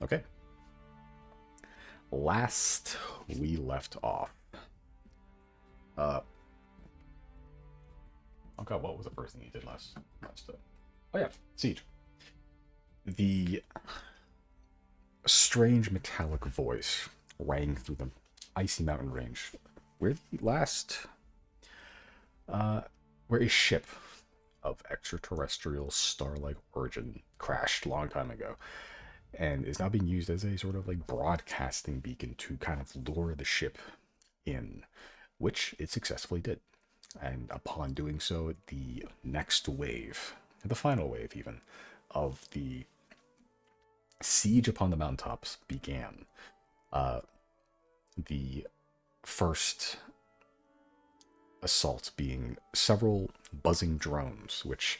Okay. Last we left off. Uh, oh god, what was the first thing he did last? Oh yeah, siege. The strange metallic voice rang through the icy mountain range, where the last, uh, where a ship of extraterrestrial star-like origin crashed a long time ago, and is now being used as a sort of like broadcasting beacon to kind of lure the ship in, which it successfully did. And upon doing so, the next wave, the final wave even, of the siege upon the mountaintops began. Uh, the first assault being several buzzing drones, which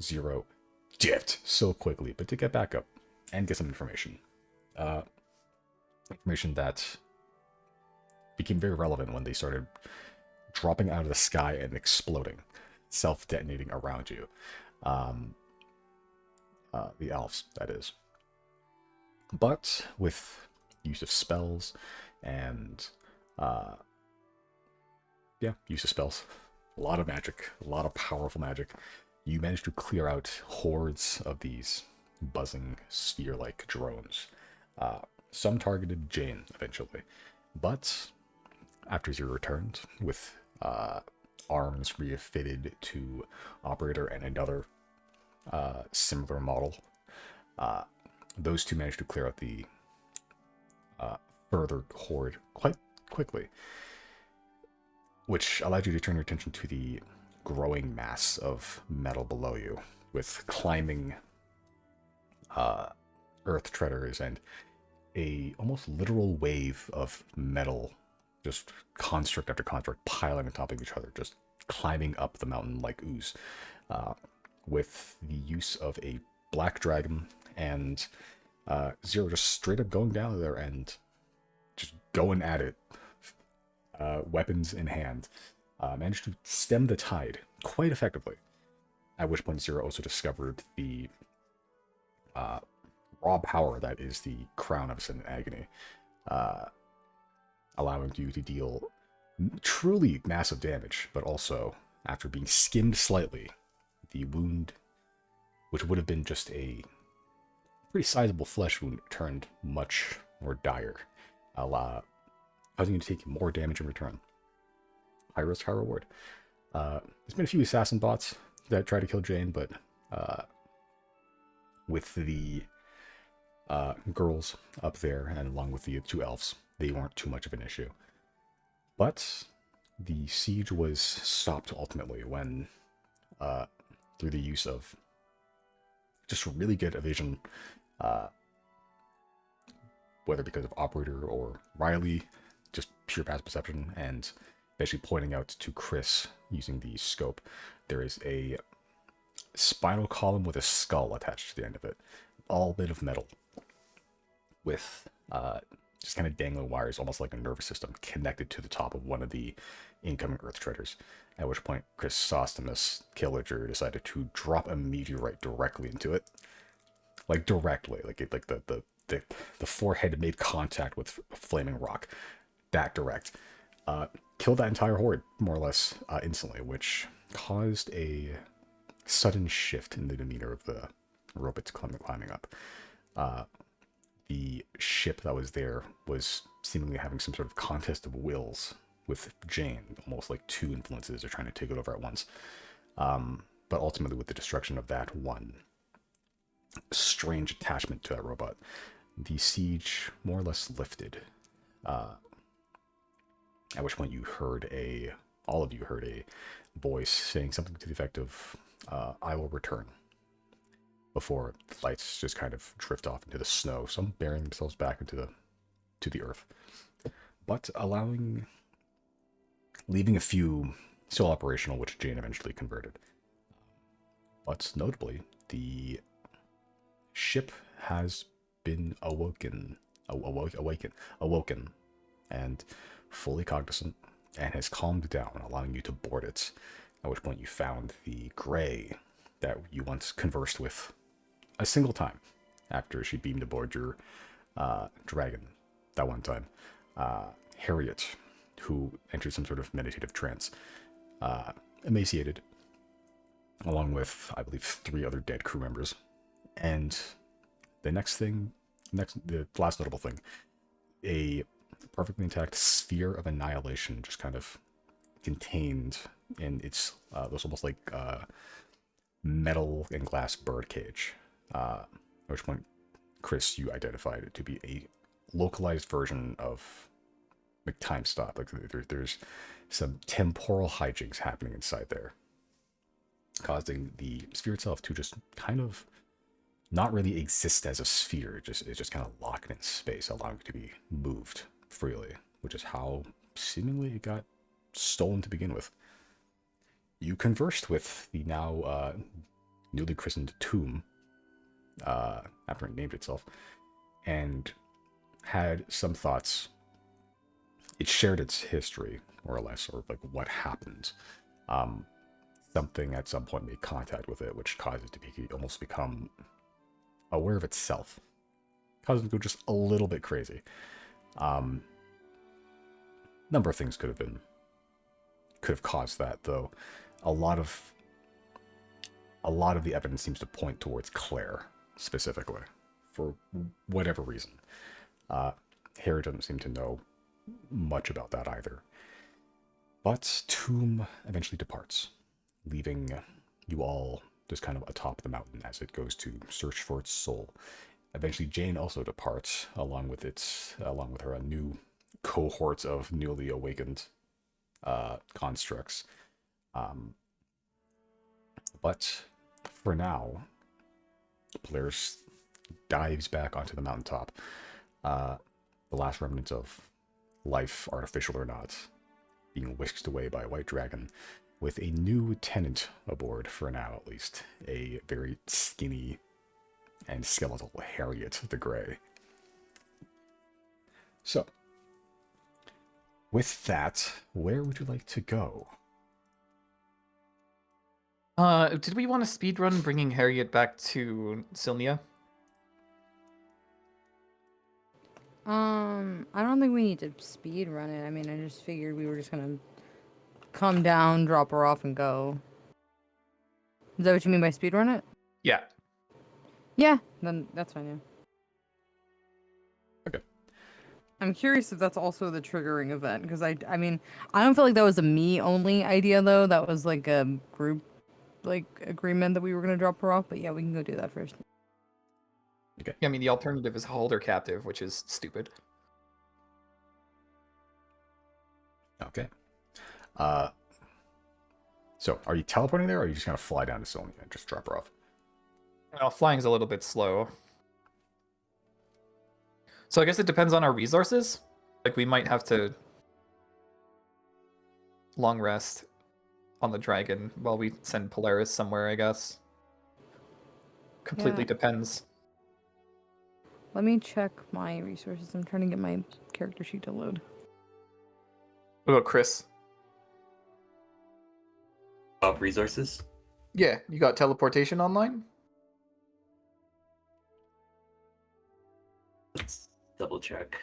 Zero dipped so quickly, but to get back up and get some information. Uh, Information that became very relevant when they started dropping out of the sky and exploding, self-detonating around you. Um, the elves, that is. But with use of spells and use of spells, a lot of magic, a lot of powerful magic, you managed to clear out hordes of these buzzing sphere-like drones. Some targeted Jane eventually, but after Zero returned with arms refitted to Operator and another similar model, those two managed to clear out the further horde quite quickly, which allowed you to turn your attention to the growing mass of metal below you, with climbing earth treaders and a almost literal wave of metal, just construct after construct piling on top of each other, just climbing up the mountain like ooze, with the use of a black dragon and Zero just straight up going down there and just going at it, weapons in hand, managed to stem the tide quite effectively. At which point Zero also discovered the raw power that is the crown of Ascendant Agony, allowing you to deal truly massive damage, but also, after being skimmed slightly, the wound, which would have been just a pretty sizable flesh wound, turned much more dire, causing you to take more damage in return. High risk, high reward. There's been a few assassin bots that try to kill Jane, but with the girls up there, and along with the two elves, they weren't too much of an issue. But the siege was stopped ultimately when, through the use of just really good evasion, whether because of Operator or Riley, just pure passive perception, and basically pointing out to Chris using the scope, there is a spinal column with a skull attached to the end of it, all made of metal, with just kind of dangling wires, almost like a nervous system, connected to the top of one of the incoming Earth Treaders. At which point, Chrysostomus Killager decided to drop a meteorite directly into it, like directly, like it, like the forehead made contact with flaming rock, that direct. Killed that entire horde more or less instantly, which caused a sudden shift in the demeanor of the robots climbing up. The ship that was there was seemingly having some sort of contest of wills with Jane, almost like two influences are trying to take it over at once. But ultimately, with the destruction of that one strange attachment to that robot, the siege more or less lifted. At which point all of you heard a voice saying something to the effect of, I will return, before the lights just kind of drift off into the snow, some burying themselves back into the earth, but leaving a few still operational, which Jane eventually converted. But notably, the ship has been awoken, and fully cognizant, and has calmed down, allowing you to board it. At which point you found the Gray that you once conversed with a single time, after she beamed aboard your dragon that one time. Harriet, who entered some sort of meditative trance, emaciated, along with, I believe, 3 other dead crew members. And the last notable thing, a perfectly intact sphere of annihilation just kind of contained in its those almost like metal and glass bird cage, which one, Chris, you identified it to be a localized version of Time Stop. Like there's some temporal hijinks happening inside there, causing the sphere itself to just kind of not really exist as a sphere. It's just kind of locked in space, allowing it to be moved freely, which is how seemingly it got stolen to begin with. You conversed with the now newly christened tomb, after it named itself, and had some thoughts. It shared its history, more or less, or like what happened. Something at some point made contact with it, which caused it to almost become aware of itself. Caused it to go just a little bit crazy. Number of things could have caused that, though. A lot of the evidence seems to point towards Claire specifically, for whatever reason. Harry doesn't seem to know much about that either. But Tomb eventually departs, leaving you all just kind of atop the mountain as it goes to search for its soul. Eventually, Jane also departs, along with her new cohort of newly awakened constructs. But for now, Polaris dives back onto the mountaintop. The last remnants of life, artificial or not, being whisked away by a white dragon, with a new tenant aboard, for now at least. A very skinny and skeletal Harriet the Grey. So, with that, where would you like to go? Did we want to speedrun bringing Harriet back to Sylnia? I don't think we need to speed run it. I mean, I just figured we were just gonna come down, drop her off, and go. Is that what you mean by speed run it? Yeah. Yeah, then that's fine, yeah. Okay. I'm curious if that's also the triggering event, because I mean, I don't feel like that was a me-only idea, though. That was like a group, like, agreement that we were gonna drop her off, but yeah, we can go do that first. Okay. I mean, the alternative is hold her captive, which is stupid. Okay. So, are you teleporting there, or are you just gonna fly down to Sylnia and just drop her off? Well, flying's a little bit slow. So I guess it depends on our resources. Like, we might have to long rest on the dragon while we send Polaris somewhere, I guess. Completely Yeah. depends. Let me check my resources. I'm trying to get my character sheet to load. What about Chris? Resources? Yeah, you got teleportation online? Let's double check.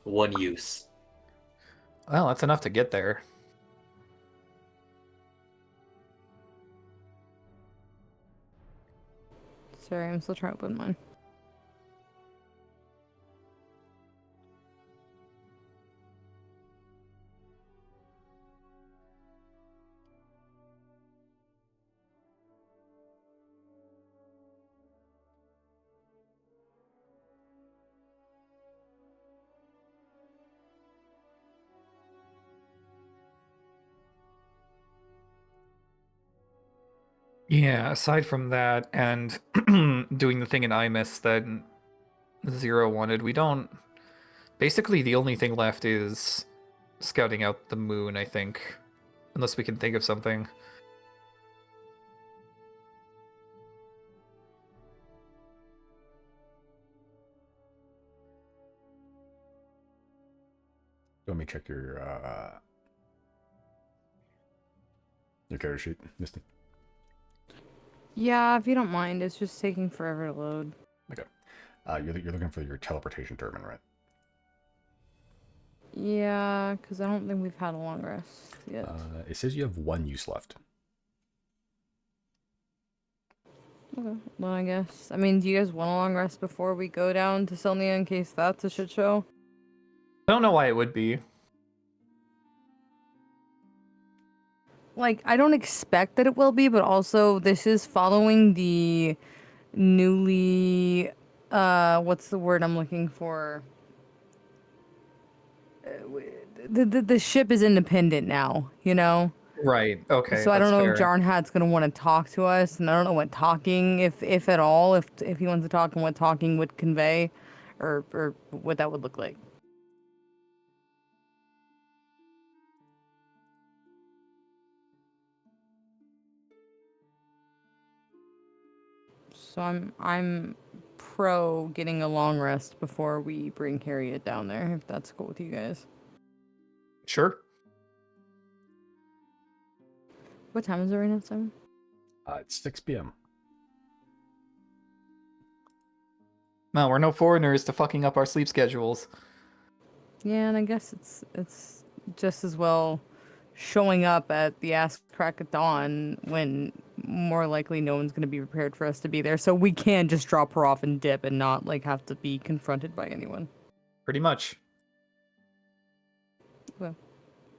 One use. Well, that's enough to get there. Sorry, I'm still trying to open mine. Yeah, aside from that, and doing the thing in IMIS that Zero wanted, we don't... Basically, the only thing left is scouting out the moon, I think. Unless we can think of something. Let me check your character sheet, Misty. Yeah, if you don't mind, it's just taking forever to load. Okay. You're looking for your teleportation tournament, right? Yeah, because I don't think we've had a long rest yet. It says you have 1 use left. Okay, well, I guess. I mean, do you guys want a long rest before we go down to Selnia in case that's a shit show? I don't know why it would be. Like, I don't expect that it will be, but also this is following the newly, what's the word I'm looking for? The ship is independent now, you know? Right. Okay. So I don't That's know if fair. Jarnhat's gonna want to talk to us, and I don't know what talking, if at all, if he wants to talk and what talking would convey, or what that would look like. So I'm pro getting a long rest before we bring Harriet down there, if that's cool with you guys. Sure. What time is it right now, Simon? It's 6 p.m. No, we're no foreigners to fucking up our sleep schedules. Yeah, and I guess it's just as well showing up at the ass crack of dawn when more likely no one's gonna be prepared for us to be there, so we can just drop her off and dip and not like have to be confronted by anyone. Pretty much. Well,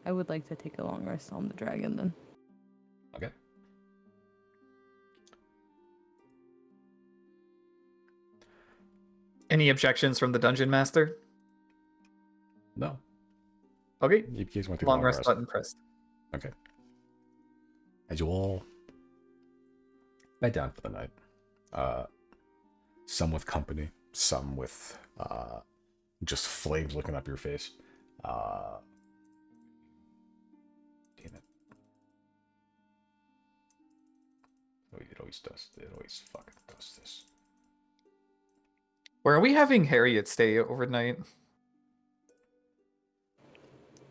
I would like to take a long rest on the dragon then. Okay. Any objections from the dungeon master? No. Okay. If you guys want to take a Long long rest rest. button pressed. Okay. As you all bed down for the night. Some with company, some with just flames looking up your face. Damn it. Oh, it always does. It always fucking does this. Where are we having Harriet stay overnight?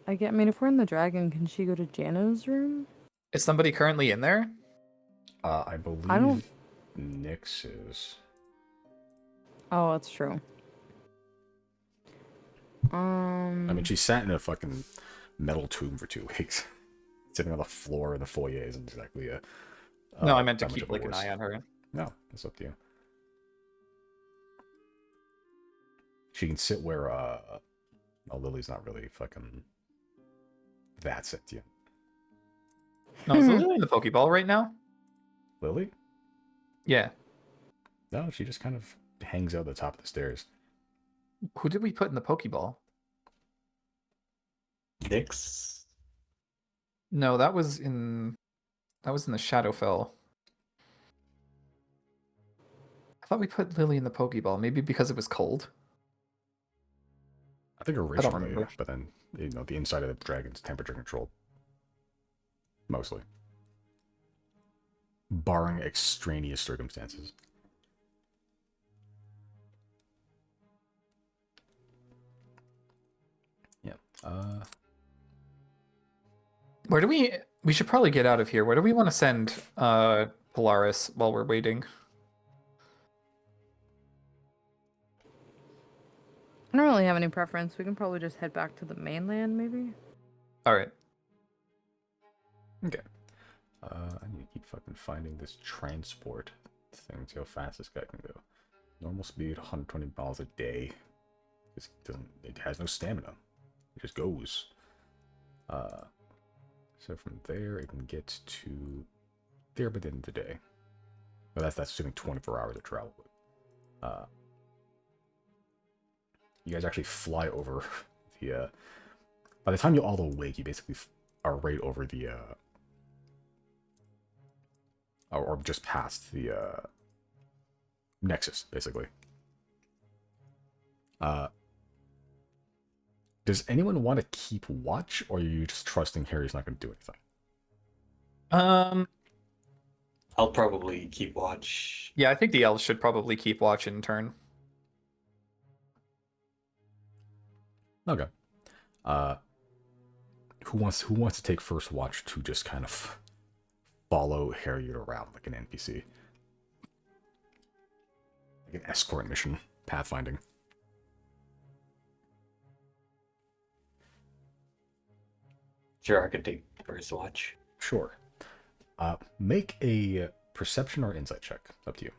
I mean, if we're in the dragon, can she go to Jano's room? Is somebody currently in there? I believe I don't- Nyx is. Oh, that's true. I mean, she sat in a fucking metal tomb for 2 weeks. Sitting on the floor in the foyer isn't exactly a. No, I meant to that much keep of a like an horse. eye on her. No, that's up to you. She can sit where oh, Lily's not really fucking that set yet. No, is Lily in the Pokeball right now? Lily? Yeah. No, she just kind of hangs out at the top of the stairs. Who did we put in the Pokeball? Nyx. No, that was in the Shadowfell. I thought we put Lily in the Pokeball, maybe because it was cold. I think don't originally, remember. but then the inside of the dragon's temperature controlled. Mostly. Barring extraneous circumstances. Yeah. Where do we should probably get out of here. Where do we want to send Polaris while we're waiting? I don't really have any preference. We can probably just head back to the mainland, maybe? All right. Okay. I need to keep fucking finding this transport thing. See how fast this guy can go. Normal speed, 120 miles a day. It has no stamina. It just goes. So from there, it can get to there by the end of the day. But that's assuming 24 hours of travel. You guys actually fly over the. By the time you all awake, you basically are right over the. Or just past the Nexus, basically. Does anyone want to keep watch, or are you just trusting Harry's not going to do anything? I'll probably keep watch. Yeah, I think the elves should probably keep watch in turn. Okay. Who wants to take first watch to just kind of follow Harriet around like an NPC? An escort mission, pathfinding. Sure, I could take first watch. Sure. Make a perception or insight check. Up to you.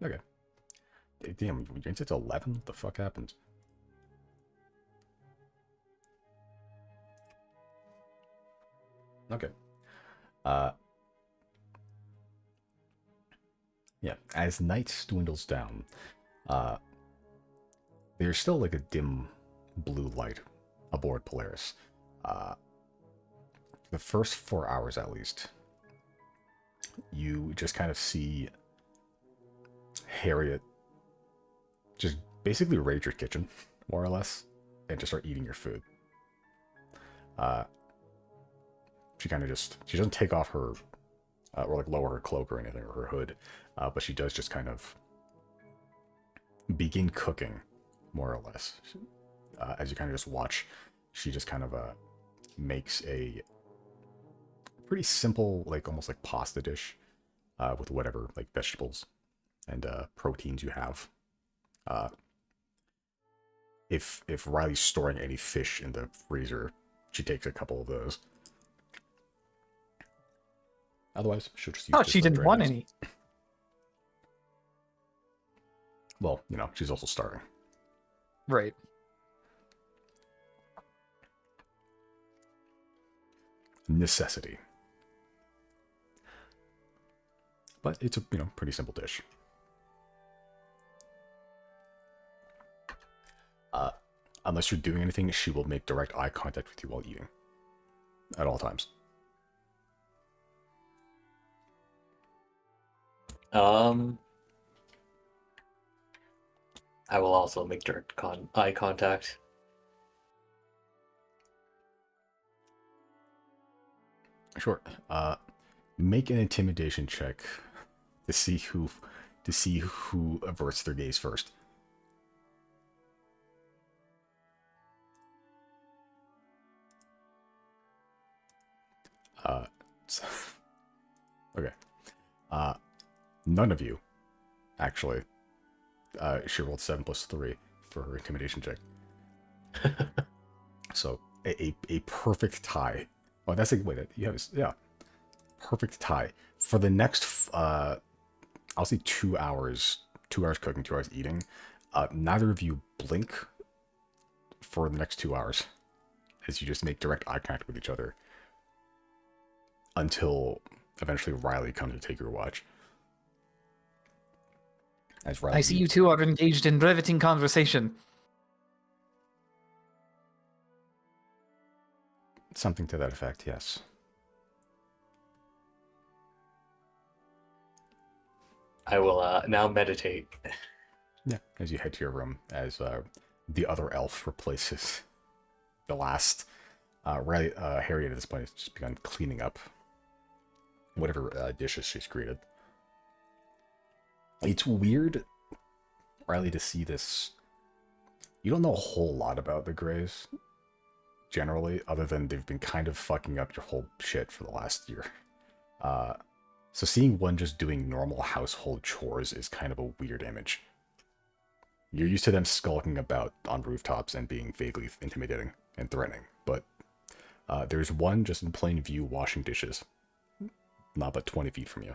Okay. Damn, your insight's 11? What the fuck happened? Okay. Yeah, as night dwindles down, there's still like a dim blue light aboard Polaris. The first 4 hours at least, you just kind of see Harriet just basically raid your kitchen, more or less, and just start eating your food. She kind of she doesn't take off her, or like lower her cloak or anything, or her hood, but she does just kind of begin cooking, more or less. As you kind of just watch, she just kind of makes a pretty simple, like almost like pasta dish, with whatever like vegetables and proteins you have. If Riley's storing any fish in the freezer, she takes a couple of those. Otherwise, she'll just use. Oh, she didn't want any. Well, you know, she's also starving. Right. Necessity. But it's a, pretty simple dish. Unless you're doing anything, she will make direct eye contact with you while eating. At all times. I will also make direct eye contact. Sure. Make an intimidation check to see who averts their gaze first. Okay. None of you, actually. She rolled 7 + 3 for her intimidation check. So a perfect tie. Oh, that's like, wait, you have, yeah, perfect tie for the next. I'll say 2 hours. 2 hours cooking, 2 hours eating. Neither of you blink for the next 2 hours, as you just make direct eye contact with each other until eventually Riley comes to take your watch. As Riley, I see you two are engaged in riveting conversation. Something to that effect, yes. I will now meditate. Yeah, as you head to your room, as the other elf replaces the last. Harriet at this point has just begun cleaning up whatever dishes she's created. It's weird, Riley, to see this. You don't know a whole lot about the Greys, generally, other than they've been kind of fucking up your whole shit for the last year. So seeing one just doing normal household chores is kind of a weird image. You're used to them skulking about on rooftops and being vaguely intimidating and threatening, but there's one just in plain view washing dishes, not but 20 feet from you.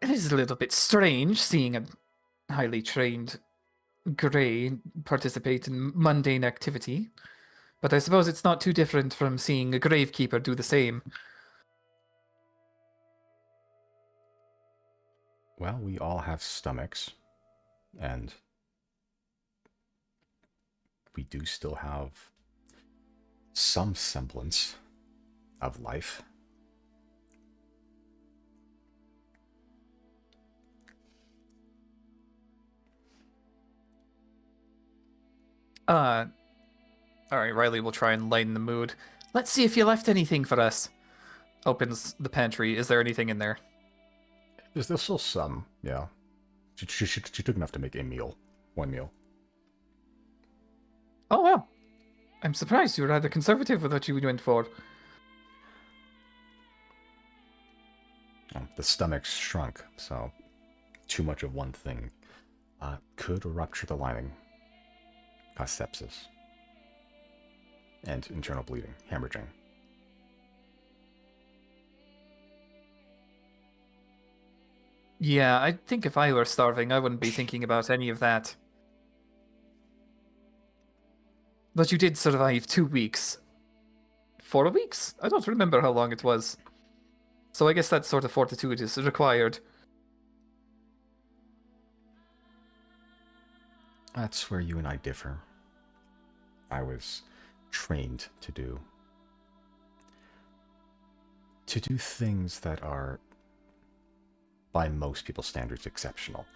It is a little bit strange seeing a highly trained Grey participate in mundane activity, but I suppose it's not too different from seeing a Gravekeeper do the same. Well, we all have stomachs, and we do still have some semblance of life. Alright, Riley will try and lighten the mood. Let's see if you left anything for us. opens the pantry. Is there anything in there? There's still some, yeah. She took enough to make a meal. One meal. Oh, wow. I'm surprised you were rather conservative with what you went for. The stomach shrunk, so too much of one thing could rupture the lining, cause sepsis, and internal bleeding, hemorrhaging. Yeah, I think if I were starving, I wouldn't be thinking about any of that. But you did survive 2 weeks. 4 weeks? I don't remember how long it was. So I guess that sort of fortitude is required. That's where you and I differ. I was trained to do things that are, by most people's standards, exceptional.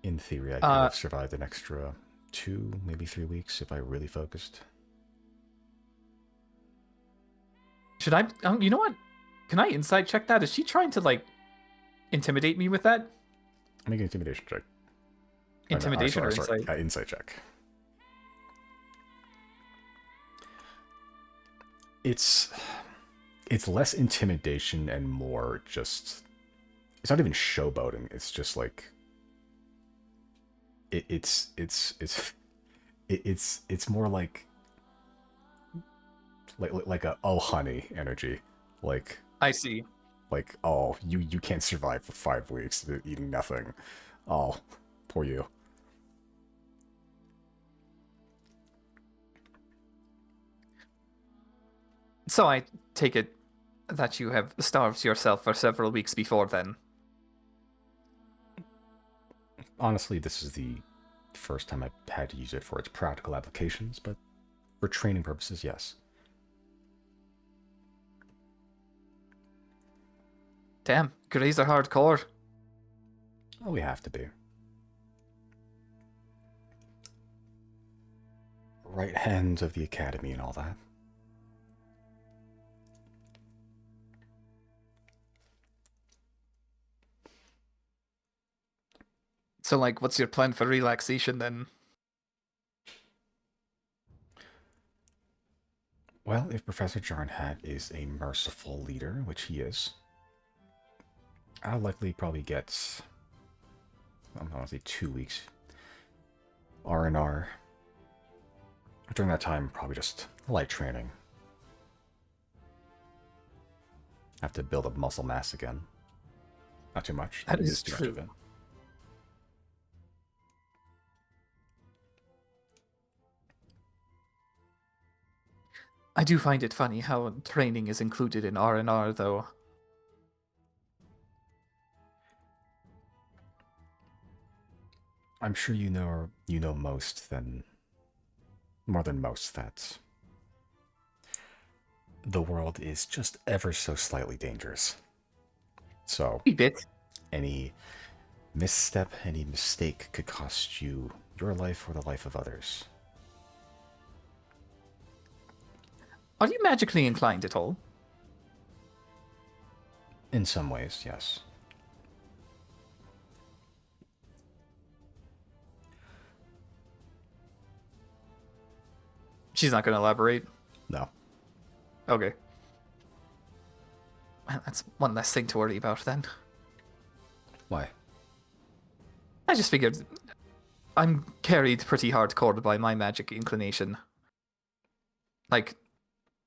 In theory, I could have survived an extra 2, maybe 3 weeks if I really focused. Should I... you know what? Can I insight check that? Is she trying to, like, intimidate me with that? Make an intimidation check. Intimidation or insight? Insight check. It's less intimidation and more just... It's not even showboating. It's just like... It's more like a oh honey energy, like I see. Like, oh, you can't survive for 5 weeks eating nothing. Oh, poor you. So I take it that you have starved yourself for several weeks before then. Honestly, this is the first time I've had to use it for its practical applications, but for training purposes, yes. Damn, Greys are hardcore. Oh, we have to be. Right hands of the academy and all that. So, like, what's your plan for relaxation then? Well, if Professor Jarnhat is a merciful leader, which he is, I'll likely probably get, I want to say 2 weeks R&R. During that time, probably just light training. Have to build up muscle mass again. Not too much. That is too true. much of it. I do find it funny how training is included in R&R, though. I'm sure you know more than most that the world is just ever so slightly dangerous. So A bit. any misstep, any mistake could cost you your life or the life of others. Are you magically inclined at all? In some ways, yes. She's not going to elaborate. No. Okay. Well, that's one less thing to worry about then. Why? I just figured I'm carried pretty hardcore by my magic inclination. Like,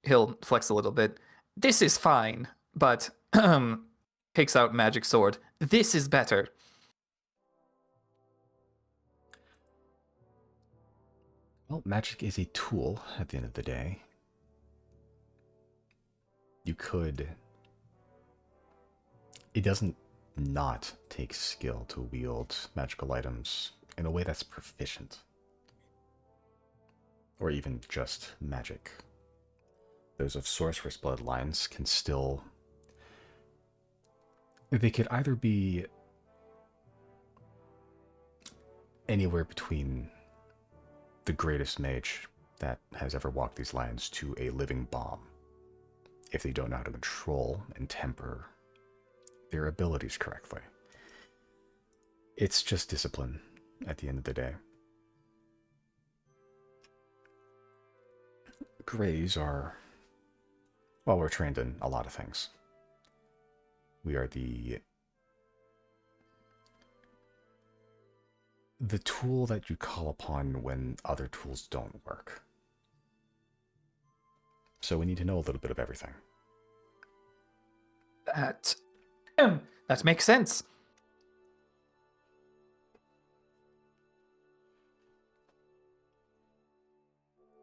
he'll flex a little bit. This is fine, but takes out magic sword. This is better. Well, magic is a tool at the end of the day. You could... It doesn't not take skill to wield magical items in a way that's proficient. Or even just magic. Those of sorceress bloodlines can still... They could either be anywhere between the greatest mage that has ever walked these lands to a living bomb, if they don't know how to control and temper their abilities correctly. It's just discipline at the end of the day. Greys are, well, we're trained in a lot of things. We are the tool that you call upon when other tools don't work. So we need to know a little bit of everything. That makes sense.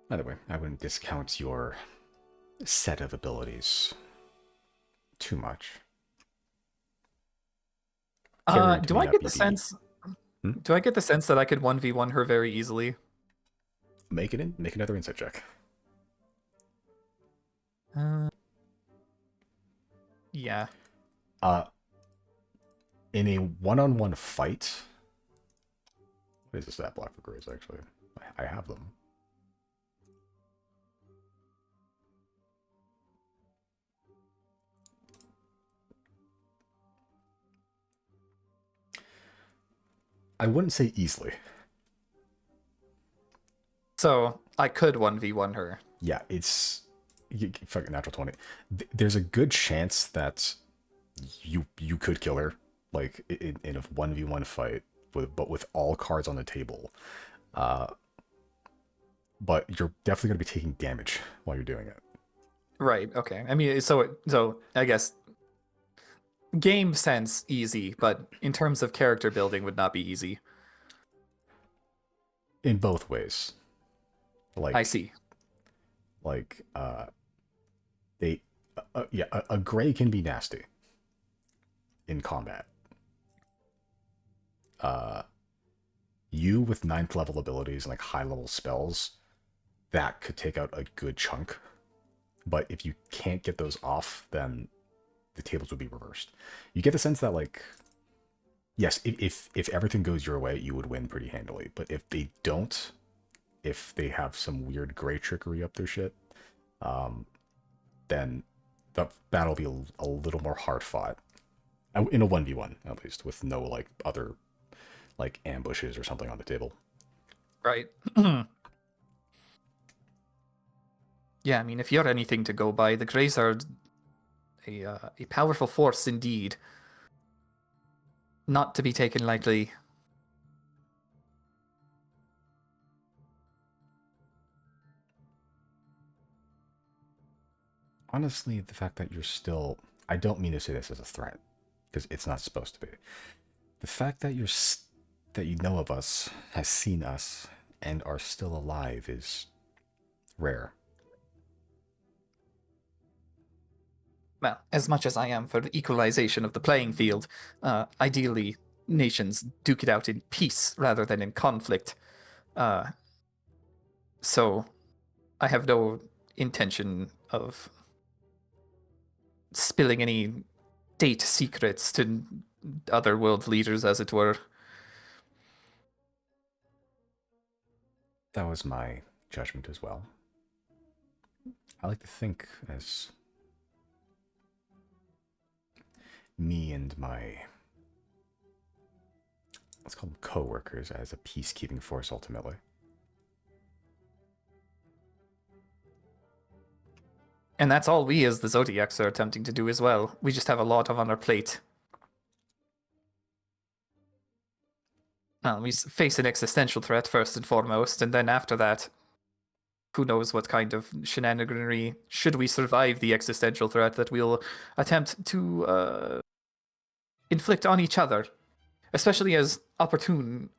By the way, I wouldn't discount your set of abilities too much. Carried Do may I not get be the sense? Hmm? Do I get the sense that I could 1v1 her very easily? Make another insight check. Yeah. In a one-on-one fight, what is the stat block for Greys, actually? I have them. I wouldn't say easily. So I could 1v1 her. Yeah, it's fucking natural 20. There's a good chance that you could kill her, like in a 1v1 fight, but with all cards on the table. But you're definitely going to be taking damage while you're doing it. Right. Okay. I mean, so I guess game sense easy, but in terms of character building would not be easy. In both ways. Like I see. Like a gray can be nasty in combat. You with 9th level abilities and like high level spells, that could take out a good chunk. But if you can't get those off, then the tables would be reversed. You get the sense that, like, yes, if everything goes your way, you would win pretty handily. But if they don't, if they have some weird gray trickery up their shit, then the battle will be a little more hard fought. In a 1v1, at least, with no, like, other, like, ambushes or something on the table. Right. Yeah, I mean, if you're anything to go by, the Greys are a powerful force indeed. Not to be taken lightly. Honestly, the fact that you're still... I don't mean to say this as a threat, because it's not supposed to be. The fact that that you know of us, has seen us, and are still alive is rare. Well, as much as I am for the equalization of the playing field, ideally, nations duke it out in peace rather than in conflict. So, I have no intention of spilling any state secrets to other world leaders, as it were. That was my judgment as well. I like to think as me and my, let's call them co-workers, as a peacekeeping force ultimately. And that's all we as the Zodiacs are attempting to do as well. We just have a lot on our plate. We face an existential threat first and foremost, and then after that, who knows what kind of shenaniganery, should we survive the existential threat, that we'll attempt to inflict on each other, especially as opportune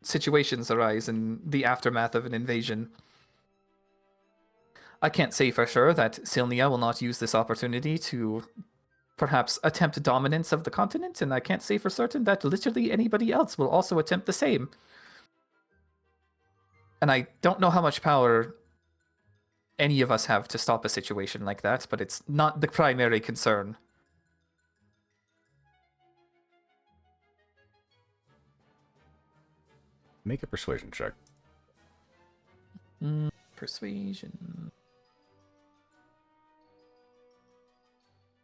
situations arise in the aftermath of an invasion. I can't say for sure that Silnia will not use this opportunity to perhaps attempt dominance of the continent, and I can't say for certain that literally anybody else will also attempt the same. And I don't know how much power any of us have to stop a situation like that, but it's not the primary concern. Make a persuasion check. Persuasion.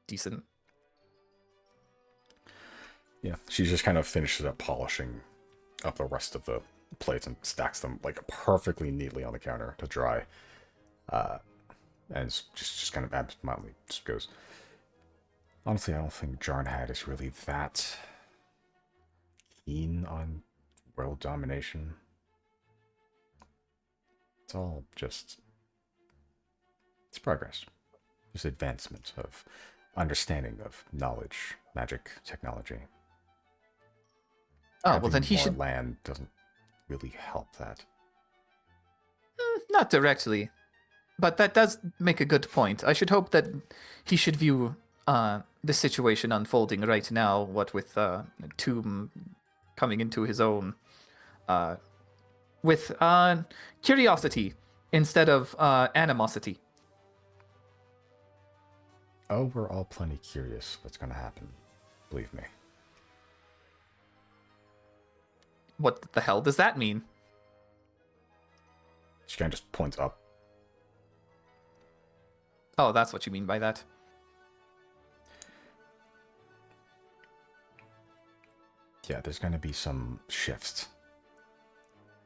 Decent. Yeah, she just kind of finishes up polishing up the rest of the plates and stacks them like perfectly neatly on the counter to dry. And just kind of absentmindedly just goes, honestly, I don't think Jarnhad is really that keen on world domination. It's all just, it's progress. Just advancement of understanding of knowledge, magic, technology. Oh, well Having then he more should... land doesn't really help that. Not directly. But that does make a good point. I should hope that he should view the situation unfolding right now, what with Tomb coming into his own, with curiosity instead of animosity. Oh, we're all plenty curious what's going to happen. Believe me. What the hell does that mean? She kind of just points up. Oh, that's what you mean by that. Yeah, there's going to be some shifts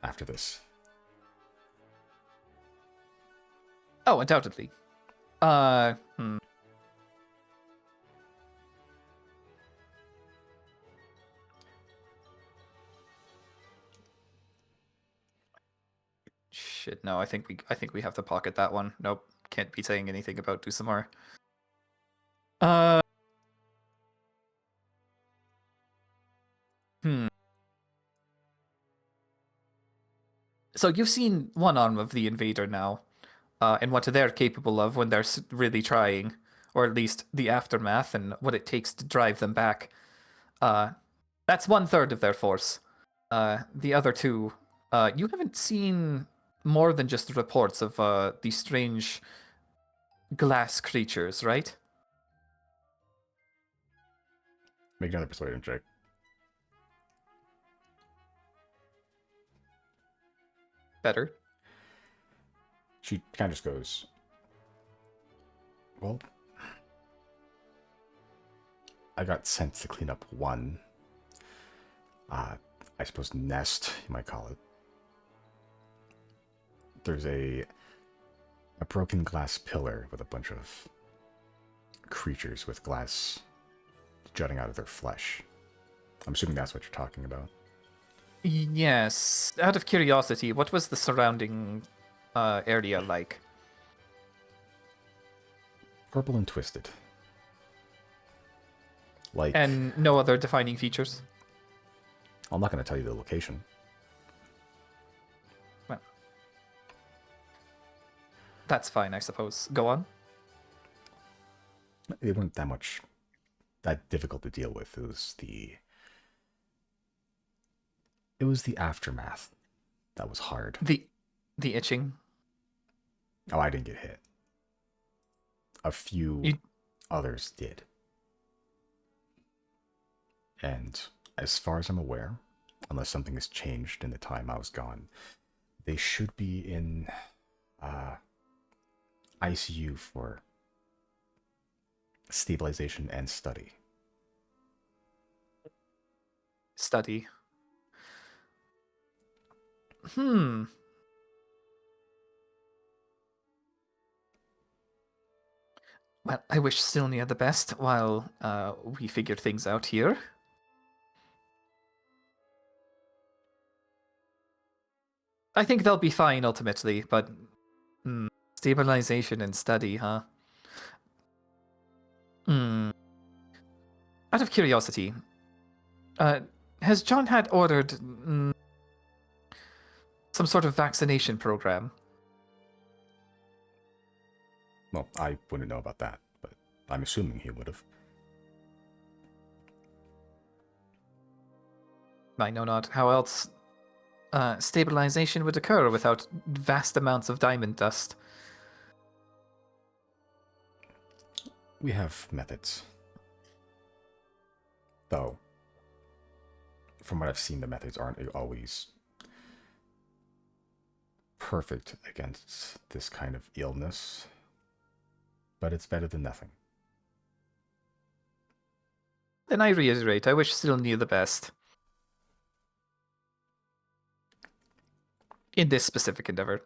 after this. Oh, undoubtedly. Shit, no, I think we have to pocket that one. Nope, can't be saying anything about do some more. So you've seen one arm of the invader now, and what they're capable of when they're really trying, or at least the aftermath and what it takes to drive them back. That's 1/3 of their force. The other two, you haven't seen more than just reports of these strange glass creatures, right? Make another persuasion check. Better. She kind of just goes, well, I got sent to clean up one, I suppose, nest, you might call it. There's a broken glass pillar with a bunch of creatures with glass jutting out of their flesh. I'm assuming that's what you're talking about. Yes. Out of curiosity, what was the surrounding area like? Purple and twisted. Like, And no other defining features? I'm not going to tell you the location. Well, that's fine, I suppose. Go on. They weren't that difficult to deal with. It was the aftermath that was hard. The itching. Oh, I didn't get hit. A few others did. And as far as I'm aware, unless something has changed in the time I was gone, they should be in ICU for stabilization and study. Study. Well, I wish Sylnia the best while we figure things out here. I think they'll be fine ultimately, but stabilization and study, huh? Out of curiosity, has John had ordered some sort of vaccination program? Well, I wouldn't know about that, but I'm assuming he would have. I know not how else stabilization would occur without vast amounts of diamond dust. We have methods. Though, from what I've seen, the methods aren't always perfect against this kind of illness, but it's better than nothing. Then I reiterate, I wish Sylnia the best. In this specific endeavor.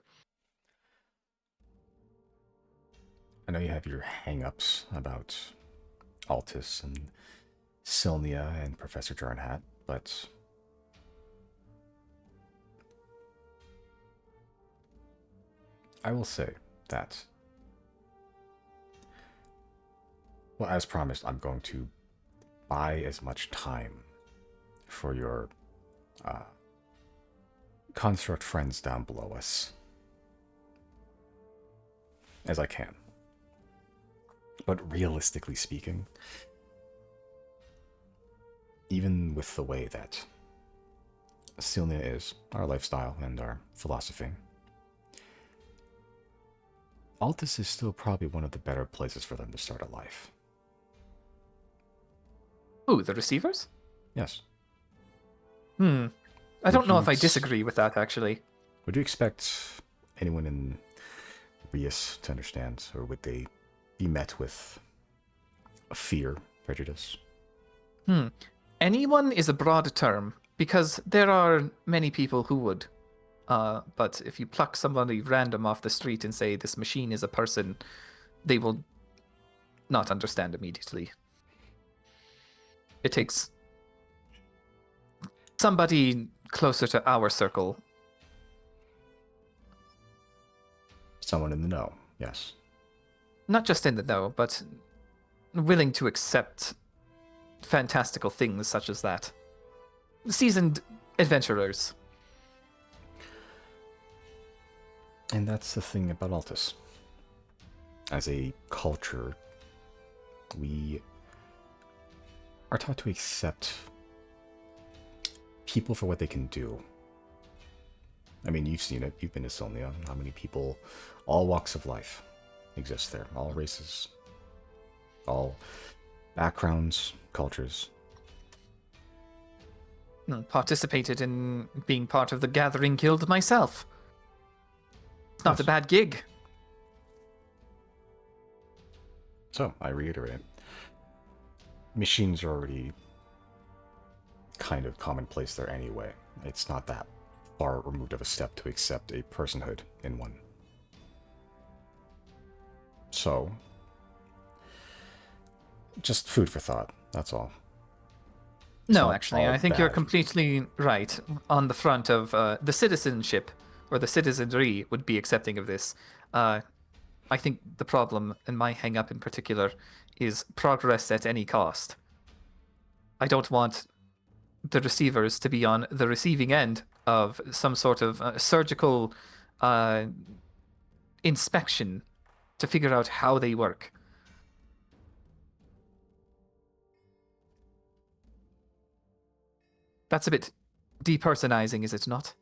I know you have your hang-ups about Altus and Sylnia and Professor Jarnhat, but I will say that, well, as promised, I'm going to buy as much time for your construct friends down below us as I can. But realistically speaking, even with the way that Sylnia is, our lifestyle and our philosophy, Altus is still probably one of the better places for them to start a life. Ooh, the receivers? Yes. I don't know if I disagree with that, actually. Would you expect anyone in Rias to understand, or would they be met with fear, prejudice? Anyone is a broad term, because there are many people who would. But if you pluck somebody random off the street and say this machine is a person, they will not understand immediately. It takes somebody closer to our circle. Someone in the know, yes. Not just in the know, but willing to accept fantastical things such as that. Seasoned adventurers. And that's the thing about Altus. As a culture, we are taught to accept people for what they can do. I mean, you've seen it. You've been to Sylnia. How many people, all walks of life, exist there. All races, all backgrounds, cultures. Participated in being part of the Gathering Guild myself. It's not Yes. a bad gig. So, I reiterate. Machines are already kind of commonplace there anyway. It's not that far removed of a step to accept a personhood in one. So, just food for thought, that's all. No, not actually, all I think you're bad. completely right. On the front of the citizenship, or the citizenry, would be accepting of this. I think the problem, and my hang-up in particular, is progress at any cost. I don't want the receivers to be on the receiving end of some sort of surgical inspection to figure out how they work. That's a bit depersonizing, is it not?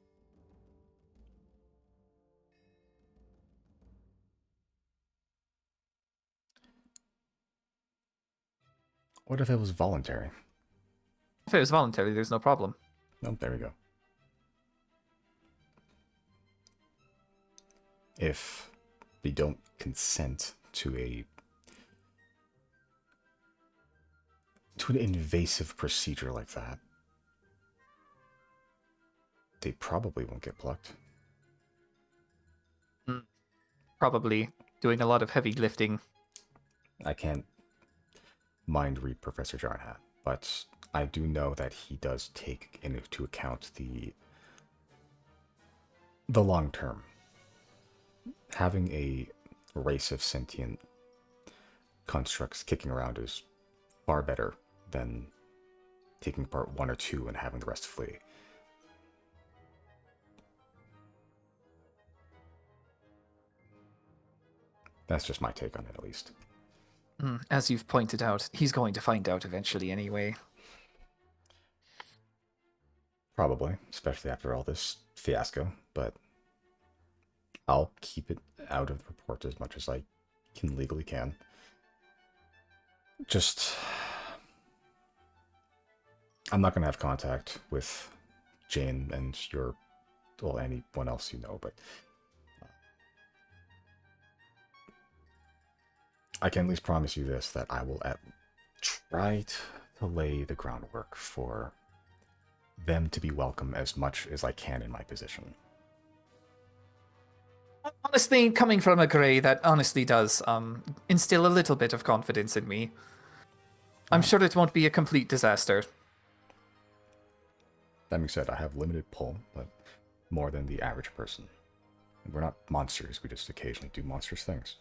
What if it was voluntary? If it was voluntary, there's no problem. Oh, there we go. If they don't consent to an invasive procedure like that, they probably won't get plucked. Probably doing a lot of heavy lifting. I can't mind read Professor Jarnhat, but I do know that he does take into account the long term. Having a race of sentient constructs kicking around is far better than taking apart one or two and having the rest flee. That's just my take on it, at least. As you've pointed out, he's going to find out eventually anyway. Probably, especially after all this fiasco, but I'll keep it out of the report as much as I can legally can. Just, I'm not going to have contact with Jane and anyone else you know, but I can at least promise you this, that I will try to lay the groundwork for them to be welcome as much as I can in my position. Honestly, coming from a Grey, that honestly does instill a little bit of confidence in me. I'm sure it won't be a complete disaster. That being said, I have limited pull, but more than the average person. We're not monsters, we just occasionally do monstrous things.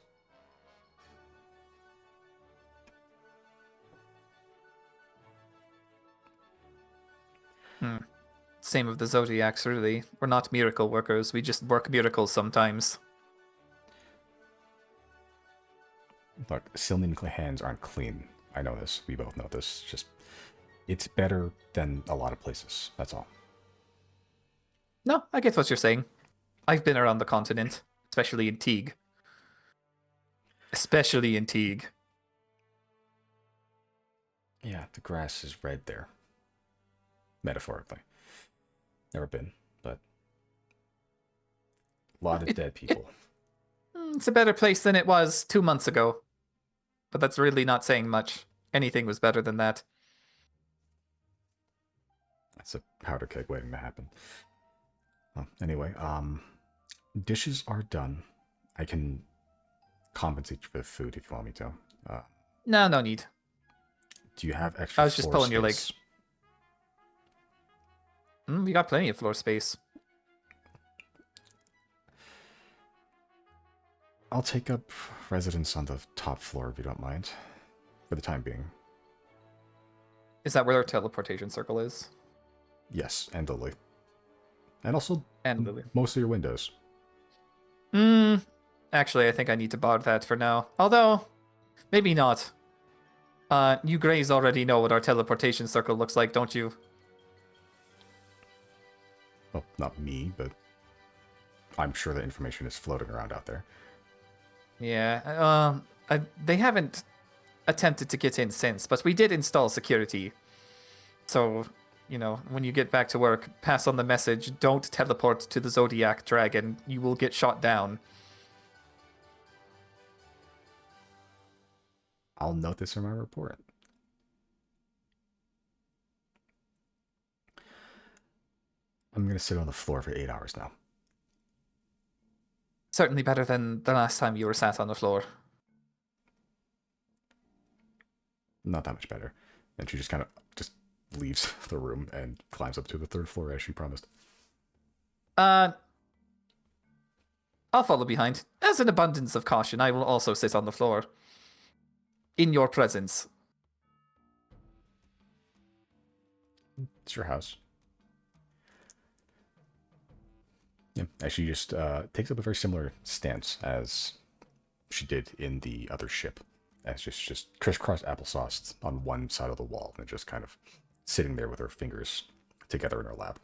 Same of the Xodiacs, really. We're not miracle workers, we just work miracles sometimes. Look, Silnian hands aren't clean. I know this. We both know this. Just, it's better than a lot of places. That's all. No, I get what you're saying. I've been around the continent, especially in Teague. Especially in Teague. Yeah, the grass is red there. Metaphorically. Never been, but a lot of dead people. It's a better place than it was 2 months ago. But that's really not saying much. Anything was better than that. That's a powder keg waiting to happen. Well, anyway, dishes are done. I can compensate you for the food if you want me to. No, no need. Do you have extra I was just floor pulling your leg. space? We got plenty of floor space. I'll take up residence on the top floor if you don't mind. For the time being. Is that where our teleportation circle is? Yes, and Lily. And also And Lily. most of your windows. Actually, I think I need to borrow that for now. Although, maybe not. You Greys already know what our teleportation circle looks like, don't you? Well, not me, but I'm sure that information is floating around out there. Yeah, they haven't attempted to get in since, but we did install security. So, you know, when you get back to work, pass on the message, don't teleport to the Zodiac Dragon, you will get shot down. I'll note this in my report. I'm going to sit on the floor for 8 hours now. Certainly better than the last time you were sat on the floor. Not that much better. And she just kind of just leaves the room and climbs up to the 3rd floor as she promised. I'll follow behind. As an abundance of caution, I will also sit on the floor. In your presence. It's your house. Yeah, and she just takes up a very similar stance as she did in the other ship. As just crisscross applesauce on one side of the wall and just kind of sitting there with her fingers together in her lap,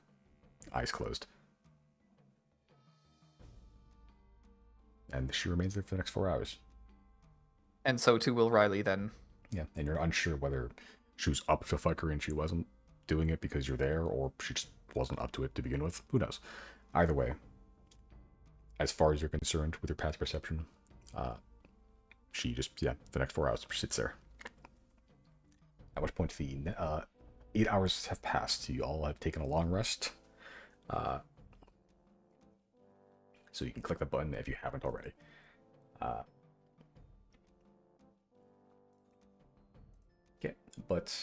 eyes closed. And she remains there for the next 4 hours. And so too will Riley then. Yeah, and you're unsure whether she was up to fuckery and she wasn't doing it because you're there, or she just wasn't up to it to begin with. Who knows? Either way, as far as you're concerned with your path perception, she just, the next 4 hours sits there. At which point the 8 hours have passed. You all have taken a long rest. So you can click the button if you haven't already. Okay, but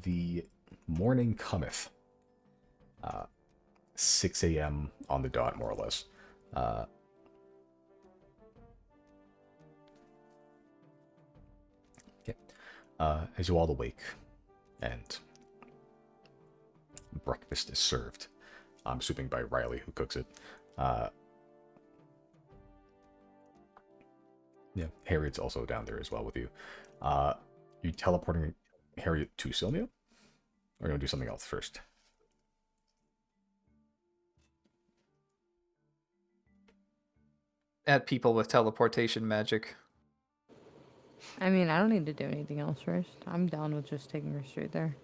the morning cometh. 6 a.m. on the dot, more or less. Okay. As you all awake, and breakfast is served. I'm assuming by Riley, who cooks it. Yeah, Harriet's also down there as well with you. You teleporting Harriet to Sylvia? Or are you going to do something else first? At people with teleportation magic. I mean, I don't need to do anything else first. I'm down with just taking her straight there.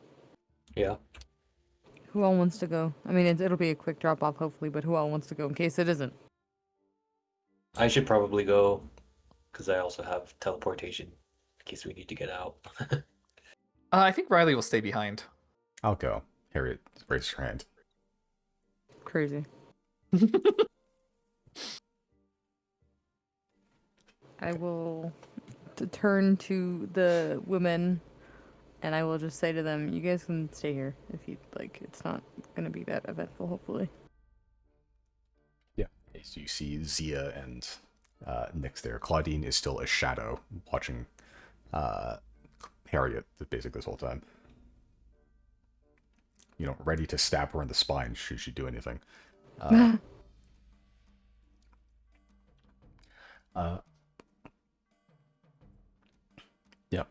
Yeah. Who all wants to go? I mean, it'll be a quick drop off, hopefully, but who all wants to go in case it isn't? I should probably go. because I also have teleportation in case we need to get out. I think Riley will stay behind. I'll go. Harriet, raise her hand. Crazy. I will turn to the women and I will just say to them, you guys can stay here if you'd like. It's not going to be that eventful, hopefully. Yeah. Okay, so you see Zia and Nyx there. Claudine is still a shadow watching Harriet basically this whole time. You know, ready to stab her in the spine should she do anything. Yeah.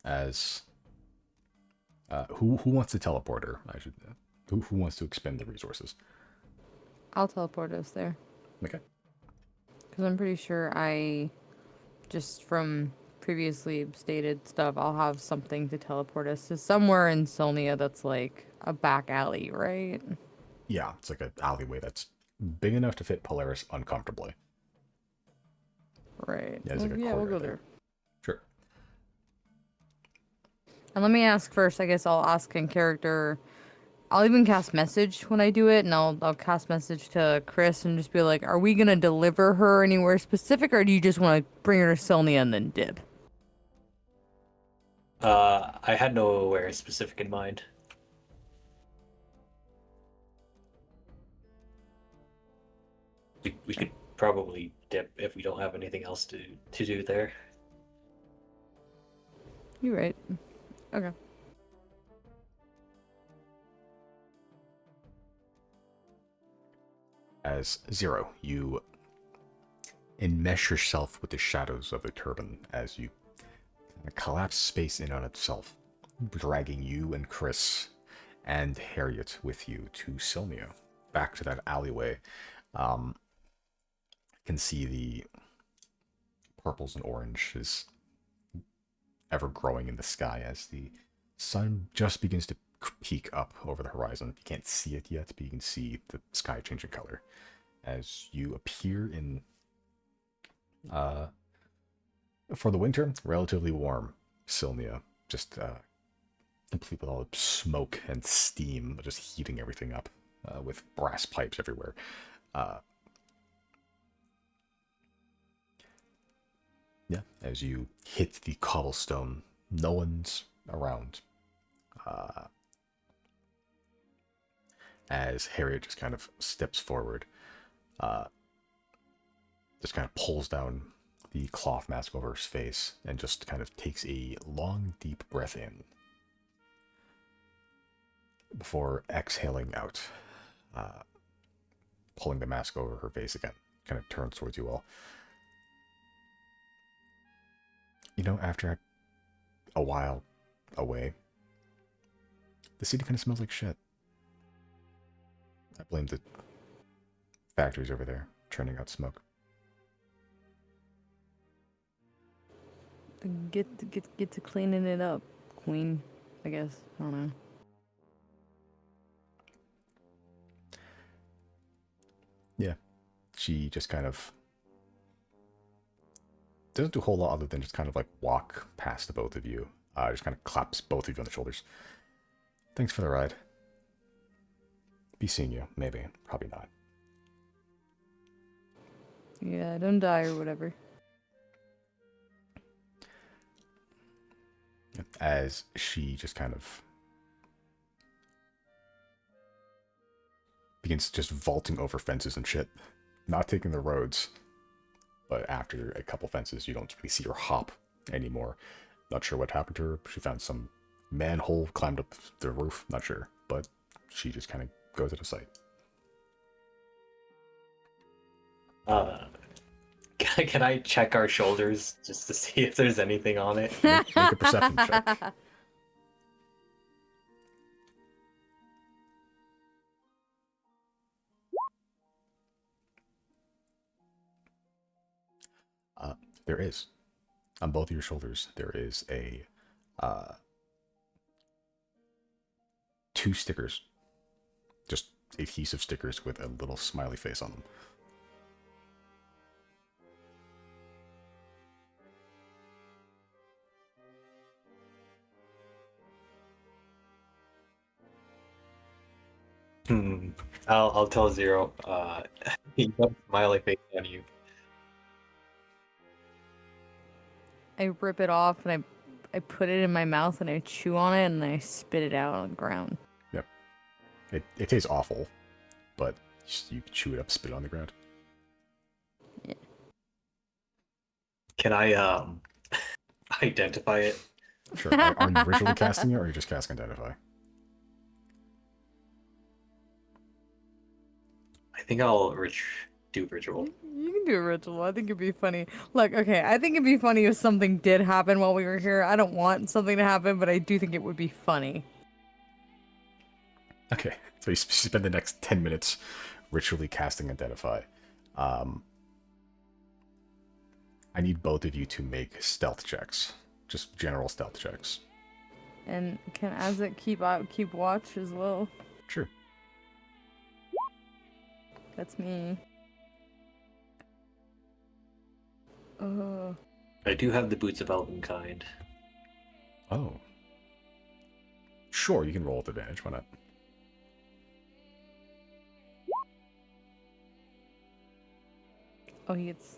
As who wants to teleport her? I should. Who wants to expend the resources? I'll teleport us there. Okay. Because I'm pretty sure just from previously stated stuff, I'll have something to teleport us to somewhere in Sylnia that's like a back alley, right? Yeah, it's like an alleyway that's big enough to fit Polaris uncomfortably. Right. Yeah, there's like a we'll corridor go there. there. Sure. And let me ask first, I guess I'll ask in character. I'll even cast message when I do it, and I'll cast message to Chris and just be like, are we gonna deliver her anywhere specific, or do you just want to bring her to Sylnia and then dip? I had nowhere specific in mind. We could probably dip if we don't have anything else to do there. You're right. Okay. As Zero, you enmesh yourself with the shadows of the turban as you collapse space in on itself, dragging you and Chris and Harriet with you to Sylnia, back to that alleyway. Can see the purples and oranges ever growing in the sky as the sun just begins to peek up over the horizon. You can't see it yet, but you can see the sky changing color as you appear in for the winter, relatively warm Sylnia, just complete with all the smoke and steam, just heating everything up with brass pipes everywhere. Yeah, as you hit the cobblestone, no one's around. As Harriet just kind of steps forward, just kind of pulls down the cloth mask over her face and just kind of takes a long, deep breath in before exhaling out, pulling the mask over her face again, kind of turns towards you all. You know, after a while away, the city kind of smells like shit. I blame the factories over there churning out smoke. Get to cleaning it up, Queen. I guess. I don't know. Yeah, she just kind of doesn't do a whole lot other than just kind of like walk past the both of you. Just kind of claps both of you on the shoulders. Thanks for the ride. Be seeing you, maybe. Probably not. Yeah, don't die or whatever. As she just kind of begins just vaulting over fences and shit. Not taking the roads. But after a couple fences, you don't really see her hop anymore. Not sure what happened to her. She found some manhole, climbed up the roof. Not sure. But she just kind of goes out of sight. Can I check our shoulders just to see if there's anything on it? Make a perception check. There is. On both of your shoulders, there is a two stickers. Just adhesive stickers with a little smiley face on them. Hmm. I'll tell Zero. He got a smiley face on you. I rip it off and I put it in my mouth and I chew on it and then I spit it out on the ground. Yep. It tastes awful, but you chew it up, spit it on the ground. Yeah. Can I identify it? Sure. Are you ritually casting it, or are you just casting Identify? I think I'll do ritual. You can do a ritual. I think it'd be funny. Look, okay, I think it'd be funny if something did happen while we were here. I don't want something to happen, but I do think it would be funny. Okay. So you spend the next 10 minutes ritually casting Identify. I need both of you to make stealth checks. Just general stealth checks. And can Azek keep watch as well? Sure. That's me. I do have the boots of Elvenkind. Oh. Sure, you can roll with advantage. Why not? Oh, he gets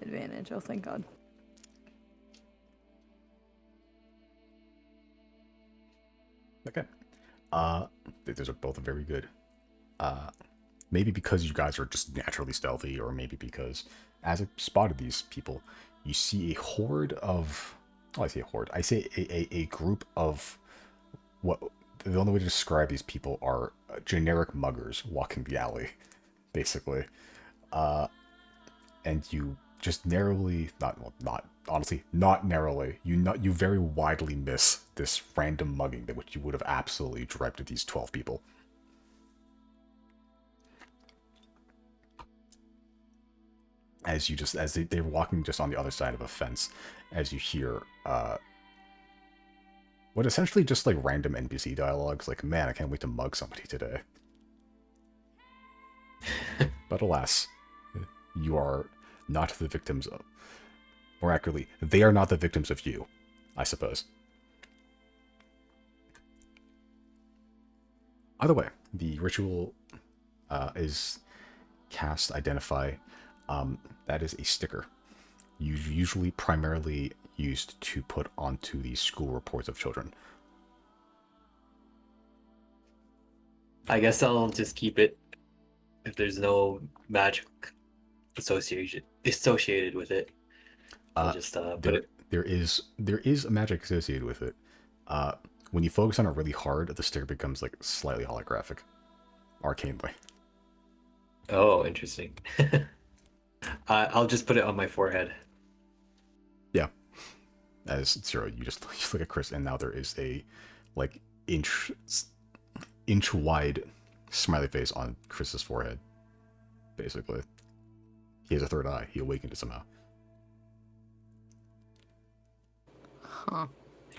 advantage. Oh, thank God. Okay. Those are both very good. Maybe because you guys are just naturally stealthy, or maybe because as I spotted these people, you see a horde of. Oh, I say a horde. I say a group of what. The only way to describe these people are generic muggers walking the alley, basically. And you just narrowly, not honestly, not narrowly. You very widely miss this random mugging that which you would have absolutely directed these 12 people. As they're walking just on the other side of a fence, as you hear what essentially just like random NPC dialogues, like, man, I can't wait to mug somebody today. But alas, you are not the victims of, more accurately, they are not the victims of you, I suppose. Either way, the ritual is cast Identify. That is a sticker, usually primarily used to put onto the school reports of children. I guess I'll just keep it if there's no magic associated with it. I'll just put it. There is a magic associated with it. When you focus on it really hard, the sticker becomes like slightly holographic, arcanely. Oh, interesting. I'll just put it on my forehead. Yeah. As Zero, you look at Chris, and now there is a like inch wide smiley face on Chris's forehead. Basically, he has a third eye. He awakened it somehow. Huh.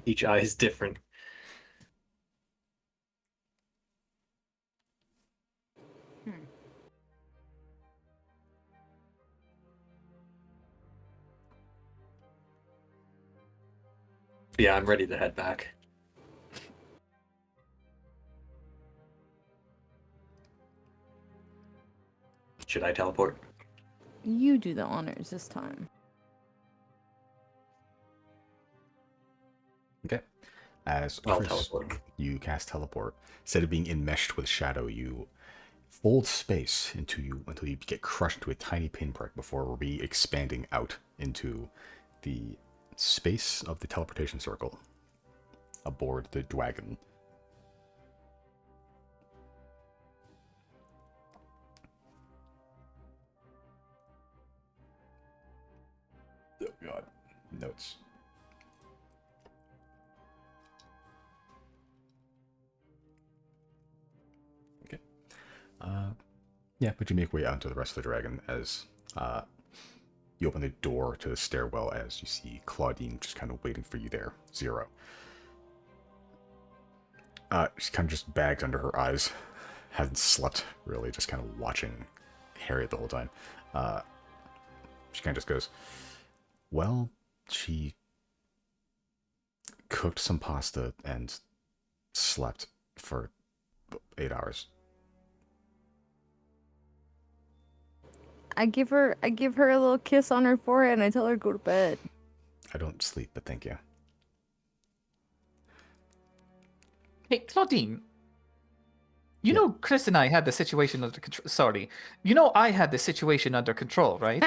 Each eye is different. Yeah, I'm ready to head back. Should I teleport? You do the honors this time. Okay. As I'll Chris, teleport. you cast teleport. Instead of being enmeshed with shadow, you fold space until you get crushed into a tiny pinprick before re-expanding out into the space of the teleportation circle aboard the dragon. Oh god, notes. Okay. Yeah, but you make way out into the rest of the dragon as you open the door to the stairwell as you see Claudine just kind of waiting for you there. Zero. She's kind of just bagged under her eyes. Hasn't slept, really, just kind of watching Harriet the whole time. She kind of just goes, well, she cooked some pasta and slept for 8 hours. I give her a little kiss on her forehead and I tell her to go to bed. I don't sleep, but thank you. Hey, Claudine. You Yeah. know, Chris and I had the situation under control. Sorry. You know, I had the situation under control, right?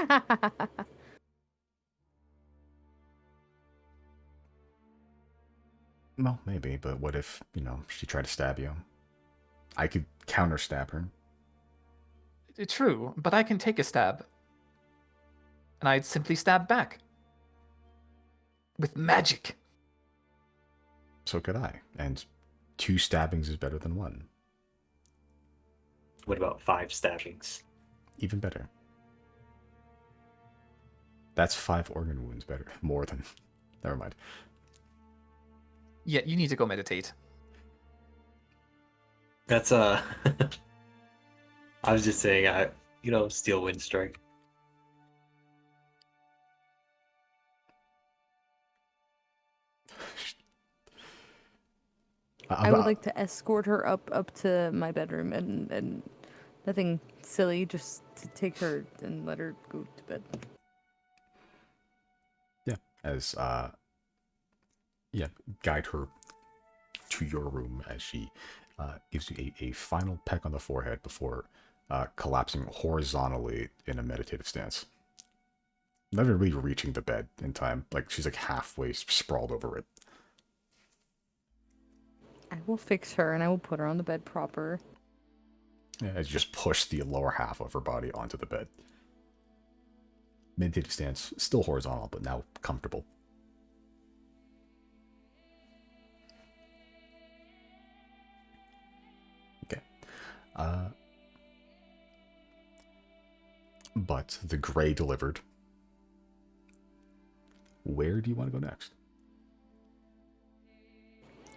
Well, maybe, but what if, she tried to stab you? I could counter stab her. True, but I can take a stab. And I'd simply stab back. With magic. So could I. And 2 stabbings is better than 1. What about 5 stabbings? Even better. That's 5 organ wounds better. More than... Never mind. Yeah, you need to go meditate. That's I was just saying, steel wind strike. I would like to escort her up to my bedroom and nothing silly, just to take her and let her go to bed. Yeah, as guide her to your room as she gives you a final peck on the forehead before collapsing horizontally in a meditative stance. Never really reaching the bed in time. Like, she's like halfway sprawled over it. I will fix her and I will put her on the bed proper. Yeah, as you just push the lower half of her body onto the bed. Meditative stance, still horizontal, but now comfortable. Okay. But the gray delivered. Where do you want to go next?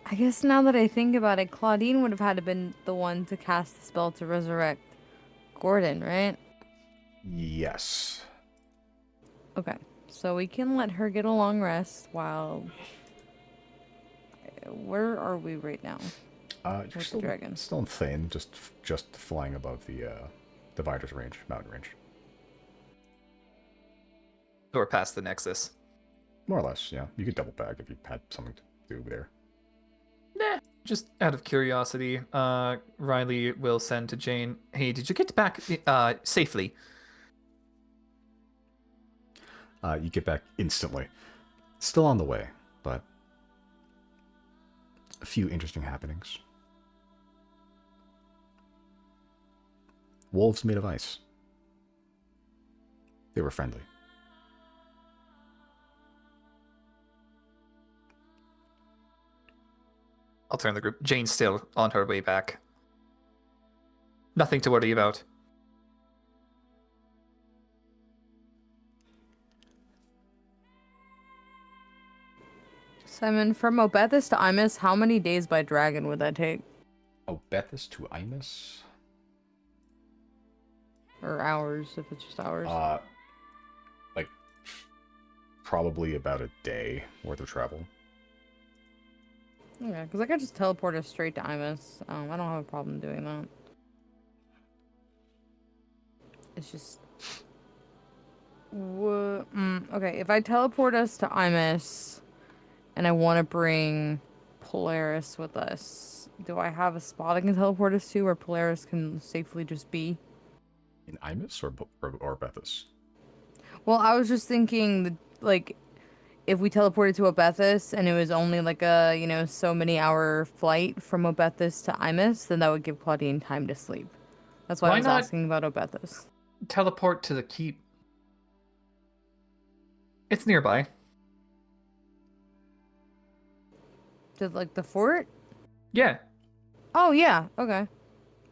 I guess now that I think about it, Claudine would have had to been the one to cast the spell to resurrect Gordon, right? Yes. Okay, so we can let her get a long rest while... Where are we right now? You're With still, the dragon. still in Thane, just flying above the Divider's range, mountain range. Or past the Nexus. More or less, yeah. You could double back if you had something to do there. Nah, just out of curiosity, Riley will send to Jane, hey, did you get back safely? You get back instantly. Still on the way, but a few interesting happenings. Wolves made of ice. They were friendly. I'll turn the group. Jane's still on her way back. Nothing to worry about. Simon, from Obethus to Imus, how many days by dragon would that take? Oh, Bethis to Imus? Or hours, if it's just hours. Like, probably about a day worth of travel. Yeah, because I could just teleport us straight to Imus. I don't have a problem doing that. It's just... Okay, if I teleport us to Imus, and I want to bring Polaris with us, do I have a spot I can teleport us to where Polaris can safely just be? In Imus or Bethis? Well, I was just thinking, like, if we teleported to Obethus and it was only like a, so many hour flight from Obethus to Imus, then that would give Claudine time to sleep. That's why Why I was not asking about Obethus. Teleport to the keep. It's nearby. To, like, the fort? Yeah. Oh, yeah. Okay.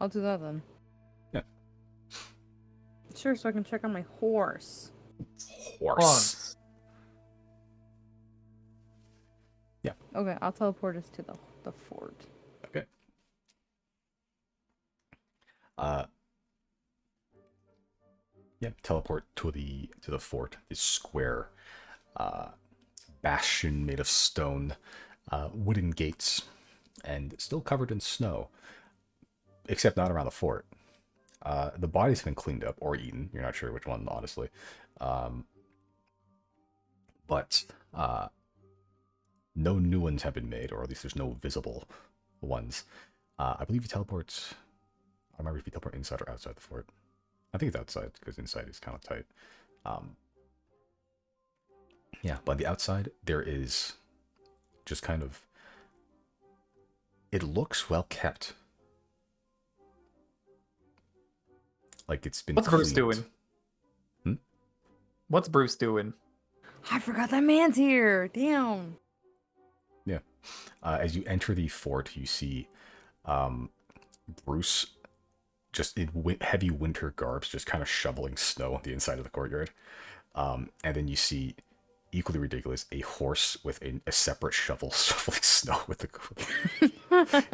I'll do that then. Yeah. Sure, so I can check on my horse. Horse. Yeah. Okay, I'll teleport us to the fort. Okay. Yeah, teleport to the fort, this square bastion made of stone, wooden gates, and still covered in snow. except not around the fort. The bodies have been cleaned up or eaten. You're not sure which one, honestly. But no new ones have been made, or at least there's no visible ones. I believe you teleport. I remember if you teleport inside or outside the fort. I think it's outside because inside is kind of tight. Yeah, but on the outside there is just kind of. It looks well kept. Like it's been. What's Bruce cleaned. doing? What's Bruce doing? I forgot that man's here. Damn. Yeah. As you enter the fort, you see Bruce just in heavy winter garbs, just kind of shoveling snow on the inside of the courtyard. And then you see, equally ridiculous, a horse with a separate shovel shoveling snow with the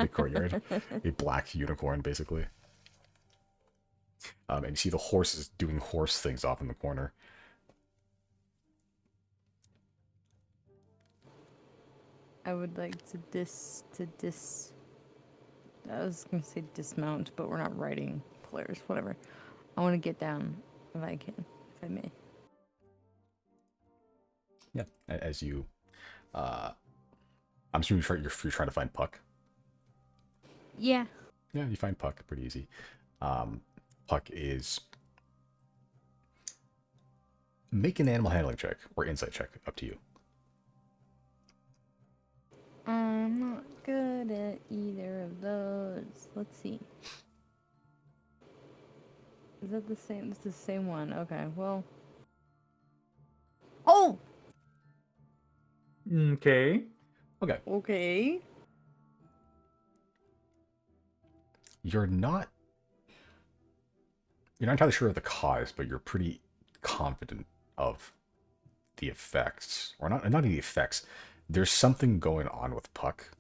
courtyard. A black unicorn, basically. And you see the horses doing horse things off in the corner. I would like to I was gonna say dismount, but we're not riding players. Whatever. I want to get down if I can, if I may. Yeah, as you, I'm assuming you're trying to find Puck. Yeah. Yeah, you find Puck pretty easy. Puck is make an animal handling check or insight check, up to you. I'm not good at either of those. Let's see. Is that the same? It's the same one. Okay, well. Oh! Okay. Okay. Okay. You're not entirely sure of the cause, but you're pretty confident of the effects, or not even the effects. There's something going on with Puck.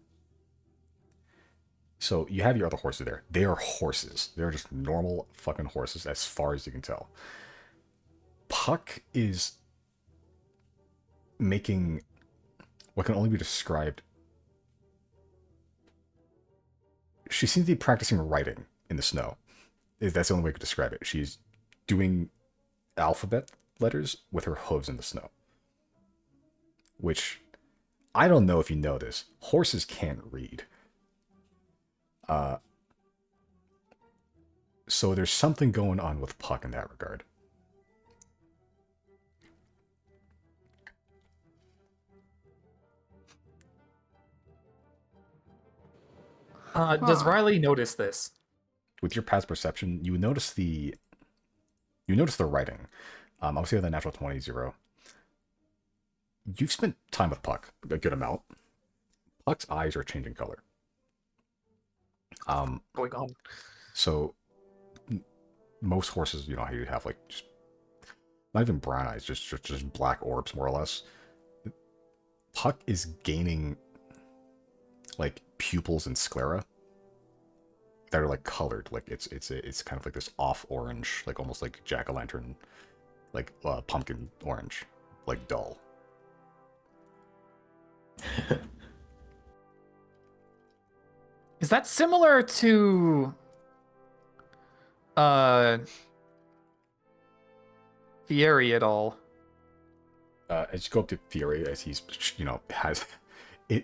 So you have your other horses there. They are horses. They're just normal fucking horses as far as you can tell. Puck is making what can only be described. She seems to be practicing writing in the snow. That's the only way I could describe it. She's doing alphabet letters with her hooves in the snow. Which, I don't know if you know this. Horses can't read. So there's something going on with Puck in that regard. Does Riley notice this? With your past perception, you notice the writing. I'll say the natural 20, 0. You've spent time with Puck, a good amount. Puck's eyes are changing color. Going on. So most horses, you have like just not even brown eyes, just black orbs, more or less. Puck is gaining like pupils and sclera that are like colored, like it's kind of like this off orange, like almost like jack-o'-lantern, like pumpkin orange, like dull. Is that similar to Fieri at all? As you go up to Fury, as he's has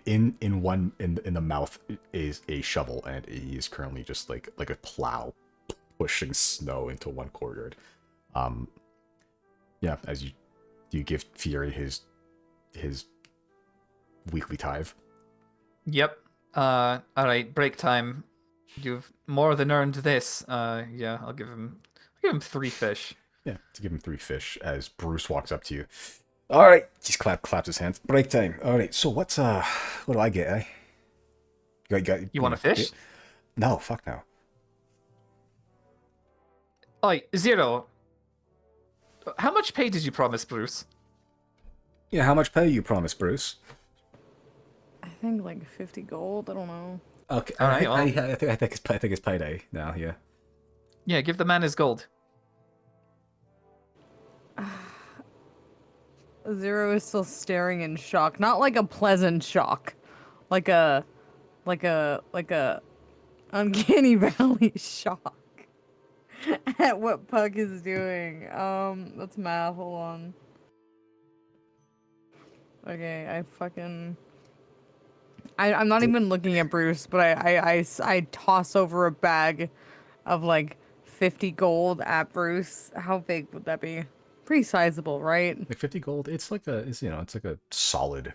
in the mouth is a shovel, and he is currently just like a plow pushing snow into one courtyard. Yeah, as you give Fury his weekly tithe. Yep. All right, break time. You've more than earned this. Yeah, I'll give him 3 fish. Yeah, to give him 3 fish as Bruce walks up to you. All right, just claps his hands. Break time. All right, so what do I get, eh? You want a fish? No, fuck no. Oi, 0. How much pay did you promise, Bruce? Yeah, how much pay you promise, Bruce? I think like 50 gold. I don't know. Okay, All right, I think it's payday now. Yeah. Yeah, give the man his gold. 0 is still staring in shock. Not like a pleasant shock. Like a Uncanny Valley shock at what Puck is doing. That's math. Hold on. Okay, I'm not even looking at Bruce, but I toss over a bag of like 50 gold at Bruce. How big would that be? Pretty sizable, right? Like 50 gold, it's like it's like a solid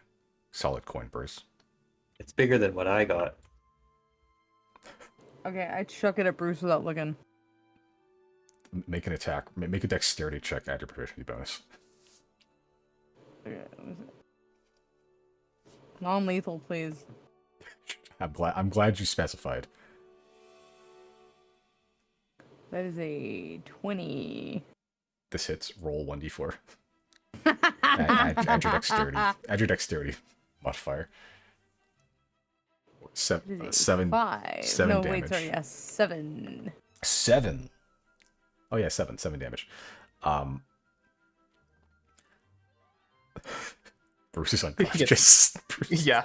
coin purse. It's bigger than what I got. Okay, I chuck it at Bruce without looking. Make an attack, make a dexterity check, add your proficiency bonus. Okay, non-lethal, please. I'm glad you specified. That is a 20. This hits, roll 1d4. Add your dexterity. Add your dexterity modifier. That is a 7 5. 7 no, damage. wait, sorry, yes, 7. 7. Oh yeah, 7 damage. Bruce is unconscious. Yeah.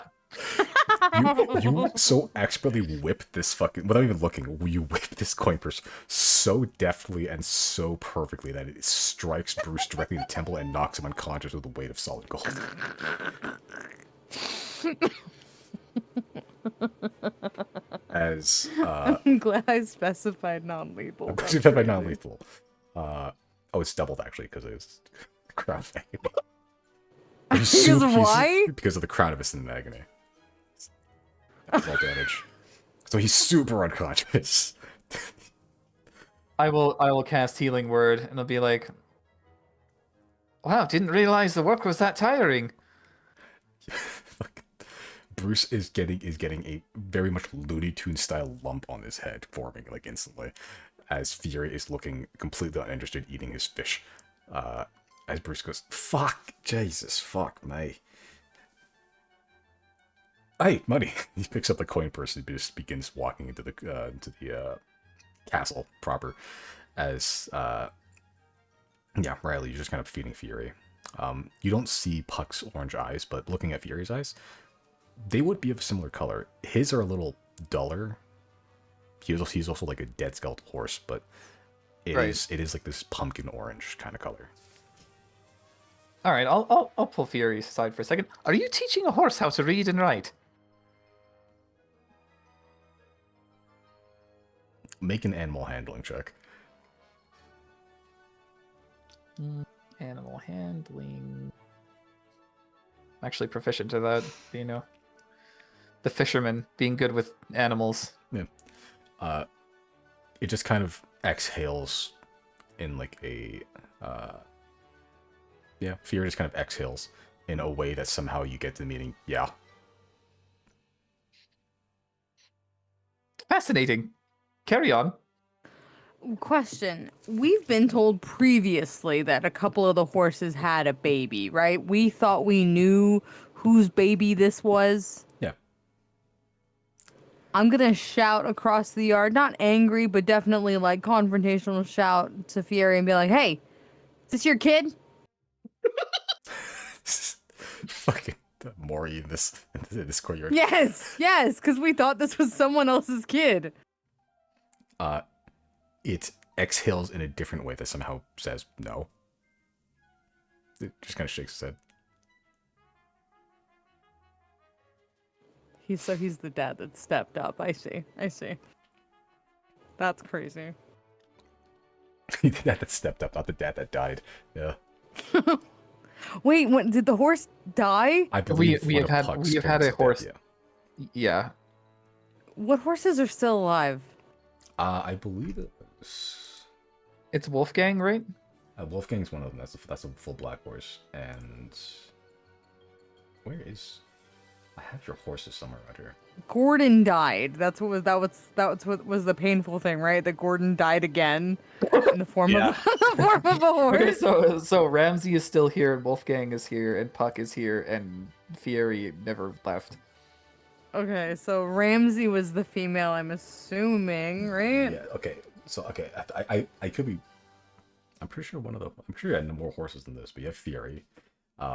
You so expertly whip this fucking, without even looking, you whip this coin purse so deftly and so perfectly that it strikes Bruce directly in the temple and knocks him unconscious with the weight of solid gold. As I'm glad I specified non-lethal. That's specified by crazy. non-lethal. Oh, it's doubled actually because it's crown of agony. Because of why? Because of the crown of his in agony. That's all damage. So he's super unconscious. I will cast Healing Word, and it'll be like, wow, didn't realize the work was that tiring. Bruce is getting a very much Looney Tunes style lump on his head forming like instantly, as Fury is looking completely uninterested eating his fish. As Bruce goes, "Fuck, Jesus, fuck me." Hey, money! He picks up the coin purse and just begins walking into the castle proper. As Riley, you're just kind of feeding Fury. You don't see Puck's orange eyes, but looking at Fury's eyes, they would be of a similar color. His are a little duller. He's also like a dead skeletal horse, but it is like this pumpkin orange kind of color. All right, I'll pull Fury aside for a second. Are you teaching a horse how to read and write? Make an animal handling check. Animal handling. I'm actually proficient to that. You know, the fisherman being good with animals. Yeah. It just kind of exhales in like a fear just kind of exhales in a way that somehow you get to the meaning. Yeah. Fascinating. Carry on. Question. We've been told previously that a couple of the horses had a baby, right? We thought we knew whose baby this was. Yeah. I'm gonna shout across the yard, not angry, but definitely like confrontational shout to Fury and be like, "Hey, is this your kid?" Fucking Maury in this courtyard. Yes, because we thought this was someone else's kid. It exhales in a different way that somehow says no. It just kind of shakes its head. He's the dad that stepped up. I see. That's crazy. The dad that stepped up, not the dad that died. Yeah. Wait, when did the horse die? I believe we have had a horse. Dead, Yeah. What horses are still alive? I believe it was. It's Wolfgang, right? Wolfgang's one of them. That's a full black horse. And where is? I have your horses somewhere right here. Gordon died. That's what was the painful thing, right? That Gordon died again in the form of a horse. Okay, so Ramsey is still here, and Wolfgang is here, and Puck is here, and Fury never left. Okay, so Ramsey was the female, I'm assuming, right? Yeah. Okay. So I could be. I'm pretty sure I'm sure you had more horses than this, but you have Fury. You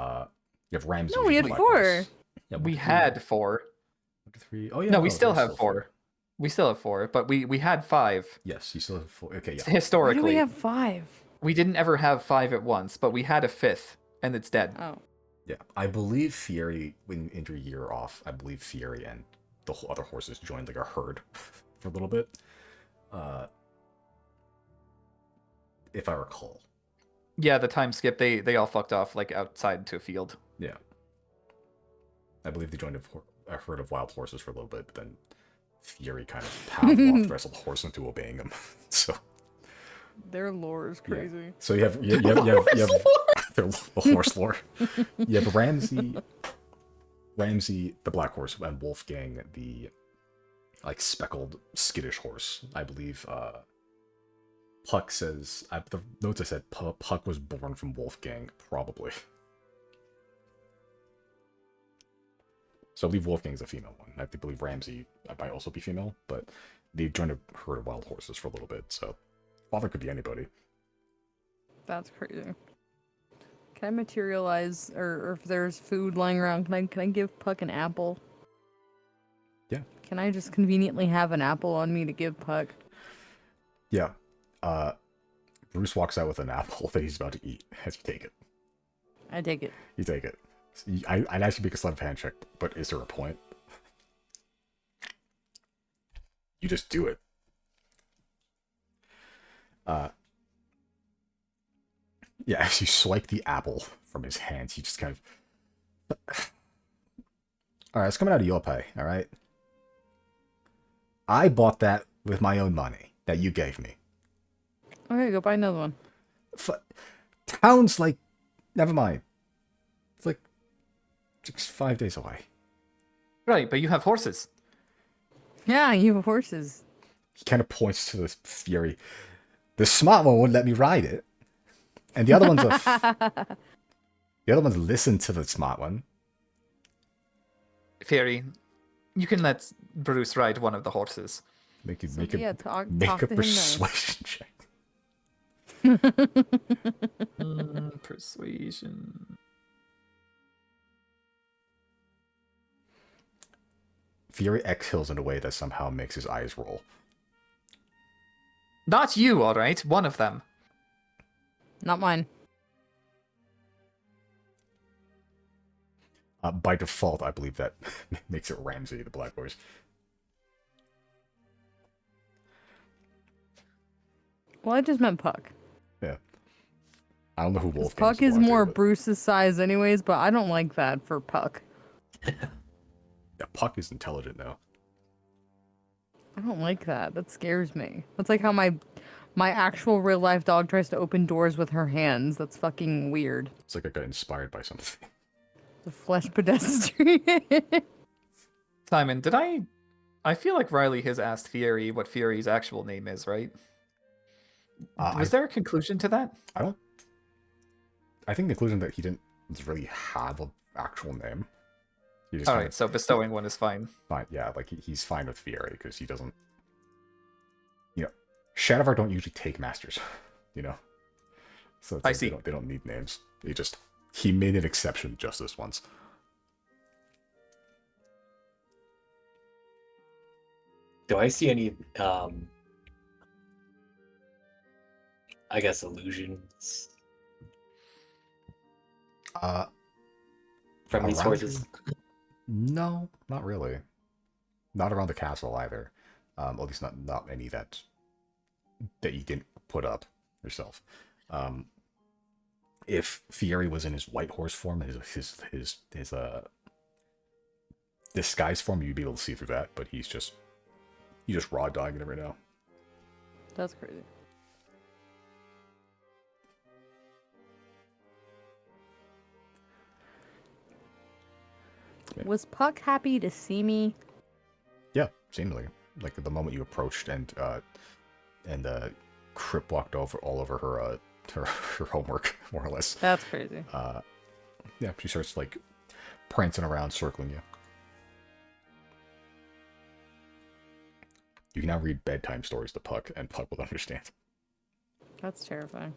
have Ramsey. No, which we is had black 4. horse. Yeah, We had 4. 1, 2, 3. Oh yeah. No, we no, still there's have 4. We still have 4, but we had 5 Yes, you still have 4. Okay, yeah. Why do we historically. have 5? We didn't ever have 5 at once, but we had a 5th, and it's dead. Oh. Yeah, I believe Fieri, when in your year off, I believe Fieri and the other horses joined like a herd for a little bit. If I recall. Yeah, the time skip, they all fucked off like outside to a field. Yeah. I believe they joined a herd of wild horses for a little bit, but then Fury kind of Pavlov the rest of the horse into obeying him. So Their lore is yeah. crazy. So you have their horse lore. You have Ramsey the black horse, and Wolfgang the like speckled skittish horse. I believe Puck says the notes I said Puck was born from Wolfgang, probably. So I believe Wolfgang's a female one. I believe Ramsey might also be female, but they joined a herd of wild horses for a little bit, so father could be anybody. That's crazy. Can I materialize, or if there's food lying around, can I give Puck an apple? Yeah. Can I just conveniently have an apple on me to give Puck? Yeah. Bruce walks out with an apple that he's about to eat. As you take it. I take it. You take it. I'd actually make a sleight of hand check, but is there a point? You just do it. Yeah, as you swipe the apple from his hands, he just kind of... Alright, it's coming out of your pay, alright? I bought that with my own money that you gave me. Okay, go buy another one. Town's like... Never mind. It's like 5 days away. Right, but you have horses. Yeah, you have horses. He kind of points to this Fury. The smart one wouldn't let me ride it. And the other one's the other one's listen to the smart one. Fairy, you can let Bruce ride one of the horses. Make So, a yeah, talk make to a him nice. persuasion check. Persuasion. Fury exhales in a way that somehow makes his eyes roll. Not you, all right. One of them. Not mine. By default, I believe that makes it Ramsey, the black horse. Well, I just meant Puck. Yeah. I don't know who 'Cause Wolf Puck is more Bruce's size anyways, but I don't like that for Puck. Yeah, Puck is intelligent now. I don't like that. That scares me. That's like how my actual real life dog tries to open doors with her hands. That's fucking weird. It's like I got inspired by something. The flesh pedestrian. Simon, did I feel like Riley has asked Fury what Fury's actual name is, right? Was there a conclusion to that? I think the conclusion that he didn't really have an actual name. He just Alright, so bestowing one is fine. fine. Yeah, like he's fine with Fury because he doesn't. You know, Shadowvar don't usually take masters. You know, so it's I like see. They don't need names. He made an exception just this once. Do I see any, I guess, illusions from these around horses? No, not really. Not around the castle either. At least not any that you didn't put up yourself. If Fury was in his white horse form, his disguise form, you'd be able to see through that. But you just raw dogging it right now. That's crazy. Yeah. Was Puck happy to see me? Yeah, seemingly. Like the moment you approached and Crip walked all over her homework, more or less. That's crazy. Yeah, she starts like prancing around, circling you. You can now read bedtime stories to Puck, and Puck will understand. That's terrifying.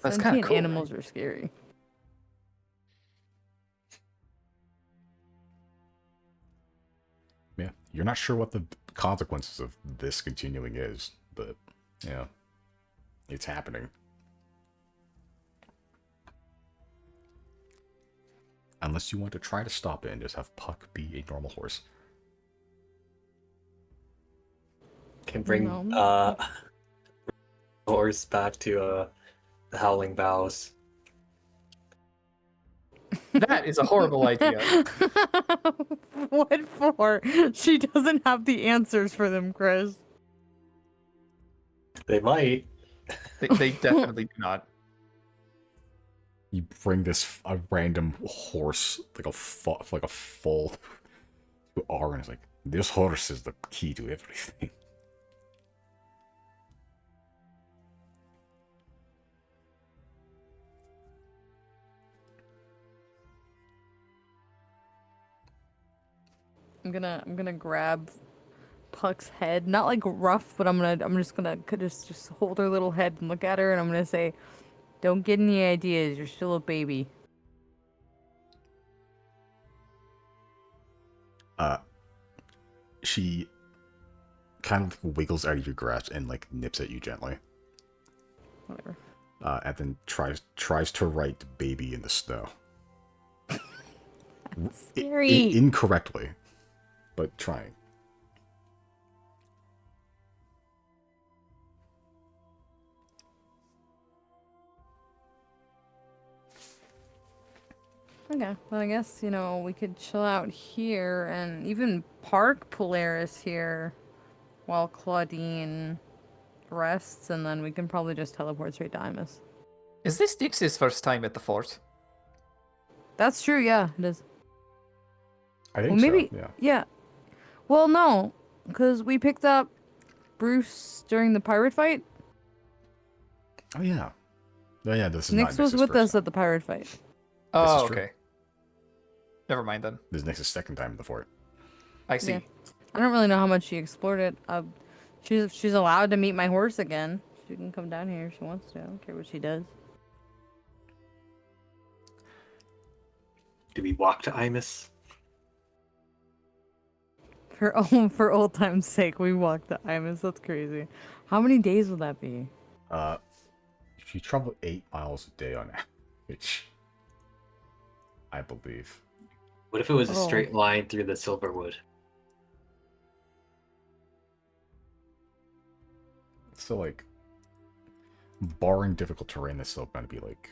That's kinda Sentient cool, animals are scary. Yeah, you're not sure what the consequences of this continuing is, but yeah, it's happening. Unless you want to try to stop it and just have Puck be a normal horse. Can bring No. horse back to the Howling Bows. That is a horrible idea. What for? She doesn't have the answers for them, Chris. They might. They definitely do not. You bring a random horse, like a foal, to R, and it's like, this horse is the key to everything. I'm gonna grab Puck's head, not like rough, but I'm just gonna just hold her little head and look at her, and I'm gonna say, "Don't get any ideas. You're still a baby." She kind of wiggles out of your grasp and like nips at you gently, Whatever. and then tries to write "baby" in the snow. Scary. Incorrectly, but trying. Okay, well, I guess, we could chill out here and even park Polaris here while Claudine rests, and then we can probably just teleport straight to Imus. Is this Dix's first time at the fort? That's true, yeah, it is. I think Well, maybe, so. Yeah. yeah. Well, no, because we picked up Bruce during the pirate fight. Oh yeah. Oh yeah. This is Nyx not was Nyx's with first us time. at the pirate fight. Oh, true. okay. Never mind then. This is Nyx's second time in the fort. I see. Yeah. I don't really know how much she explored it. She's allowed to meet my horse again. She can come down here if she wants to. I don't care what she does. Do we walk to Imus? For old time's sake, we walked to Imus. That's crazy. How many days would that be? She traveled 8 miles a day on average, I believe. What if it was a Oh. straight line through the Silverwood? So like, barring difficult terrain, that's still going to be like,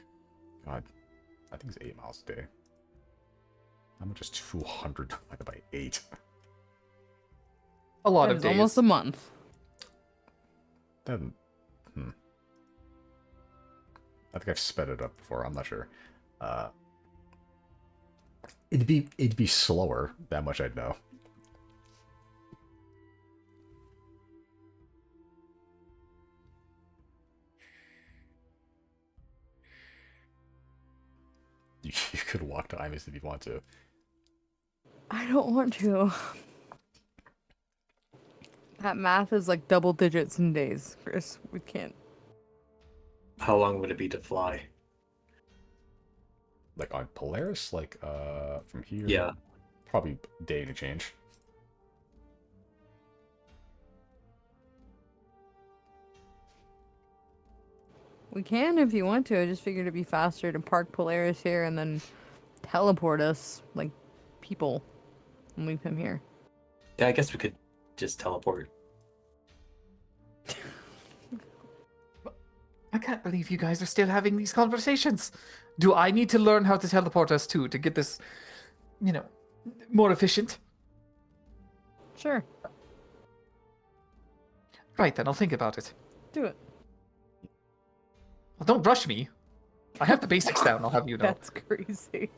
God, I think it's 8 miles a day. How much is 200 divided by 8? A lot That of is days. almost a month. Then, I think I've sped it up before. I'm not sure. It'd be slower. That much I'd know. You could walk to Imus if you want to. I don't want to. That math is like double digits in days, Chris. We can't. How long would it be to fly? Like on Polaris, like from here. Yeah. Probably a day and a change. We can if you want to. I just figured it'd be faster to park Polaris here and then teleport us like people and leave him here. Yeah, I guess we could just teleport. I can't believe you guys are still having these conversations. Do I need to learn how to teleport us too to get this, more efficient? Sure, Right then, I'll think about it. do it. Well, don't rush me. I have the basics down, I'll have you know. That's crazy.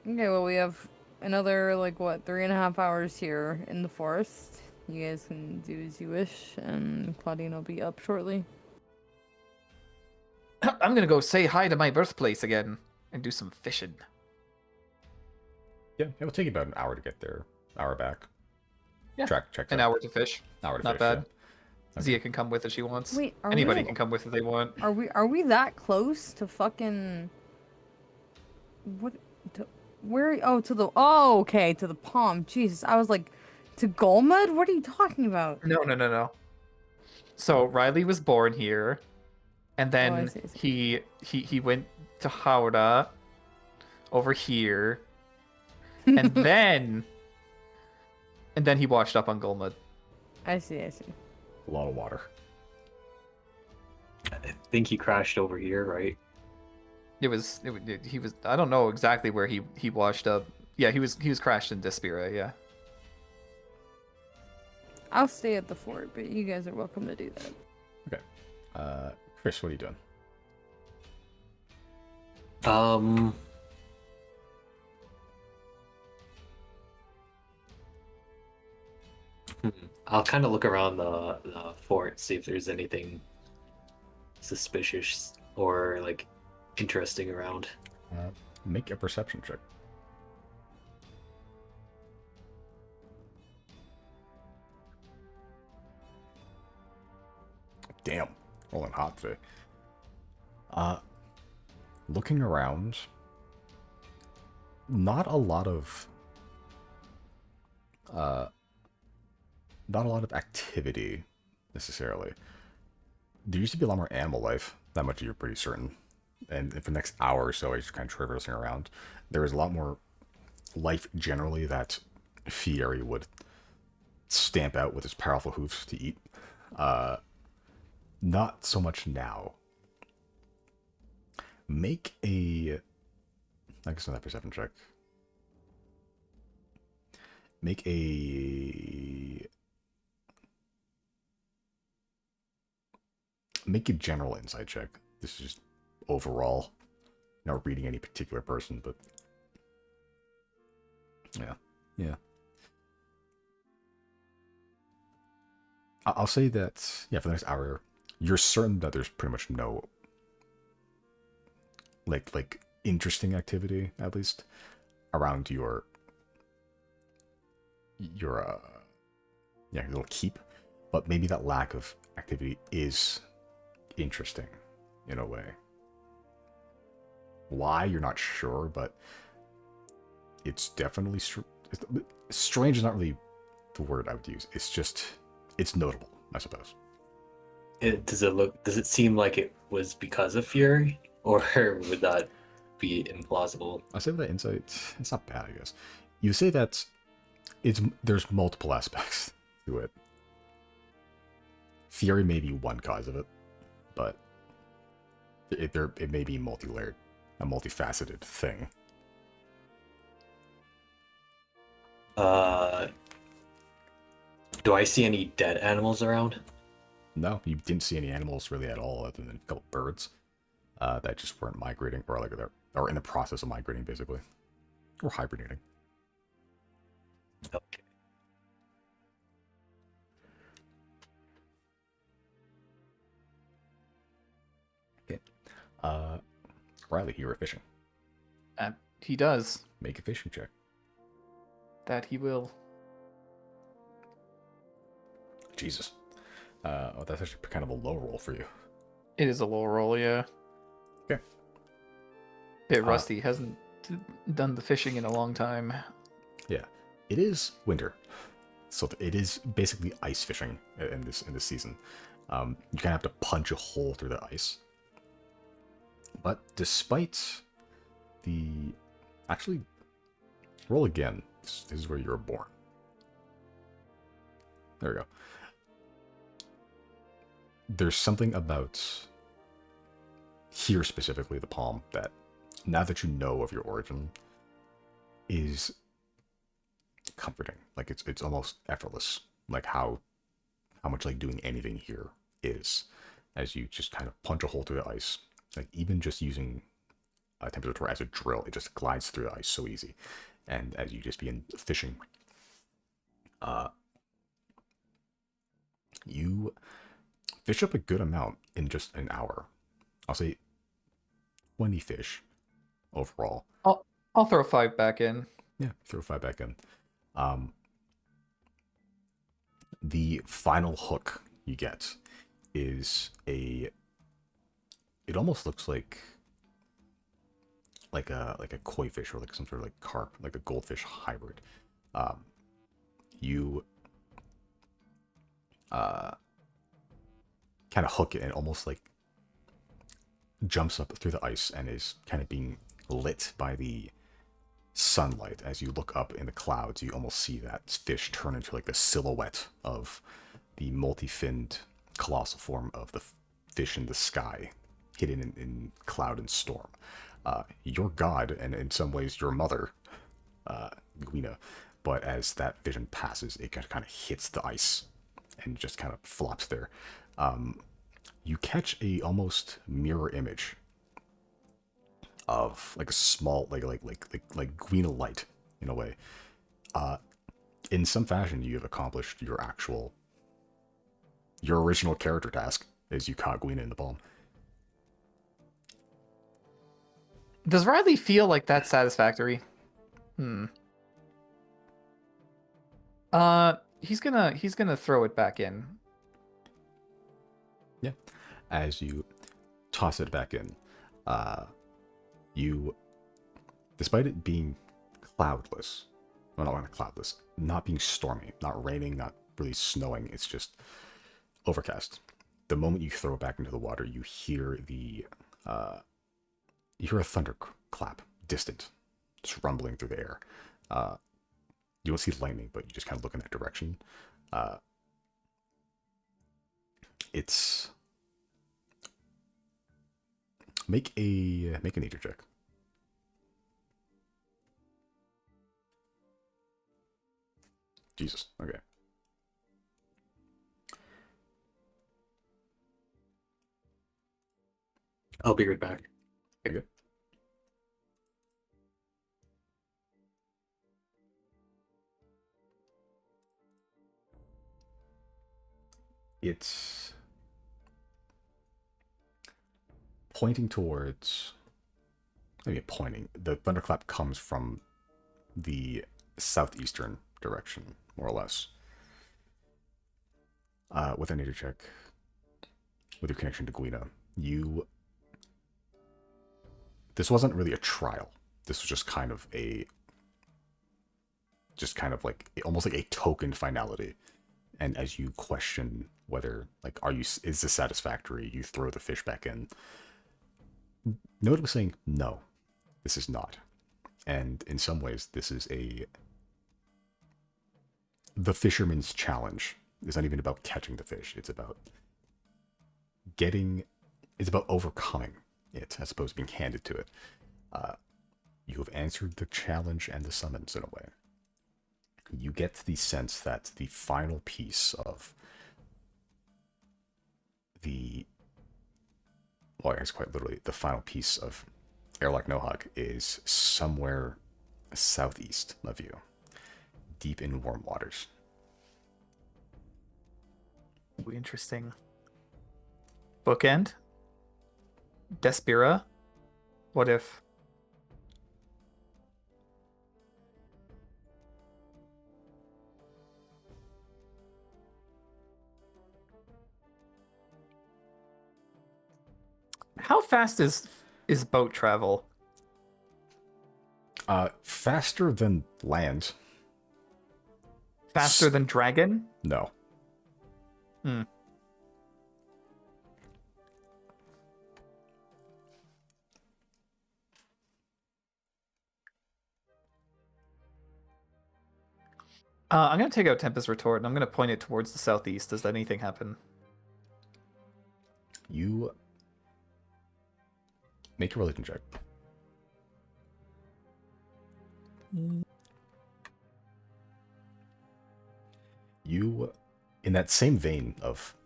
Okay, well, we have another, 3.5 hours here in the forest. You guys can do as you wish, and Claudine will be up shortly. I'm gonna go say hi to my birthplace again and do some fishing. Yeah, it'll take you about an hour to get there. Hour back. Yeah, Check. An hour to fish. Hour to Not fish, bad. yeah. Zia can come with if she wants. Wait, are Anybody we, can come with if they want. Are we that close to fucking... What... Where? Oh, to the. Oh, okay, to the palm. Jesus, I was like, to Golmud? What are you talking about? No, no, no, no. So Riley was born here, and Oh, I then see. I see. he went to Hauda over here, and then he washed up on Golmud. I see. I see. A lot of water. I think he crashed over here, right? He was I don't know exactly where he washed up. Yeah, he was crashed in Despira, yeah. I'll stay at the fort, but you guys are welcome to do that. Okay. Chris, what are you doing? I'll kind of look around the fort, see if there's anything suspicious or like interesting around. Make a perception check. Damn, rolling hot today. Looking around, not a lot of activity necessarily. There used to be a lot more animal life. That much you're pretty certain. And for the next hour or so, I just kind of traversing around. There was a lot more life generally that Fieri would stamp out with his powerful hoofs to eat. Not so much now. Make a... I guess not that perception check. Make a general insight check. This is just overall. Not reading any particular person, but yeah. I'll say that, yeah, for the next hour, you're certain that there's pretty much no like interesting activity, at least, around your little keep. But maybe that lack of activity is interesting in a way. Why, you're not sure, but it's definitely strange is not really the word I would use. It's just, it's notable, I suppose. Does it seem like it was because of Fury, or would that be implausible? I say that insight, it's not bad, I guess. You say that there's multiple aspects to it. Fury may be one cause of it, but it may be multi-layered, a multifaceted thing. Do I see any dead animals around? No, you didn't see any animals really at all, other than a couple birds that just weren't migrating, or in the process of migrating, basically, or hibernating. Okay. Okay. Riley, you were fishing. He does. Make a fishing check. That he will. Jesus. That's actually kind of a low roll for you. It is a low roll, yeah. Okay. Bit rusty. Hasn't done the fishing in a long time. Yeah. It is winter, so it is basically ice fishing in this season. You kind of have to punch a hole through the ice. But despite actually, roll again. This is where you were born. There we go. There's something about here specifically, the palm, that now that you know of your origin, is comforting. Like it's almost effortless. Like how much like doing anything here is, as you just kind of punch a hole through the ice. Like even just using a temperature as a drill, it just glides through the ice so easy. And as you just begin fishing, you fish up a good amount in just an hour. I'll say 20 fish overall. I'll throw 5 back in. Yeah, throw 5 back in. The final hook you get is it almost looks like like a koi fish or like some sort of like carp, like a goldfish hybrid. You kind of hook it and almost like jumps up through the ice and is kind of being lit by the sunlight. As you look up in the clouds, you almost see that fish turn into like the silhouette of the multi-finned colossal form of the fish in the sky, hidden in cloud and storm. Your god, and in some ways your mother, Guina, but as that vision passes, it kind of hits the ice and just kind of flops there. You catch a almost mirror image of like a small like Guina light in a way. In some fashion, you have accomplished your original character task as you caught Guina in the palm. Does Riley feel like that's satisfactory? He's gonna throw it back in. Yeah. As you toss it back in, you, despite it being cloudless, well, not cloudless, not being stormy, not raining, not really snowing, it's just overcast. The moment you throw it back into the water, you hear a thunderclap, distant, just rumbling through the air. You don't see lightning, but you just kind of look in that direction. It's make a nature check. Jesus. Okay. I'll be right back. Okay. It's pointing towards, maybe pointing, the thunderclap comes from the southeastern direction, more or less. With a nature check, with your connection to Guina, this wasn't really a trial. This was just kind of like almost like a token finality. And as you question whether, like, is this satisfactory, you throw the fish back in, notably saying, no, this is not. And in some ways, this is the fisherman's challenge. It's not even about catching the fish. It's about overcoming it, as opposed to being handed to it. You have answered the challenge and the summons in a way. You get the sense that the final piece of I guess quite literally, the final piece of Airlock Nohawk is somewhere southeast of you, deep in warm waters. Ooh, interesting. Bookend? Despera? What if? How fast is boat travel? Faster than land. Faster than dragon? No. I'm going to take out Tempest Retort and I'm going to point it towards the southeast. Does anything happen? You make a religion check. You, in that same vein of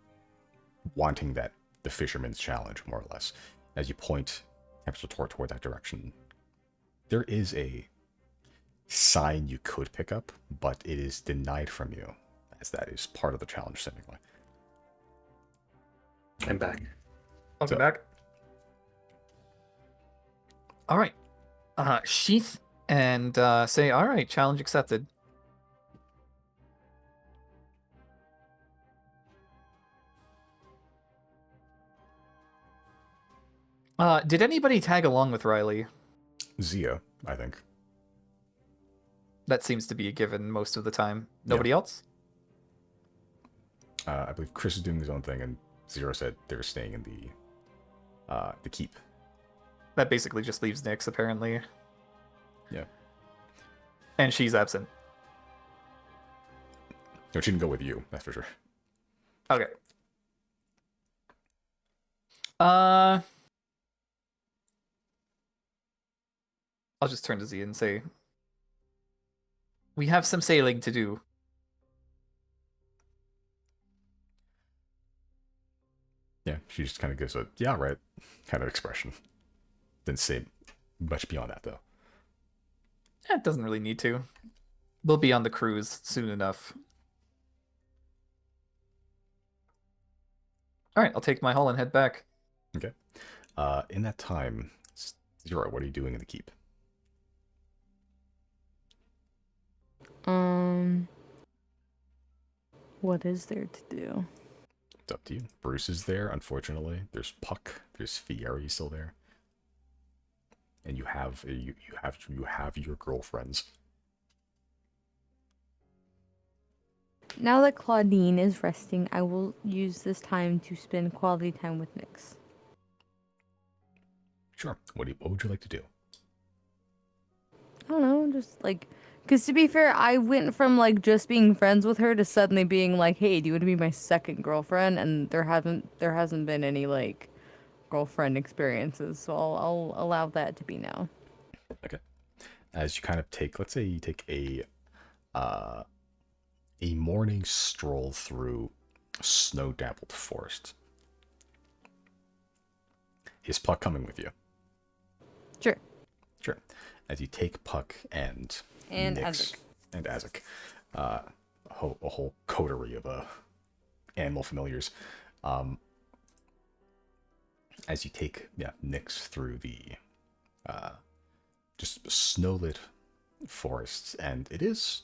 wanting the fisherman's challenge, more or less, as you point Tempest Retort toward that direction, there is a sign you could pick up, but it is denied from you, as that is part of the challenge, seemingly. I'm back. Welcome back. All right. Sheath and say, all right, challenge accepted. Did anybody tag along with Riley? Zia, I think. That seems to be a given most of the time. Yeah. Nobody else? I believe Chris is doing his own thing, and Zero said they're staying in the keep. That basically just leaves Nyx, apparently. Yeah. And she's absent. No, she didn't go with you, that's for sure. Okay. I'll just turn to Z and say, we have some sailing to do. Yeah, she just kind of gives a, yeah, right, kind of expression. Didn't say much beyond that, though. It doesn't really need to. We'll be on the cruise soon enough. Alright, I'll take my hull and head back. Okay. In that time, Zero, what are you doing in the keep? What is there to do? It's up to you. Bruce is there, unfortunately. There's Puck. There's Fieri still there. And you have your girlfriends. Now that Claudine is resting, I will use this time to spend quality time with Nyx. Sure. What would you like to do? I don't know, just like, because to be fair, I went from like just being friends with her to suddenly being like, hey, do you want to be my second girlfriend? And there hasn't been any like girlfriend experiences, so I'll allow that to be now. Okay. As you kind of take, let's say you take a morning stroll through snow-dappled forest. Is Puck coming with you? Sure. Sure. As you take Puck and And Nyx Azek. and Azek, a whole coterie of animal familiars. As you take Nyx through the just snowlit forests, and it is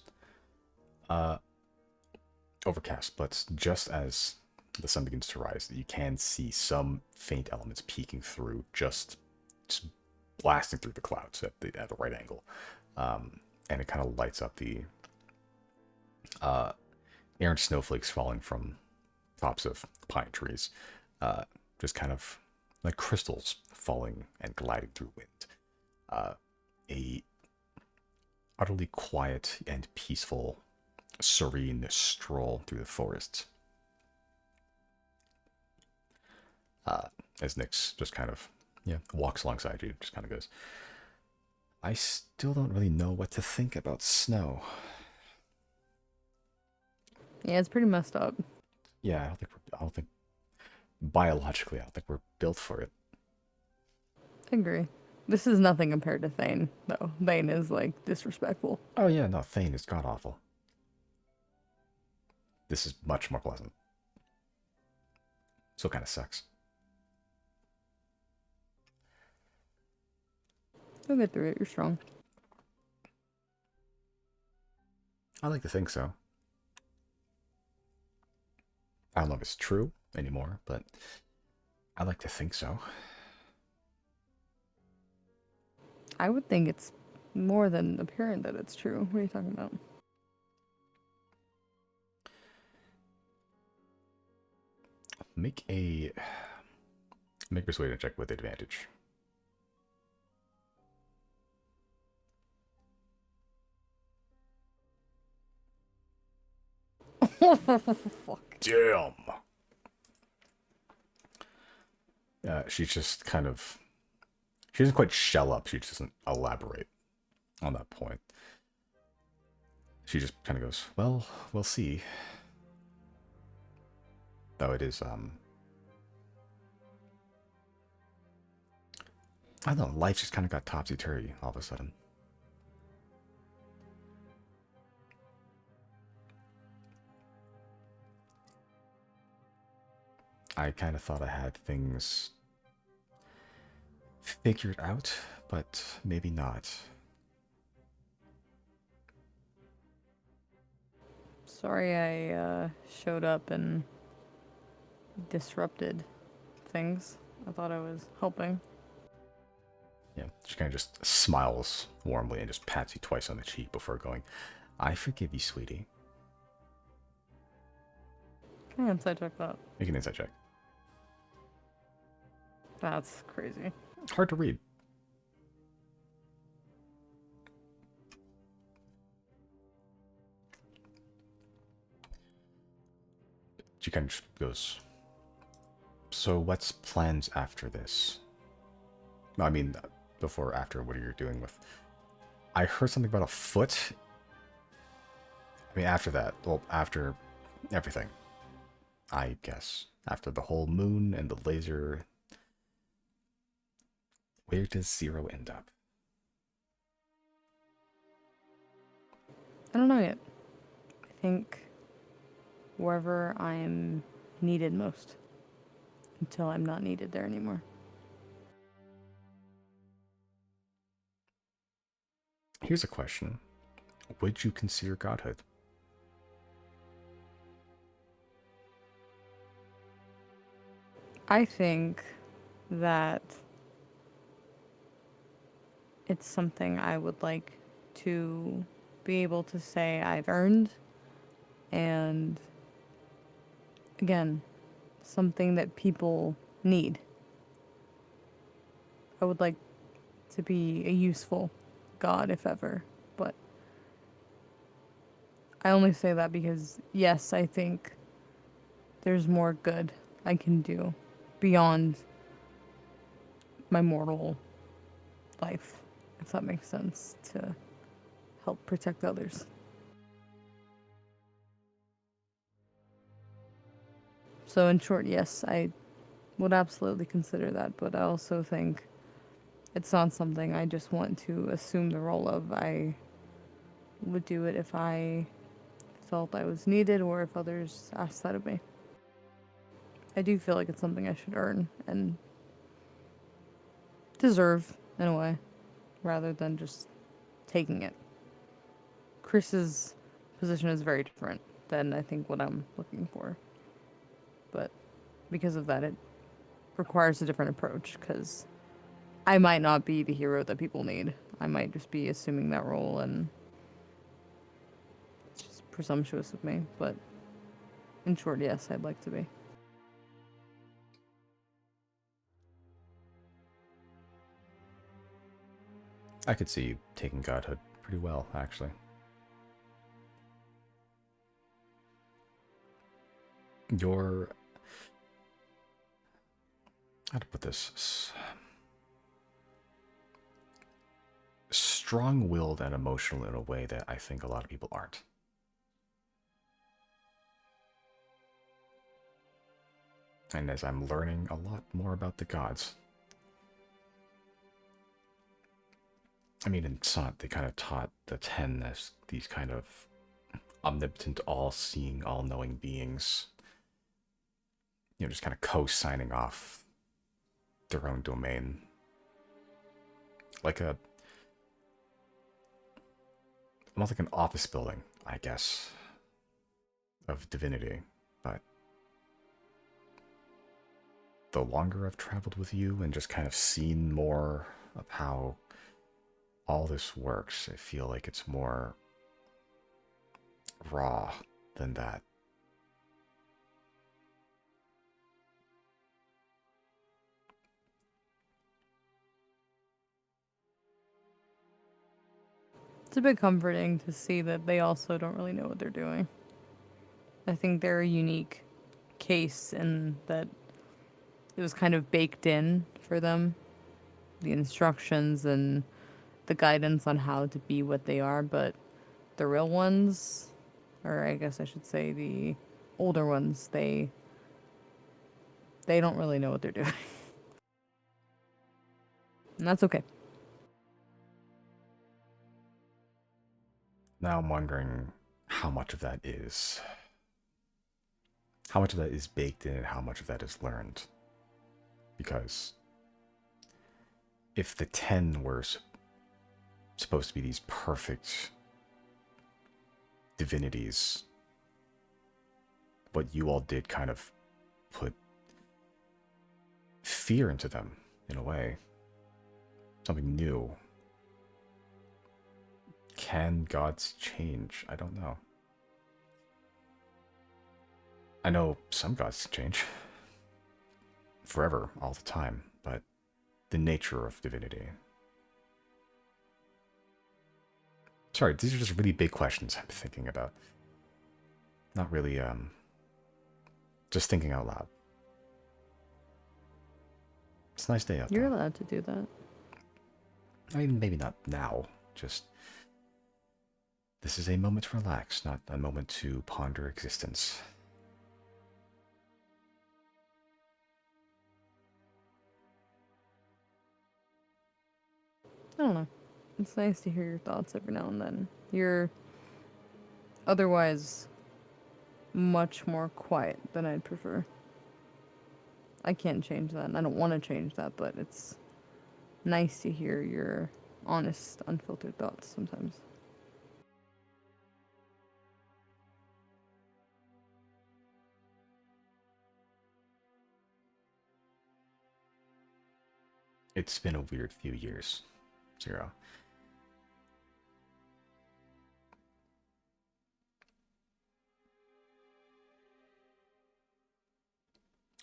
overcast, but just as the sun begins to rise, you can see some faint elements peeking through, just blasting through the clouds at the right angle, and it kind of lights up the errant snowflakes falling from tops of pine trees, just kind of like crystals falling and gliding through wind. A utterly quiet and peaceful, serene stroll through the forests. As Nyx just kind of walks alongside you, just kind of goes, I still don't really know what to think about snow. Yeah, it's pretty messed up. Yeah, I don't think biologically, I don't think we're built for it. I agree. This is nothing compared to Thane, though. Thane is like disrespectful. Oh yeah, no, Thane is god awful. This is much more pleasant. Still kind of sucks. You'll get through it. You're strong. I like to think so. I don't know if it's true anymore, but I like to think so. I would think it's more than apparent that it's true. What are you talking about? Make a persuasion check with advantage. Fuck. Damn. She's just kind of, she doesn't quite shell up. She just doesn't elaborate on that point. She just kind of goes, well, we'll see. Though it is, I don't know, life just kind of got topsy-turvy all of a sudden. I kind of thought I had things figured out, but maybe not. Sorry I showed up and disrupted things. I thought I was helping. Yeah, she kind of just smiles warmly and just pats you twice on the cheek before going, I forgive you, sweetie. Can I insight check that? Make an insight check. That's crazy. Hard to read. She kind of just goes, so what's plans after this? I mean, before, after, what are you doing with... I heard something about a foot. I mean, after that, well, after everything, I guess. After the whole moon and the laser, where does Zero end up? I don't know yet. I think wherever I'm needed most. Until I'm not needed there anymore. Here's a question. Would you consider godhood? I think that it's something I would like to be able to say I've earned, and again, something that people need. I would like to be a useful god if ever, but I only say that because yes, I think there's more good I can do beyond my mortal life, if that makes sense, to help protect others. So in short, yes, I would absolutely consider that, but I also think it's not something I just want to assume the role of. I would do it if I felt I was needed or if others asked that of me. I do feel like it's something I should earn and deserve in a way, rather than just taking it. Chris's position is very different than I think what I'm looking for. But because of that, it requires a different approach, because I might not be the hero that people need. I might just be assuming that role, and it's just presumptuous of me. But in short, yes, I'd like to be. I could see you taking godhood pretty well, actually. You're... how to put this? Strong-willed and emotional in a way that I think a lot of people aren't. And as I'm learning a lot more about the gods, I mean, in Sonnet, they kind of taught the Ten as these kind of omnipotent, all-seeing, all-knowing beings, you know, just kind of co-signing off their own domain. Like almost like an office building, I guess, of divinity. But the longer I've traveled with you and just kind of seen more of how all this works, I feel like it's more raw than that. It's a bit comforting to see that they also don't really know what they're doing. I think they're a unique case in that it was kind of baked in for them, the instructions and the guidance on how to be what they are, but the real ones, or I guess I should say the older ones, they don't really know what they're doing. And that's okay. Now I'm wondering how much of that is... how much of that is baked in and how much of that is learned. Because if the 10 were supposed to be these perfect divinities, what you all did kind of put fear into them, in a way. something new. Can gods change? I don't know. I know some gods change forever, all the time, but the nature of divinity. Sorry, these are just really big questions I'm thinking about. Not really, just thinking out loud. It's a nice day out there. You're allowed to do that. I mean, maybe not now, just... This is a moment to relax, not a moment to ponder existence. I don't know. It's nice to hear your thoughts every now and then. You're otherwise much more quiet than I'd prefer. I can't change that, and I don't want to change that, but it's nice to hear your honest, unfiltered thoughts sometimes. It's been a weird few years, Zero.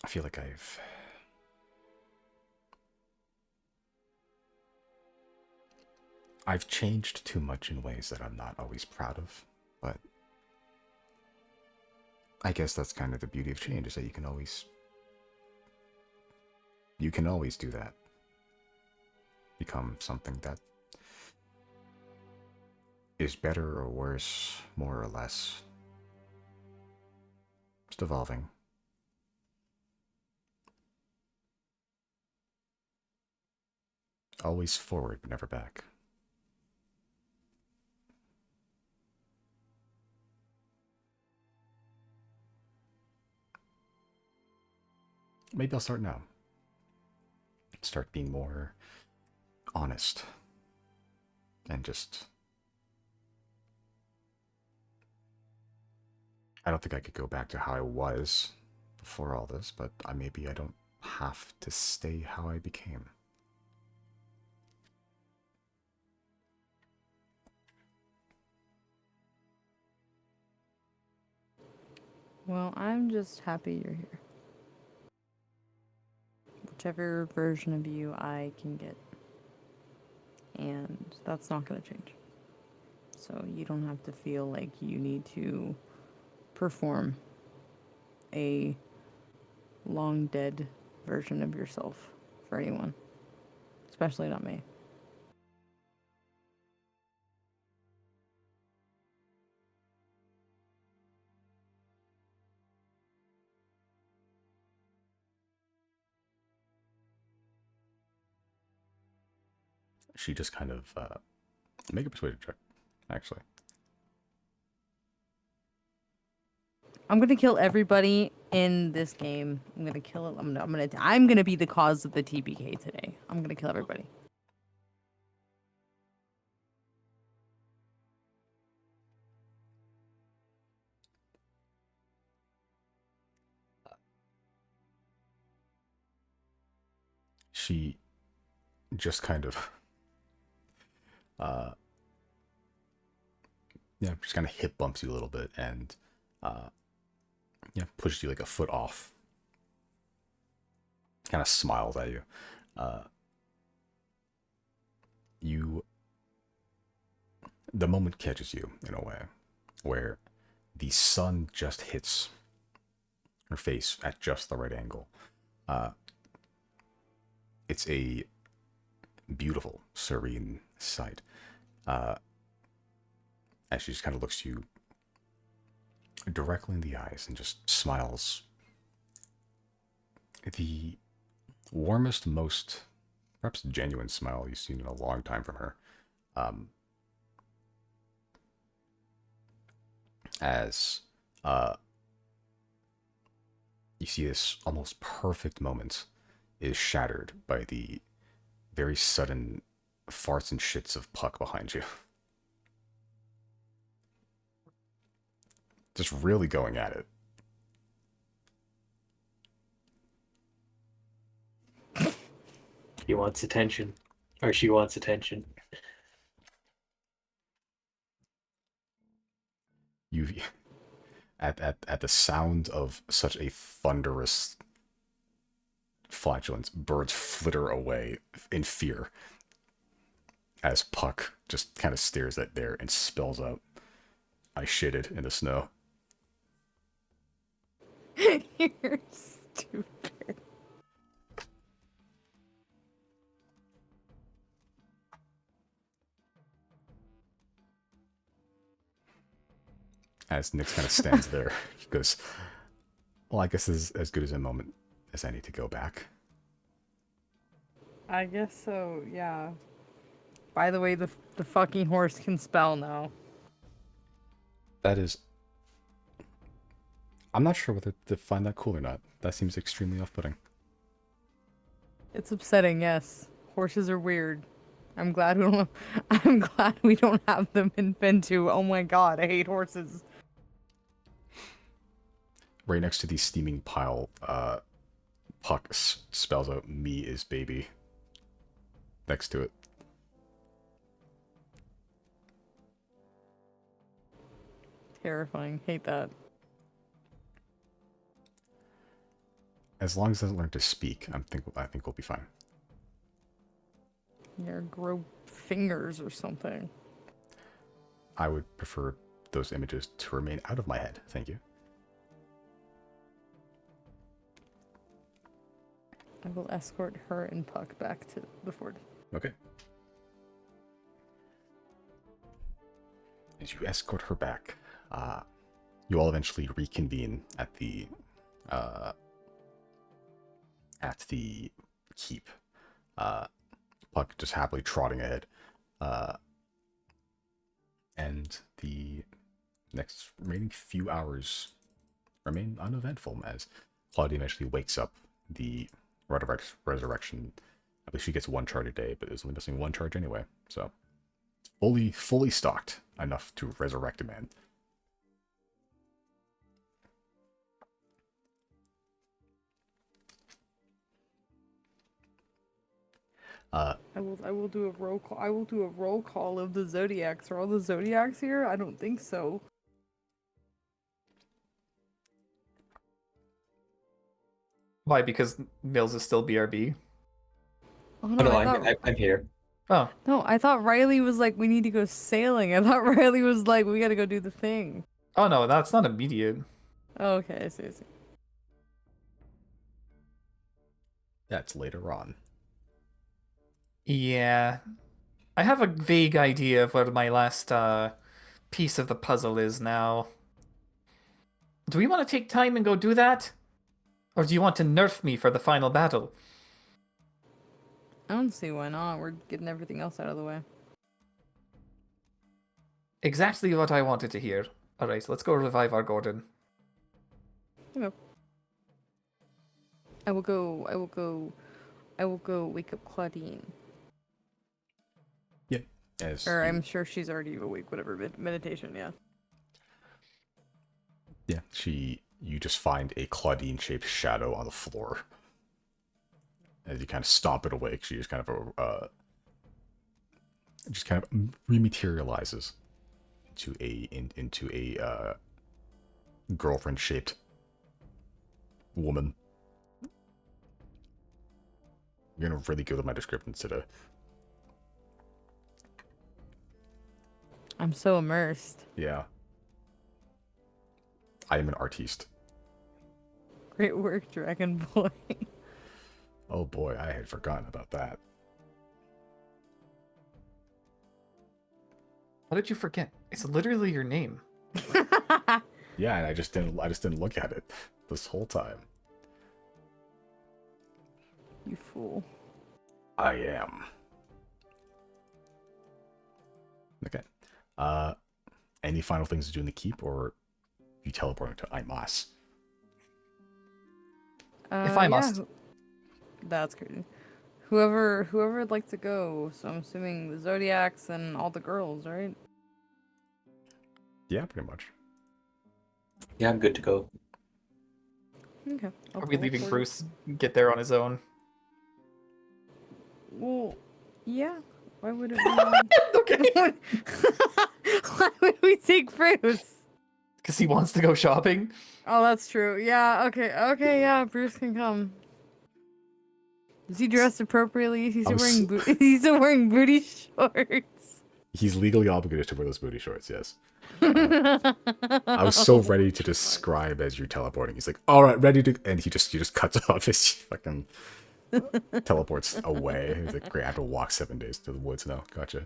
I feel like I've changed too much in ways that I'm not always proud of, but I guess that's kind of the beauty of change, is that you can always do that. Become something that is better or worse, more or less. Just evolving. Always forward, but never back. Maybe I'll start now. Start being more honest. And just... I don't think I could go back to how I was before all this, but maybe I don't have to stay how I became. Well, I'm just happy you're here. Whichever version of you I can get. And that's not going to change. So you don't have to feel like you need to perform a long dead version of yourself for anyone. Especially not me. She just kind of make a persuasion check, actually. I'm gonna kill everybody in this game. I'm gonna kill it. I'm gonna be the cause of the TBK today. I'm gonna kill everybody. She just kind of just kind of hip bumps you a little bit and pushes you like a foot off. Kind of smiles at you. The moment catches you in a way where the sun just hits her face at just the right angle. It's a beautiful, serene sight. As she just kind of looks you directly in the eyes and just smiles. The warmest, most perhaps genuine smile you've seen in a long time from her. As you see this almost perfect moment is shattered by the very sudden farts and shits of Puck behind you. Just really going at it. He wants attention. Or she wants attention. You, at the sound of such a thunderous flatulence, birds flitter away in fear as Puck just kind of stares at there and spells out, "I shitted in the snow." You're stupid. As Nyx kind of stands there, he goes, "Well, I guess this is as good as a moment as any to go back." I guess so, yeah. By the way, the fucking horse can spell now. That is... I'm not sure whether to find that cool or not. That seems extremely off-putting. It's upsetting, yes. Horses are weird. I'm glad we don't. I'm glad we don't have them in Ventu. Oh my god, I hate horses. Right next to the steaming pile, Puck spells out, "Me is baby." Next to it. Terrifying. Hate that. As long as it doesn't learn to speak, I think we'll be fine. Yeah, grow fingers or something. I would prefer those images to remain out of my head. Thank you. I will escort her and Puck back to the fort. Okay. As you escort her back, you all eventually reconvene at the keep. Puck just happily trotting ahead, and the next remaining few hours remain uneventful as Claudia eventually wakes up. The resurrection, I believe she gets one charge a day, but is only missing one charge anyway, so fully stocked enough to resurrect a man. I will do a roll call. I will do a roll call of the Zodiacs. Are all the Zodiacs here? I don't think so. Why? Because Mills is still BRB? Oh Oh no, no, I thought I'm here. Oh, no, I thought Riley was like, we need to go sailing. I thought Riley was like, we gotta go do the thing. oh no, that's not immediate. Oh, okay, I see. That's later on. Yeah. I have a vague idea of what my last piece of the puzzle is now. Do we want to take time and go do that? Or do you want to nerf me for the final battle? I don't see why not. We're getting everything else out of the way. Exactly what I wanted to hear. Alright, let's go revive our Gordon. Okay. I will go wake up Claudine. Yeah. As Or you, I'm sure she's already awake, whatever, meditation, yeah. yeah, you just find a Claudine-shaped shadow on the floor. As you kind of stomp it away, she just kind of rematerializes into a girlfriend-shaped woman. I'm gonna really go with my description today. I'm so immersed. Yeah. I am an artiste. Great work, Dragon Boy. Oh boy, I had forgotten about that. What did you forget? It's literally your name. Yeah, and I just didn't look at it this whole time. You fool. I am. Okay. Any final things to do in the keep, or you teleporting to Imas? If I must. That's crazy. Whoever would like to go. So I'm assuming the Zodiacs and all the girls, right? Yeah, pretty much. Yeah, I'm good to go. Okay. Are we leaving Bruce get there on his own? Well, Yeah. Why would it be? Okay. Why would we take Bruce? Because he wants to go shopping. Oh, that's true. Yeah. Okay. Okay. Yeah. Bruce can come. Is he dressed appropriately? He's I'm wearing he's still wearing booty shorts. He's legally obligated to wear those booty shorts, yes. I was so ready to describe as you're teleporting. He's like, all right, ready to, and he just cuts off his fucking teleports away. He's like, great, I have to walk 7 days to the woods now. Gotcha.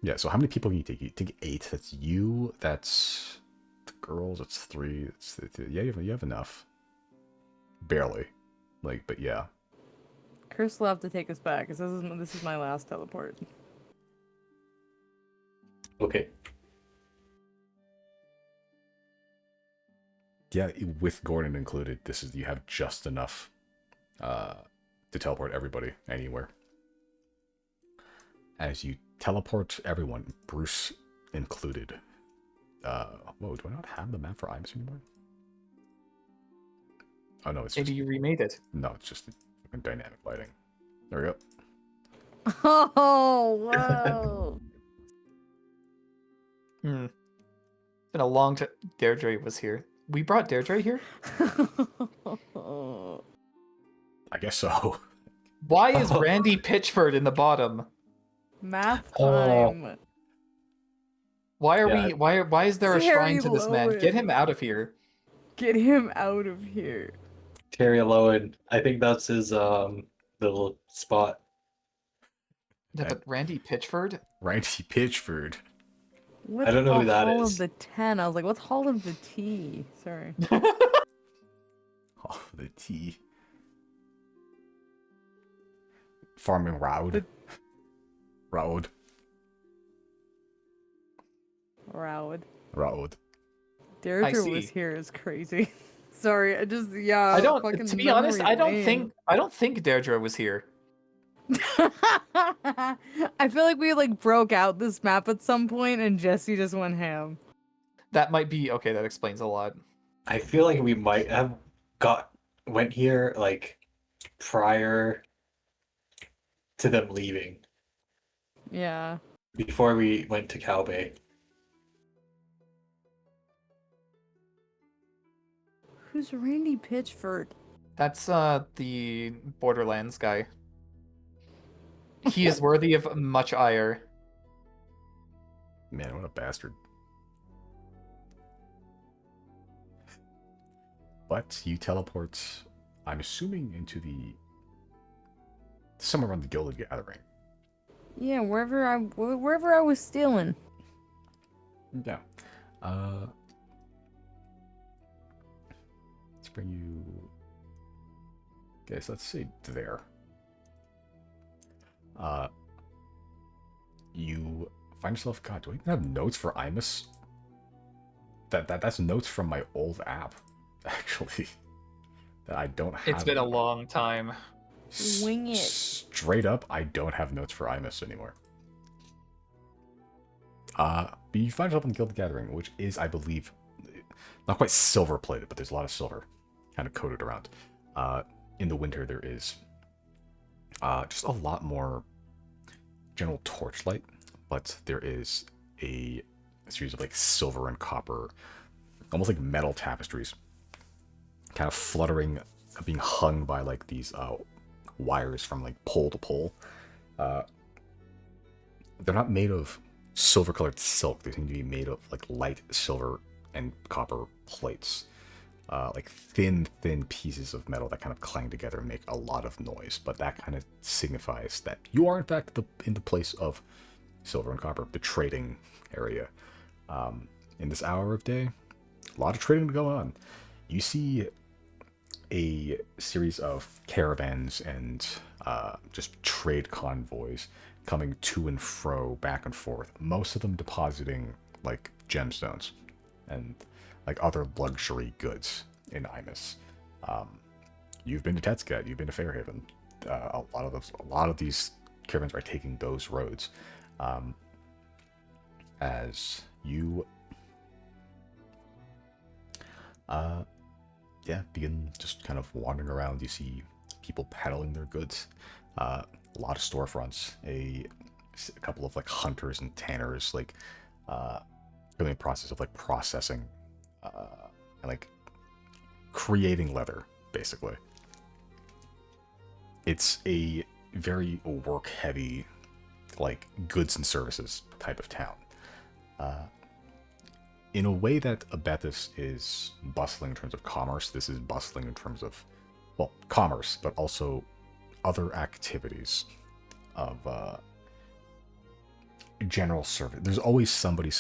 Yeah. So how many people can you take? You take 8. That's you. That's the girls. That's 3. That's yeah. You have enough. Barely. Like, but yeah. Chris will have to take us back because this is my last teleport. Okay. Yeah, with Gordon included, you have just enough to teleport everybody anywhere. As you teleport everyone, Bruce included. Whoa, do I not have the map for Imus anymore? Oh no, it's Maybe just you remade it. no, it's just fucking dynamic lighting. There we go. Oh, whoa. It's been a long time. Deirdre was here. We brought Deirdre here? I guess so. Why is Randy Pitchford in the bottom? Math Oh. time. Why are Yeah. we why is there a Terry shrine to this man? Get him Lowen. out of here. Get him out of here. Terry Lowen. I think that's his little spot. Yeah, but Randy Pitchford? Randy Pitchford. What I don't know who that Hall is. of the 10? I was like, what's Hall of the T? Sorry. Oh, the T. Farming Roud. Roud. Roud. Roud. Deirdre see. was here is crazy. Sorry, I just yeah. I don't fucking to be honest, memory I don't think Deirdre was here. lane. I feel like we like broke out this map at some point and Jesse just went ham. That might be okay, that explains a lot. I feel like we might have went here like prior to them leaving, Yeah. before we went to Cow Bay. Who's Randy Pitchford? That's the Borderlands guy. He is worthy of much ire. Man, what a bastard. But you teleport, I'm assuming, into somewhere around the Gilded Gathering. Yeah, wherever I was stealing. Yeah. Let's bring you. Okay, so let's say there. You find yourself. God, do I even have notes for Imus? That's notes from my old app, actually. That I don't have. It's been a long time. Wing it. Straight up, I don't have notes for Imus anymore. But you find yourself in the Gilded Gathering, which is, I believe, not quite silver plated, but there's a lot of silver kind of coated around. In the winter, there is just a lot more general torchlight, but there is a series of like silver and copper, almost like metal tapestries, kind of fluttering, being hung by like these wires from like pole to pole. They're not made of silver colored silk. They seem to be made of like light silver and copper plates, like thin pieces of metal that kind of clang together and make a lot of noise. But that kind of signifies that you are in fact in the place of silver and copper, the trading area. In this hour of day, a lot of trading to go on. You see a series of caravans and just trade convoys coming to and fro, back and forth, most of them depositing like gemstones and like other luxury goods in Imus. You've been to Tetscat, you've been to Fairhaven. A lot of these caravans are taking those roads. As you begin just kind of wandering around, you see people peddling their goods. a lot of storefronts, a couple of like hunters and tanners, like really in the process of like processing and like creating leather, basically. It's a very work heavy, like goods and services type of town. In a way that Abethus is bustling in terms of commerce, this is bustling in terms of, well, commerce, but also other activities of general service. There's always somebody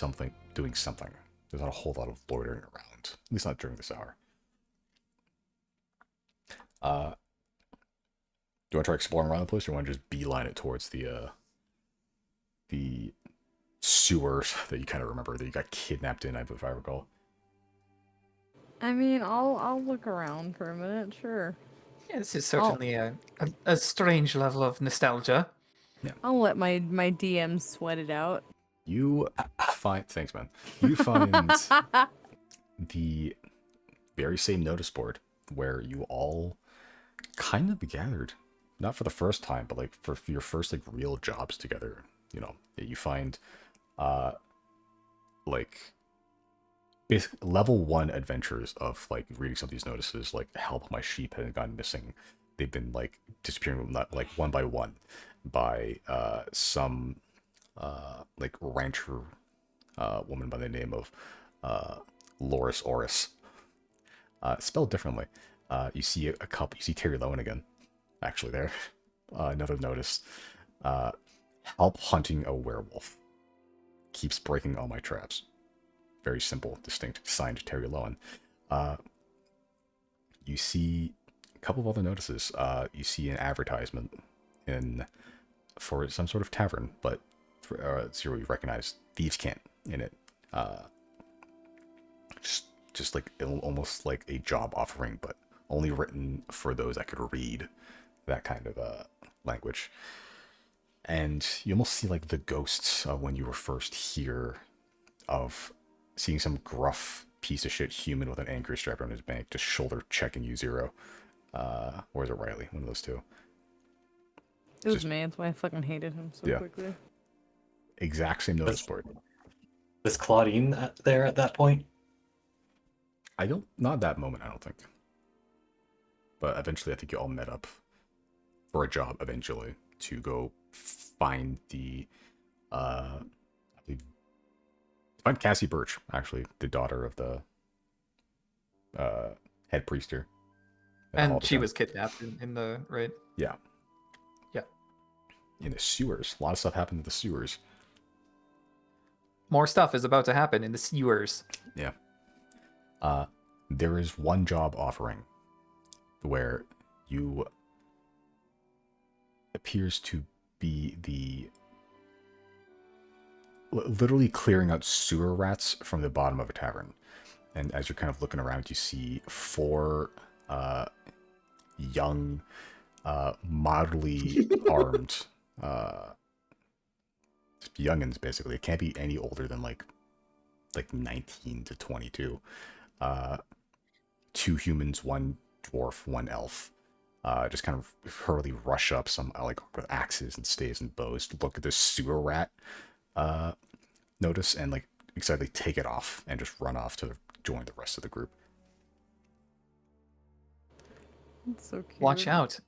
doing something. There's not a whole lot of loitering around, at least not during this hour. Do you want to try exploring around the place, or do you want to just beeline it towards the sewers that you kind of remember that you got kidnapped in, if I recall? I mean, I'll look around for a minute, sure. Yeah, this is certainly a strange level of nostalgia. I'll let my DM sweat it out. You find, thanks, man. You find the very same notice board where you all kind of gathered, not for the first time, but like for your first like real jobs together. You know, you find like basic level 1 adventures of like reading some of these notices, like help, my sheep had gone missing. They've been like disappearing, not like one by one, by some like rancher woman by the name of Loris Oris, spelled differently. You see a couple. You see Terry Lowen again, actually there. Another notice: help hunting a werewolf. Keeps breaking all my traps. Very simple, distinct. Signed Terry Lowen. You see a couple of other notices. You see an advertisement for some sort of tavern, but zero, you recognize Thieves' Cant in it. Just like almost like a job offering, but only written for those that could read that kind of language. And you almost see like the ghosts when you were first here of seeing some gruff piece of shit human with an anchor strapped around his back, just shoulder checking you, Zero. Or is it Riley? One of those two. It was me. That's why I fucking hated him so quickly. Exact same notice board. Was Claudine there at that point? Not at that moment, I don't think. But eventually, I think you all met up for a job eventually to go find find Cassie Birch, actually, the daughter of the head priest here. And she was kidnapped in the, right? Yeah. Yeah. In the sewers. A lot of stuff happened in the sewers. More stuff is about to happen in the sewers. Yeah. There is one job offering where you appears to be literally clearing out sewer rats from the bottom of a tavern. And as you're kind of looking around, you see 4 young, mildly armed youngins, basically. It can't be any older than like 19 to 22. 2 humans, 1 dwarf, 1 elf. Just kind of hurriedly rush up, some like with axes and staves and bows to look at this sewer rat notice and like excitedly take it off and just run off to join the rest of the group. That's so cute. Watch out.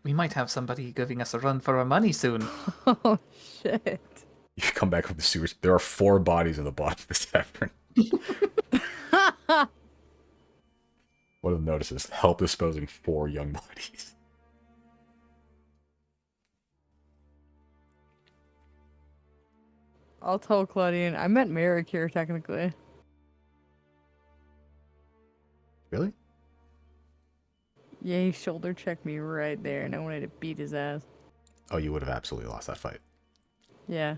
We might have somebody giving us a run for our money soon. Oh, shit. You come back from the sewers. There are 4 bodies in the bottom of this tavern. One of the notices: help disposing 4 young bodies. I'll tell Claudine. I meant Merrick here, technically. Really? Yeah, he shoulder checked me right there, and I wanted to beat his ass. Oh, you would have absolutely lost that fight. Yeah.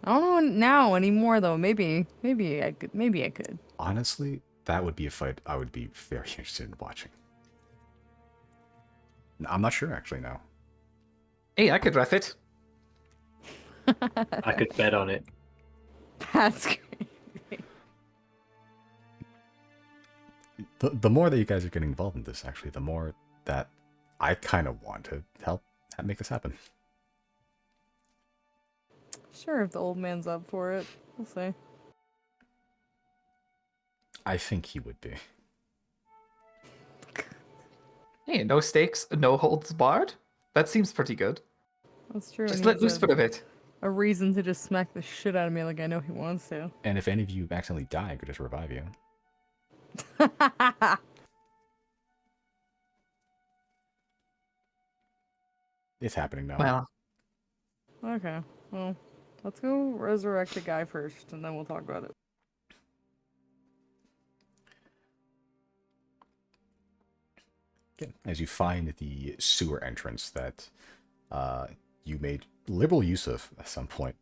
I don't know now anymore, though. Maybe I could. Maybe I could. Honestly, that would be a fight I would be very interested in watching. I'm not sure, actually, now. Hey, I could ref it. I could bet on it. That's crazy. The more that you guys are getting involved in this, actually, the more that I kind of want to help make this happen. Sure, if the old man's up for it, we'll see. I think he would be. Hey, no stakes, no holds barred? That seems pretty good. That's true. Just and let he loose has for a bit. a reason to just smack the shit out of me like I know he wants to. And if any of you accidentally die, I could just revive you. It's happening now. Well, Okay, well, let's go resurrect the guy first, and then we'll talk about it. Okay. As you find the sewer entrance that you made liberal use of at some point,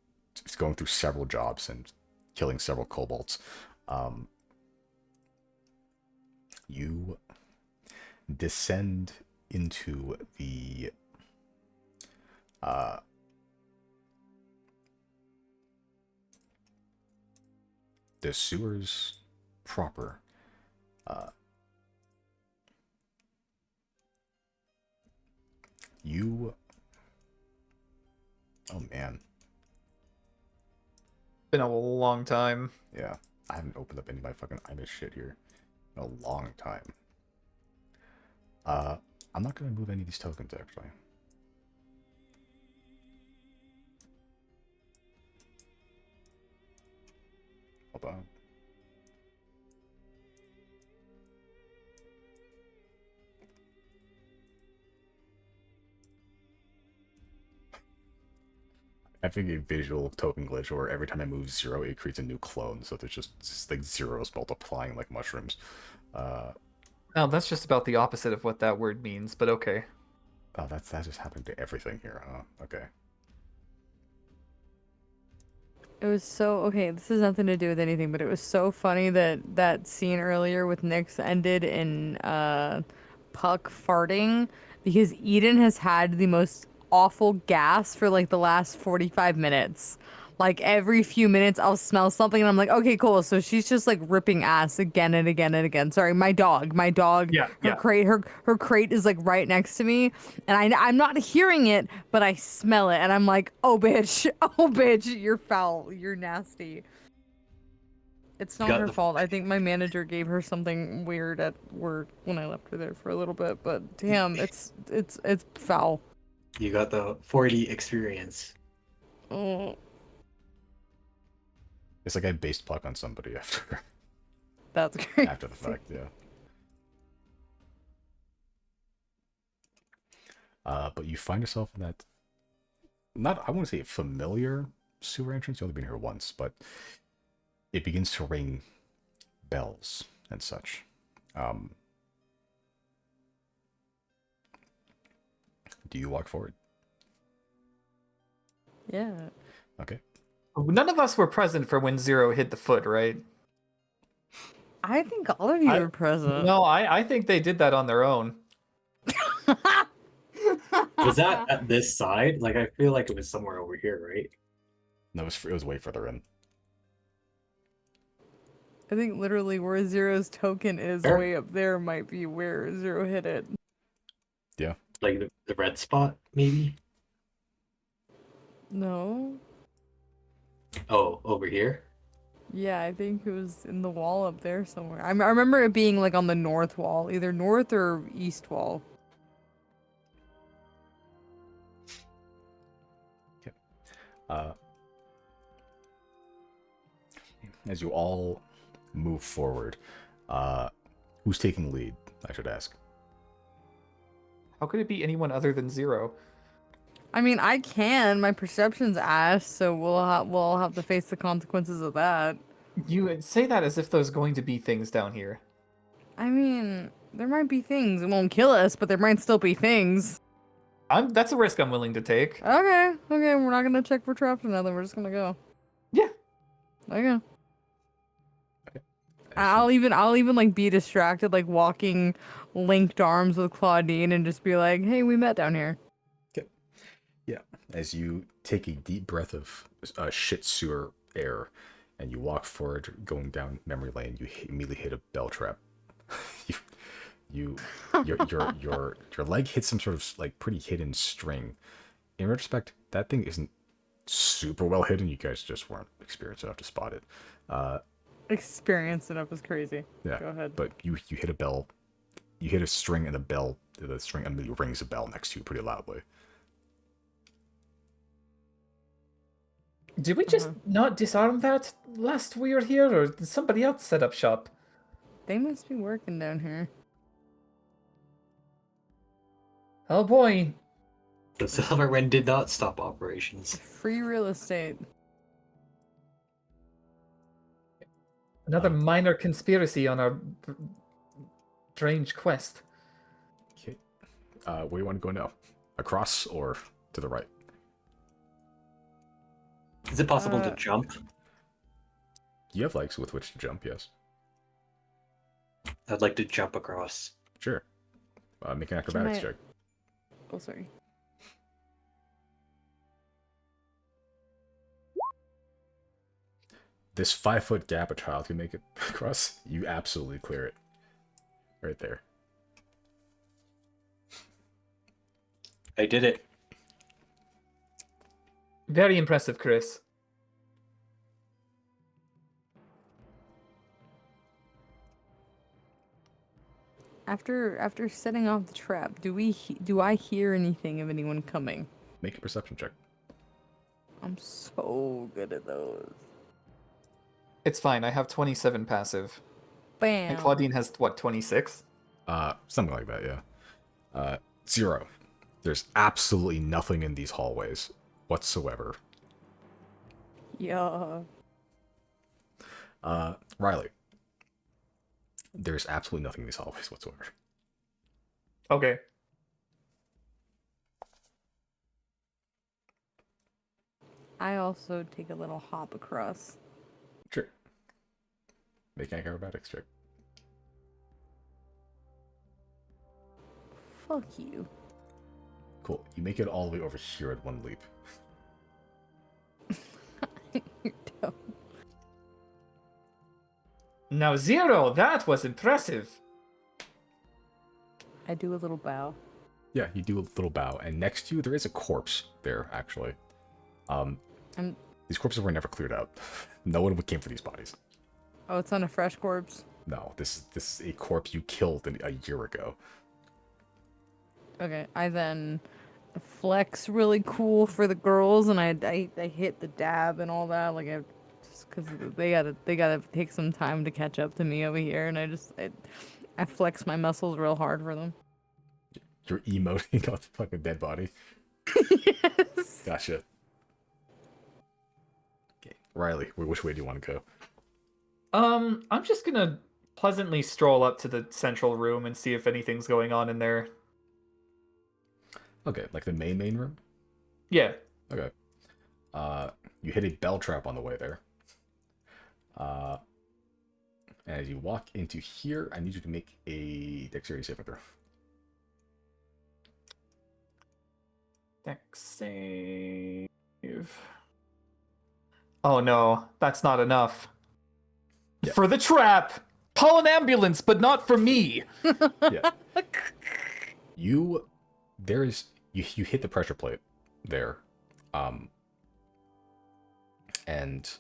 it's going through several jobs and killing several kobolds. You descend into the sewers proper. Oh man, been a long time. yeah, I haven't opened up any of my fucking IMIS shit here in a long time. I'm not gonna move any of these tokens actually. Hold on. Having a visual token glitch where every time I move 0, it creates a new clone, so there's just like zeros multiplying like mushrooms. Oh, that's just about the opposite of what that word means, but okay. Oh, that's just happening to everything here, huh? Okay. It was so okay. This has nothing to do with anything, but it was so funny that that scene earlier with Nyx ended in Puck farting because Eden has had the most awful gas for like the last 45 minutes. Like every few minutes, I'll smell something and I'm like, okay, cool. So she's just like ripping ass again and again and again. Sorry, my dog, Yeah, her crate, her crate is like right next to me, and I'm not hearing it, but I smell it, and I'm like, oh bitch, you're foul, you're nasty. It's not Got her the- fault. I think my manager gave her something weird at work when I left her there for a little bit, but damn, it's foul. You got the 40 experience. Oh, It's like I based Puck on somebody after that's great. after the fact, yeah. But you find yourself in that, not, I wouldn't say a familiar sewer entrance, you've only been here once, but it begins to ring bells and such. Do you walk forward? Yeah. Okay. None of us were present for when 0 hit the foot, right? I think all of you I- are present. No, I think they did that on their own. Was that at this side? Like, I feel like it was somewhere over here, right? No, it was way further in. I think literally where Zero's token is Where? way up there might be where Zero hit it. Yeah. Like the red spot, maybe? No? Oh, over here? Yeah, I think it was in the wall up there somewhere. I remember it being like on the north wall, either north or east wall. As you all move forward, who's taking lead, I should ask? How could it be anyone other than 0? I mean, I can. My perception's ass, so we'll have to face the consequences of that. You say that as if there's going to be things down here. I mean, there might be things. It won't kill us, but there might still be things. That's a risk I'm willing to take. Okay, we're not gonna check for traps or nothing. We're just gonna go. Yeah. Okay. I'll even like be distracted, like walking linked arms with Claudine, and just be like, "Hey, we met down here." Yeah. As you take a deep breath of shit sewer air, and you walk forward, going down memory lane, you immediately hit a bell trap. Your leg hits some sort of like pretty hidden string. In retrospect, that thing isn't super well hidden. You guys just weren't experienced enough to spot it. Experience enough is crazy. Yeah. Go ahead. But you hit a bell. You hit a string, and the string immediately rings a bell next to you pretty loudly. Did we just not disarm that last we were here, or did somebody else set up shop? They must be working down here. Oh boy. The Silverwind did not stop operations. Free real estate. Another minor conspiracy on our strange quest. Okay. Where do you want to go now? Across or to the right? Is it possible to jump? You have legs with which to jump, yes. I'd like to jump across. Sure. Make an acrobatics check. Oh, sorry. This 5-foot gap a child can make it across, you absolutely clear it. Right there. I did it. Very impressive, Chris. After setting off the trap, do I hear anything of anyone coming? Make a perception check. I'm so good at those. It's fine. I have 27 passive. Bam. And Claudine has, what, 26? Something like that, yeah. 0. There's absolutely nothing in these hallways whatsoever. Yeah. Riley. There's absolutely nothing in these hallways whatsoever. Okay. I also take a little hop across. Sure. Make an acrobatics check. Fuck you. Cool. You make it all the way over here at one leap. You're dumb. Now, 0, that was impressive. I do a little bow. Yeah, you do a little bow, and next to you there is a corpse there, actually. These corpses were never cleared out. No one came for these bodies. Oh, it's not a fresh corpse? No, this is a corpse you killed a year ago. Okay, I then flex really cool for the girls, and I hit the dab and all that, like just because they gotta take some time to catch up to me over here, and I flex my muscles real hard for them. You're emoting off the fucking dead body. Yes. Gotcha. Okay, Riley, which way do you want to go? I'm just gonna pleasantly stroll up to the central room and see if anything's going on in there. Okay, like the main room? Yeah. Okay. You hit a bell trap on the way there. And as you walk into here, I need you to make a dexterity saving throw. Dex save. Oh no, that's not enough. Yeah. For the trap! Call an ambulance, but not for me! Yeah. You hit the pressure plate there. And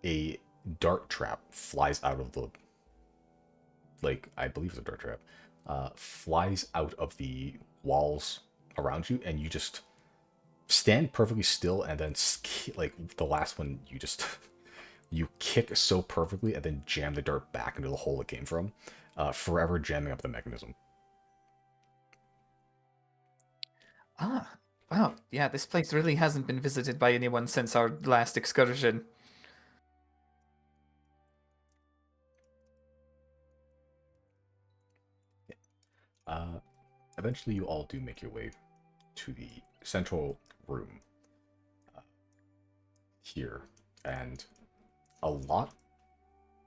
a dart trap flies out of the, like, I believe it's a dart trap, flies out of the walls around you, and you just stand perfectly still, and then, like, the last one, you just, you kick so perfectly, and then jam the dart back into the hole it came from, forever jamming up the mechanism. Ah, wow, yeah, this place really hasn't been visited by anyone since our last excursion. Eventually you all do make your way to the central room here, and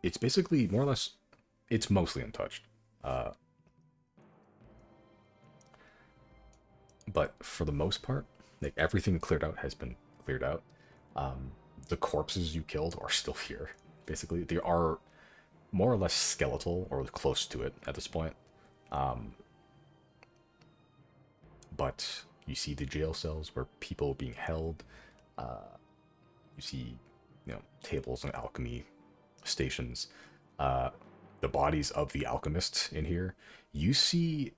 it's basically more or less, it's mostly untouched. But for the most part, like, everything cleared out has been cleared out. The corpses you killed are still here. Basically, they are more or less skeletal, or close to it at this point. But you see the jail cells where people are being held. You see, tables and alchemy stations. The bodies of the alchemists in here. You see,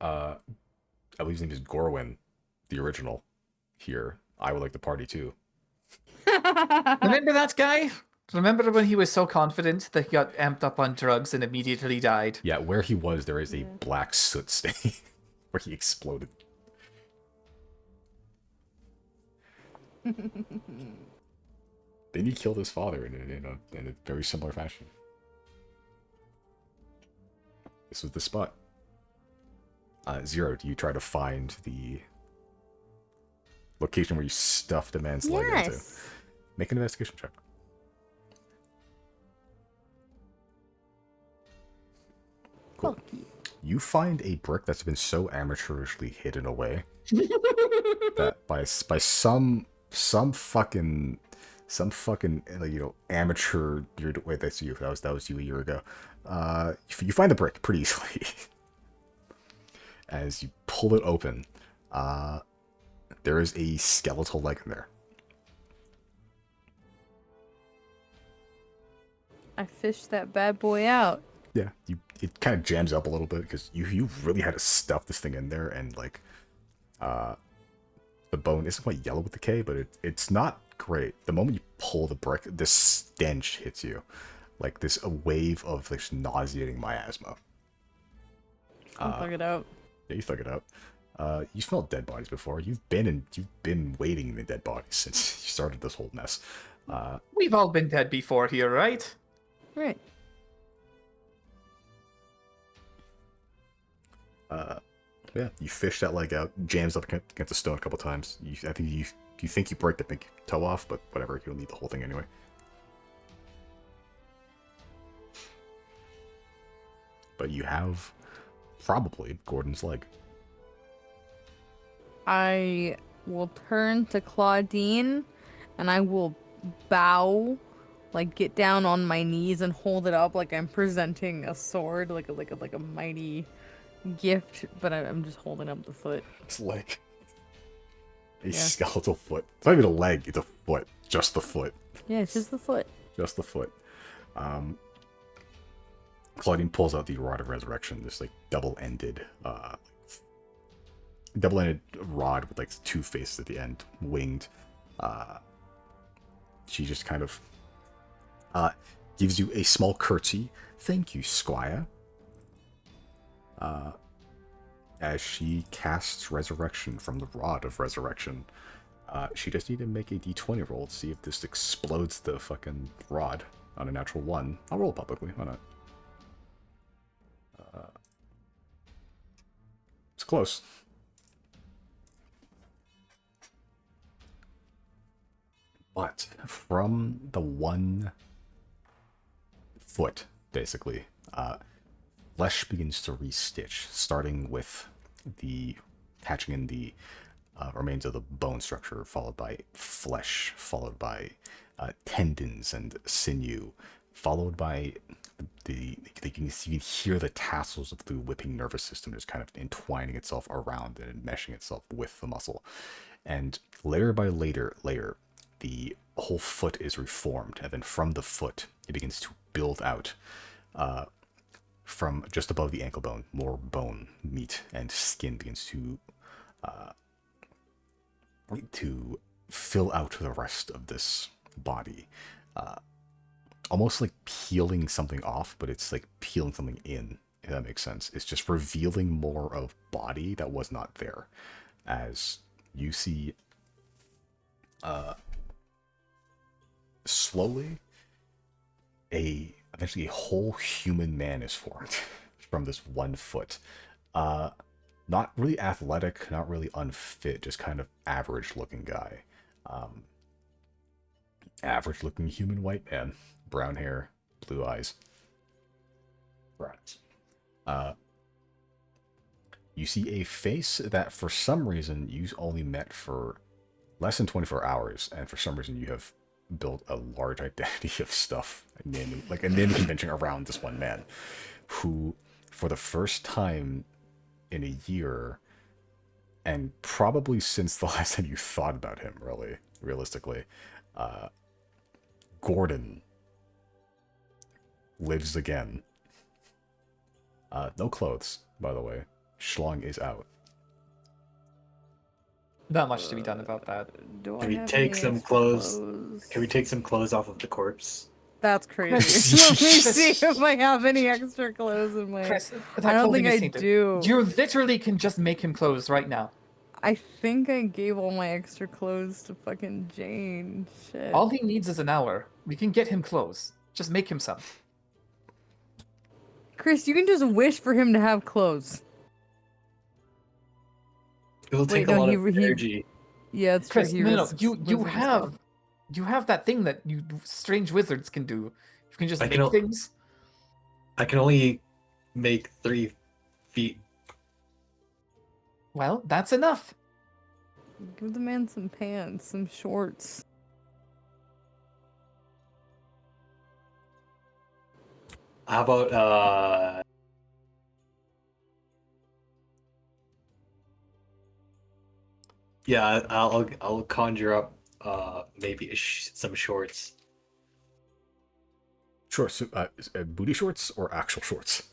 I believe his name is Gorwin, the original. Here, I would like to party too. Remember that guy? Remember when he was so confident that he got amped up on drugs and immediately died? Yeah, where he was, there is a black soot stain where he exploded. Then he killed his father in a very similar fashion. This was the spot. Zero, do you try to find the location where you stuffed a man's leg into? Yes. Make an investigation check. Cool. Fuck you. You find a brick that's been so amateurishly hidden away that by some fucking amateur. Wait, that's you. That was you a year ago. You find the brick pretty easily. As you pull it open, there is a skeletal leg in there. I fished that bad boy out. Yeah, it kind of jams up a little bit because you really had to stuff this thing in there, and like, the bone isn't quite yellow with decay, but it's not great. The moment you pull the brick, this stench hits you, like this a wave of this nauseating miasma. Plug it out. Yeah, you thug it out. You smelled dead bodies before. You've been waiting in the dead bodies since you started this whole mess. We've all been dead before here, right? Right. Yeah, you fish that leg out, jams up against the stone a couple times. I think you think you break the big toe off, but whatever, you'll need the whole thing anyway. But you have probably Gordon's leg. I will turn to Claudine and I will bow, like get down on my knees and hold it up like I'm presenting a sword, like a mighty gift, but I'm just holding up the foot. It's like a skeletal foot. It's not even a leg, it's a foot. Just the foot. Yeah, it's just the foot. Just the foot. Claudine pulls out the Rod of Resurrection, this like double-ended rod with like two faces at the end, winged. She just kind of gives you a small curtsy. Thank you, Squire. As she casts Resurrection from the Rod of Resurrection. She just need to make a d20 roll to see if this explodes the fucking rod on a natural 1. I'll roll it publicly, why not? It's close. But from the 1 foot, basically, flesh begins to restitch, starting with the catching in the remains of the bone structure, followed by flesh, followed by tendons and sinew, followed by you can hear the tassels of the whipping nervous system just kind of entwining itself around and enmeshing itself with the muscle. And layer by layer, the whole foot is reformed, and then from the foot, it begins to build out. From just above the ankle bone, more bone, meat, and skin begins to fill out the rest of this body. Almost like peeling something off, but it's like peeling something in, if that makes sense. It's just revealing more of body that was not there. As you see, slowly, eventually a whole human man is formed from this 1 foot. Not really athletic, not really unfit, just kind of average looking guy. Average looking human white man. Brown hair, blue eyes. Right. You see a face that for some reason you only met for less than 24 hours, and for some reason you have built a large identity of stuff, like a naming convention around this one man, who for the first time in a year, and probably since the last time you thought about him, really, realistically, Gordon lives again. No clothes, by the way. Schlong is out. Not much to be done about that. Do I Can we have take any some extra clothes? Can we take some clothes off of the corpse? That's crazy. Let me see if I have any extra clothes in my. Chris, that I don't clothing think is I tainted. do. You literally can just make him clothes right now. I think I gave all my extra clothes to fucking Jane. Shit. All he needs is an hour. We can get him clothes. Just make him some. Chris, you can just wish for him to have clothes. It will take a lot of energy. Yeah, it's Chris, true. no. You have that thing that you strange wizards can do. You can just I make can things. I can only make 3 feet. Well, that's enough. Give the man some pants, some shorts. How about yeah, I'll conjure up maybe some shorts. Sure, so, booty shorts or actual shorts?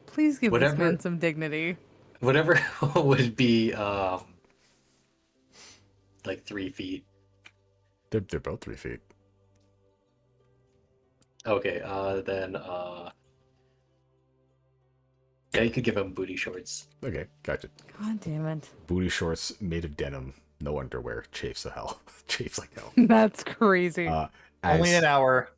Please give this Whatever. man some dignity. Whatever would be like 3 feet. They're both 3 feet. Okay, then yeah, you could give him booty shorts. Okay, gotcha. God damn it. Booty shorts made of denim, no underwear, chafes the hell. Chafes like hell. That's crazy. Only an hour.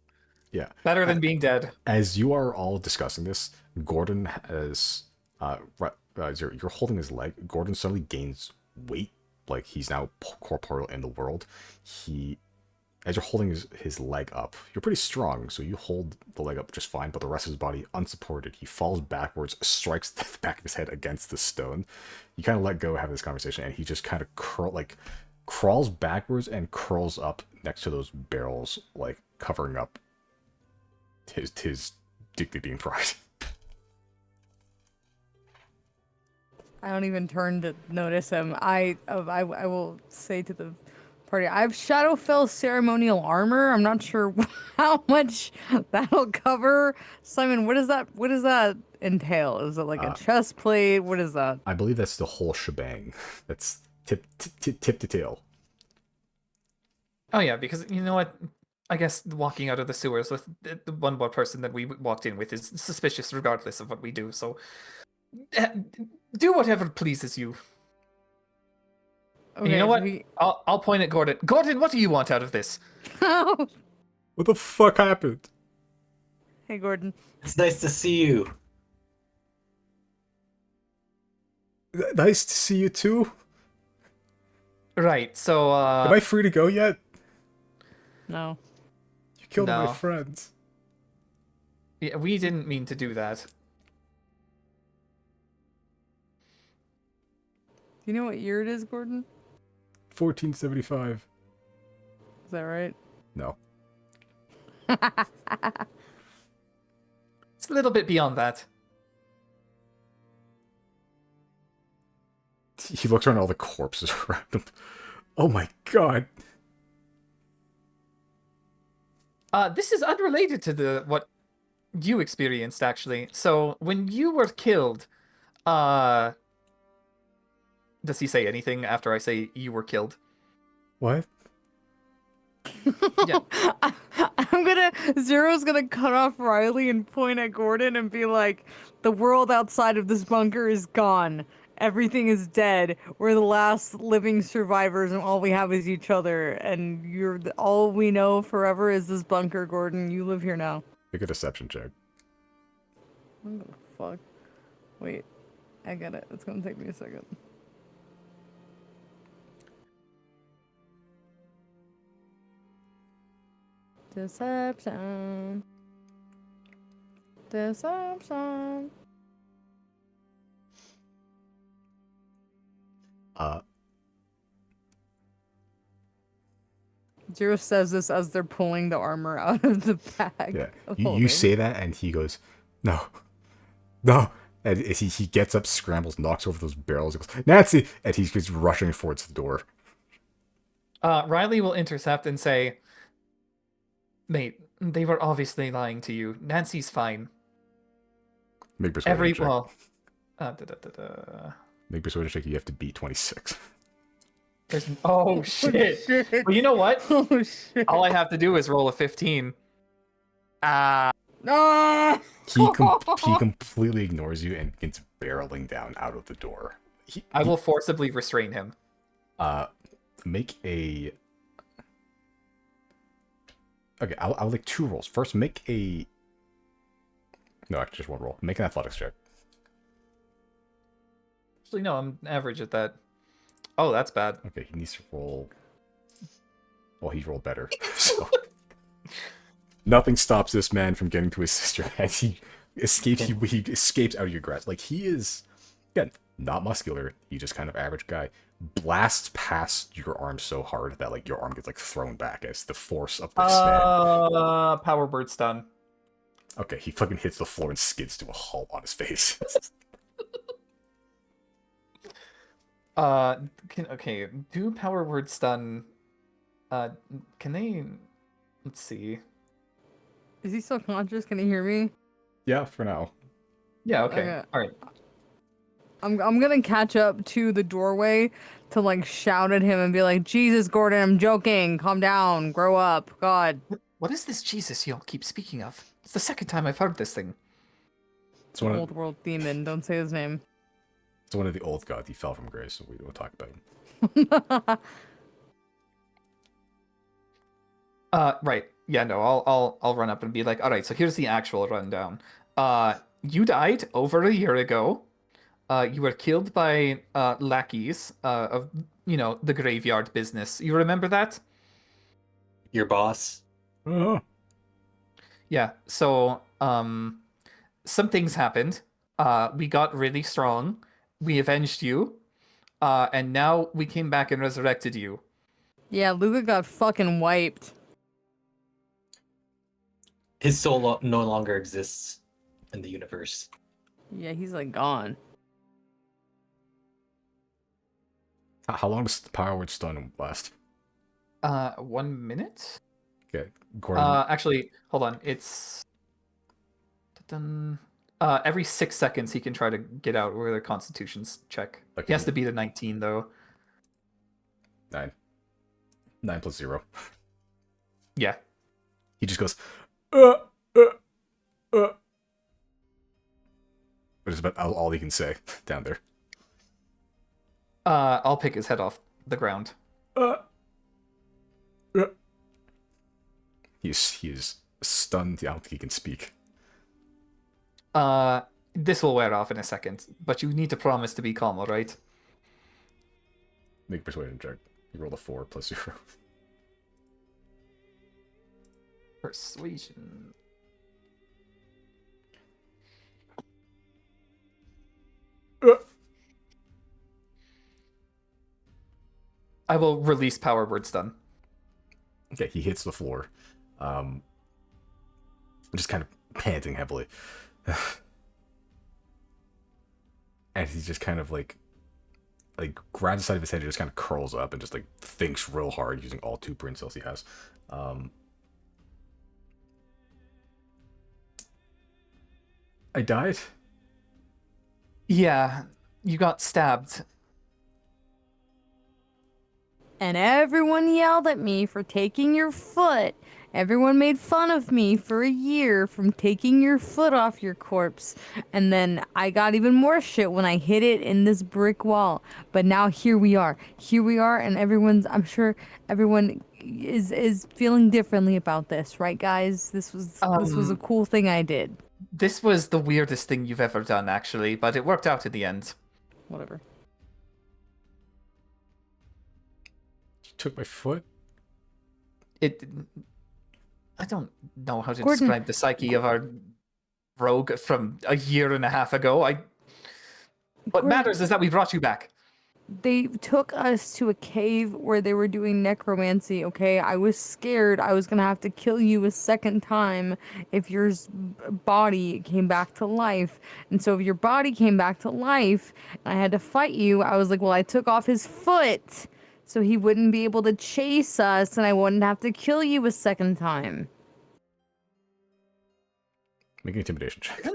Yeah. Better than being dead. As you are all discussing this, Gordon has as you're holding his leg, Gordon suddenly gains weight, like he's now corporeal in the world. As you're holding his leg up, you're pretty strong, so you hold the leg up just fine, but the rest of his body unsupported. He falls backwards, strikes the back of his head against the stone. You kind of let go, having this conversation, and he just kind of crawls backwards and curls up next to those barrels, like covering up his dignity and pride. I don't even turn to notice him. I will say to the party, I have Shadowfell ceremonial armor. I'm not sure how much that'll cover. Simon, what does that entail? Is it like a chest plate? What is that? I believe that's the whole shebang. That's tip to tail. Oh yeah, because you know what? I guess walking out of the sewers with the one more person that we walked in with is suspicious regardless of what we do, so do whatever pleases you. Okay, And you know what? I'll point at Gordon. Gordon, what do you want out of this? Oh. What the fuck happened? Hey, Gordon. It's nice to see you. Nice to see you too. Right, so Am I free to go yet? No. You killed No. my friends. yeah, we didn't mean to do that. You know what year it is, Gordon? 1475. Is that right? No. It's a little bit beyond that. He looks around at all the corpses around him. Oh my god. This is unrelated to what you experienced, actually. So, when you were killed, does he say anything after I say you were killed? What? Yeah. Zero's gonna cut off Riley and point at Gordon and be like, the world outside of this bunker is gone. Everything is dead. We're the last living survivors and all we have is each other. And all we know forever is this bunker, Gordon. You live here now. Make a deception check. What the fuck? Wait. I get it. It's gonna take me a second. Deception. Deception. Zero says this as they're pulling the armor out of the bag. Yeah. of You holding. say that, and he goes, no, no. And he gets up, scrambles, knocks over those barrels, and goes, Nancy! And he's rushing towards the door. Riley will intercept and say, "Mate, they were obviously lying to you. Nancy's fine. Make persuasion check. Make persuasion check. You have to beat 26. Oh shit! Well, you know what? Oh shit! All I have to do is roll a 15. Ah! He completely ignores you and begins barreling down out of the door. I will forcibly restrain him. Make a. Okay, I'll like 2 rolls. First, make a. No, actually, just 1 roll. Make an athletics check. Actually, no, I'm average at that. Oh, that's bad. Okay, he needs to roll. Well, he rolled better. So nothing stops this man from getting to his sister as he escapes. He escapes out of your grasp. Like, he is, again, not muscular. He's just kind of average guy. Blasts past your arm so hard that like your arm gets like thrown back as the force of this man. Power bird stun. Okay, he fucking hits the floor and skids to a halt on his face. Okay, do power word stun. Can they? Let's see. Is he still conscious? Can he hear me? Yeah, for now. Yeah. Okay. Okay. All right. I'm gonna catch up to the doorway to like shout at him and be like, Jesus, Gordon, I'm joking. Calm down. Grow up. God. What is this Jesus you all keep speaking of? It's the second time I've heard this thing. It's one Old world demon. Don't say his name. It's one of the old gods. He fell from grace, so we don't talk about him. Right. Yeah. No. I'll run up and be like, all right. So here's the actual rundown. You died over a year ago. You were killed by lackeys of the graveyard business. You remember that? Your boss. Oh. Yeah. So some things happened. We got really strong. We avenged you. And now we came back and resurrected you. Yeah, Luca got fucking wiped. His soul no longer exists in the universe. Yeah, he's like gone. How long does the power word stun last? 1 minute? Okay, Gordon. Actually, hold on. It's every 6 seconds he can try to get out with a Constitution's check. Okay. He has to beat a 19 though. 9. 9 plus 0. Yeah. He just goes, But it's about all he can say down there. I'll pick his head off the ground. He is stunned. I don't think he can speak. This will wear off in a second, but you need to promise to be calm, all right? Make a persuasion check. You roll a 4 plus 0. Persuasion. I will release power word stun. Okay, he hits the floor. Just kind of panting heavily. And he's just kind of like grabs the side of his head and just kind of curls up and just like thinks real hard using all 2 brain cells he has. I died? Yeah, you got stabbed. And everyone yelled at me for taking your foot. Everyone made fun of me for a year from taking your foot off your corpse. And then I got even more shit when I hit it in this brick wall. But now here we are. Here we are, and I'm sure everyone is feeling differently about this, right, guys? This was a cool thing I did. This was the weirdest thing you've ever done, actually, but it worked out in the end. Whatever. You took my foot? I don't know how to Gordon. describe the psyche of our rogue from a year and a half ago. What Gordon. matters is that we brought you back. they took us to a cave where they were doing necromancy, okay? I was scared I was gonna have to kill you a second time if your body came back to life. And so if your body came back to life and I had to fight you, I was like, well, I took off his foot so he wouldn't be able to chase us and I wouldn't have to kill you a second time. Make an intimidation check.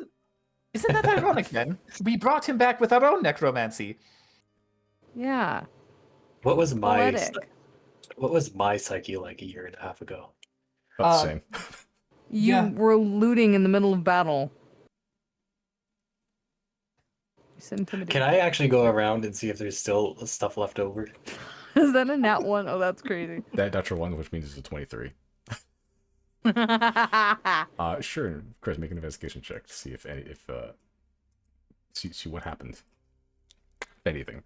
Isn't that ironic, then? We brought him back with our own necromancy. Yeah. What was my Poetic. what was my psyche like a year and a half ago? About the same. You Yeah. were looting in the middle of battle. It's intimidating. Can I actually go around and see if there's still stuff left over? Is that a nat one? Oh, that's crazy. That natural one, which means it's a 23. Sure, Chris, make an investigation check to see see what happened. If anything.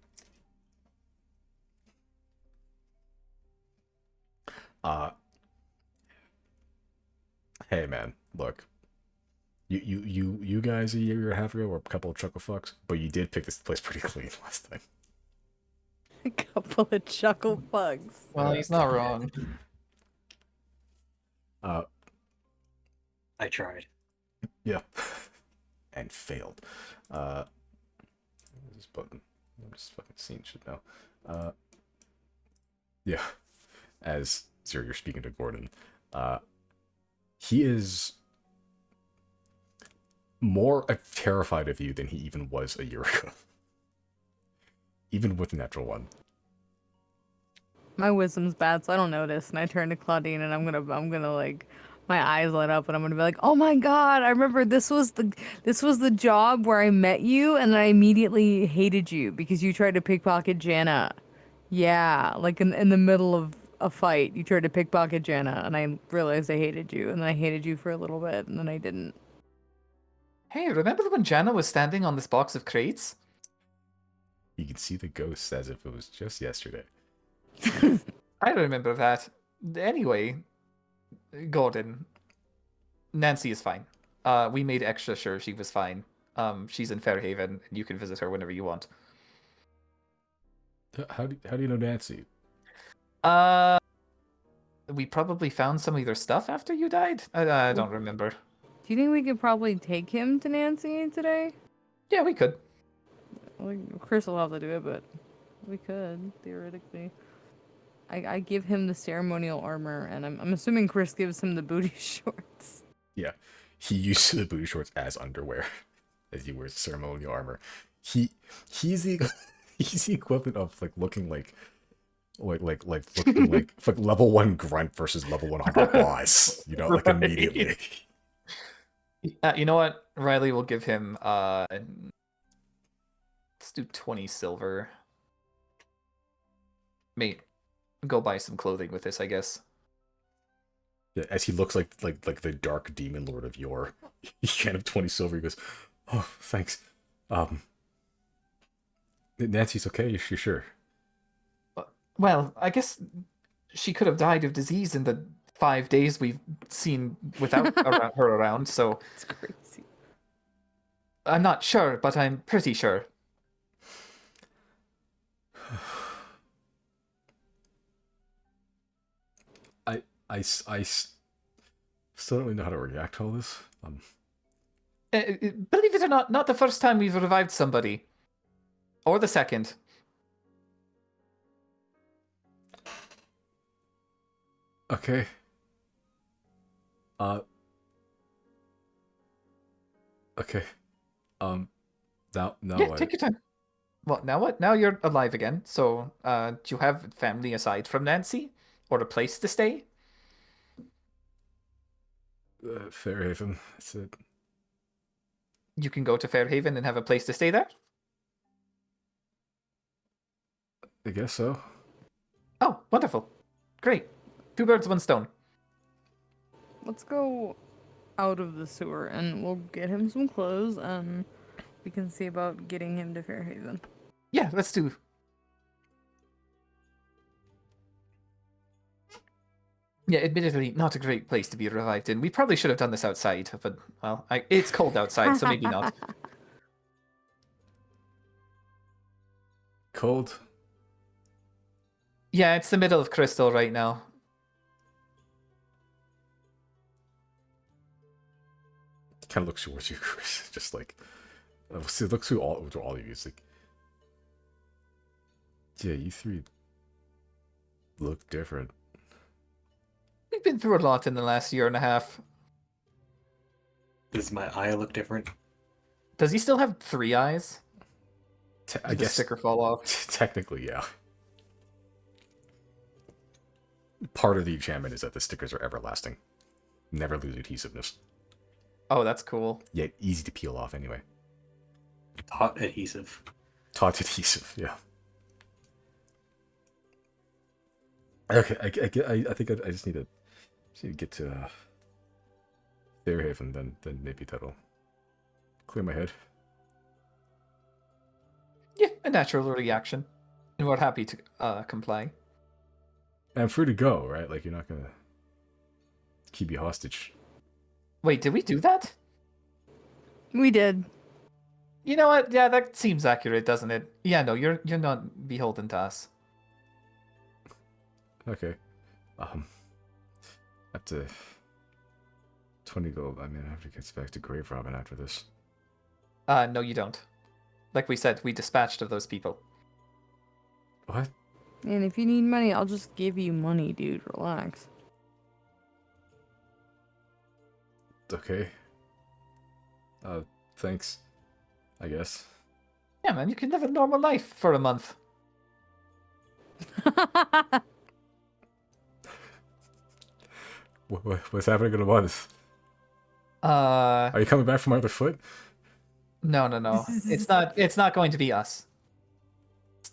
Hey man, look. You guys a year and a half ago were a couple of chuckle fucks, but you did pick this place pretty clean last time. A couple of chuckle bugs. Well, he's not wrong. I tried. Yeah. And failed. This button. I'm just fucking seeing shit now. Yeah. As Zero, you're speaking to Gordon. He is more terrified of you than he even was a year ago. Even with the natural one. My wisdom's bad, so I don't notice. And I turn to Claudine, and I'm gonna like, my eyes light up, and I'm gonna be like, "Oh my god! I remember this was the job where I met you, and I immediately hated you because you tried to pickpocket Jana. Yeah, like in the middle of a fight, you tried to pickpocket Jana, and I realized I hated you, and then I hated you for a little bit, and then I didn't. Hey, remember when Jana was standing on this box of crates? You can see the ghosts as if it was just yesterday. I remember that. Anyway, Gordon, Nancy is fine. We made extra sure she was fine. She's in Fairhaven, and you can visit her whenever you want. How do you know Nancy? We probably found some of your stuff after you died. I don't remember. Do you think we could probably take him to Nancy today? Yeah, we could. Like, Chris will have to do it, but we could theoretically. I give him the ceremonial armor, and I'm assuming Chris gives him the booty shorts. Yeah. He used the booty shorts as underwear. As he wears ceremonial armor. He's the he's the equivalent of like looking like looking like level 1 grunt versus level 100 boss. You know, like Right. immediately. You know what? Riley will give him let's do 20 silver. Mate, go buy some clothing with this, I guess. Yeah, as he looks like the dark demon lord of yore. He kind of 20 silver. He goes, "Oh, thanks. Nancy's okay. You sure?" Well, I guess she could have died of disease in the 5 days we've seen without her around, so It's crazy. I'm not sure, but I'm pretty sure. I still don't really know how to react to all this. Believe it or not the first time we've revived somebody. Or the second. Okay. Okay. Now Yeah, take your time. Well, now what? Now you're alive again. So, do you have family aside from Nancy? Or a place to stay? Fairhaven. That's it. You can go to Fairhaven and have a place to stay there? I guess so. Oh, wonderful. Great. 2 birds, 1 stone. Let's go out of the sewer, and we'll get him some clothes, and we can see about getting him to Fairhaven. Yeah, let's do. Yeah, admittedly, not a great place to be revived in. We probably should have done this outside, but, well, it's cold outside, so maybe not. Cold. Yeah, it's the middle of Crystal right now. Kind of looks towards you, Chris. Just like, it looks to all of you. It's like, yeah, you three look different. We've been through a lot in the last year and a half. Does my eye look different? Does he still have 3 eyes? I Did the guess sticker fall off? technically, yeah. Part of the enchantment is that the stickers are everlasting, never lose adhesiveness. Oh, that's cool. Yet easy to peel off anyway. Hot adhesive. Taut adhesive, yeah. Okay, I think I just need to get to Fairhaven, then maybe that'll clear my head. Yeah, a natural reaction. And we're happy to comply. And I'm free to go, right? Like, you're not gonna keep you hostage. Wait, did we do that? We did. You know what? Yeah, that seems accurate, doesn't it? Yeah, no, you're not beholden to us. Okay. Have to 20 gold. I mean, I have to get back to Grave Robin after this. No, you don't. Like we said, we dispatched of those people. What? And if you need money, I'll just give you money, dude. Relax. Okay. Thanks. I guess. Yeah, man, you can live a normal life for a month. What's happening in a month? Uh, Are you coming back from my other foot? no. It's not going to be us.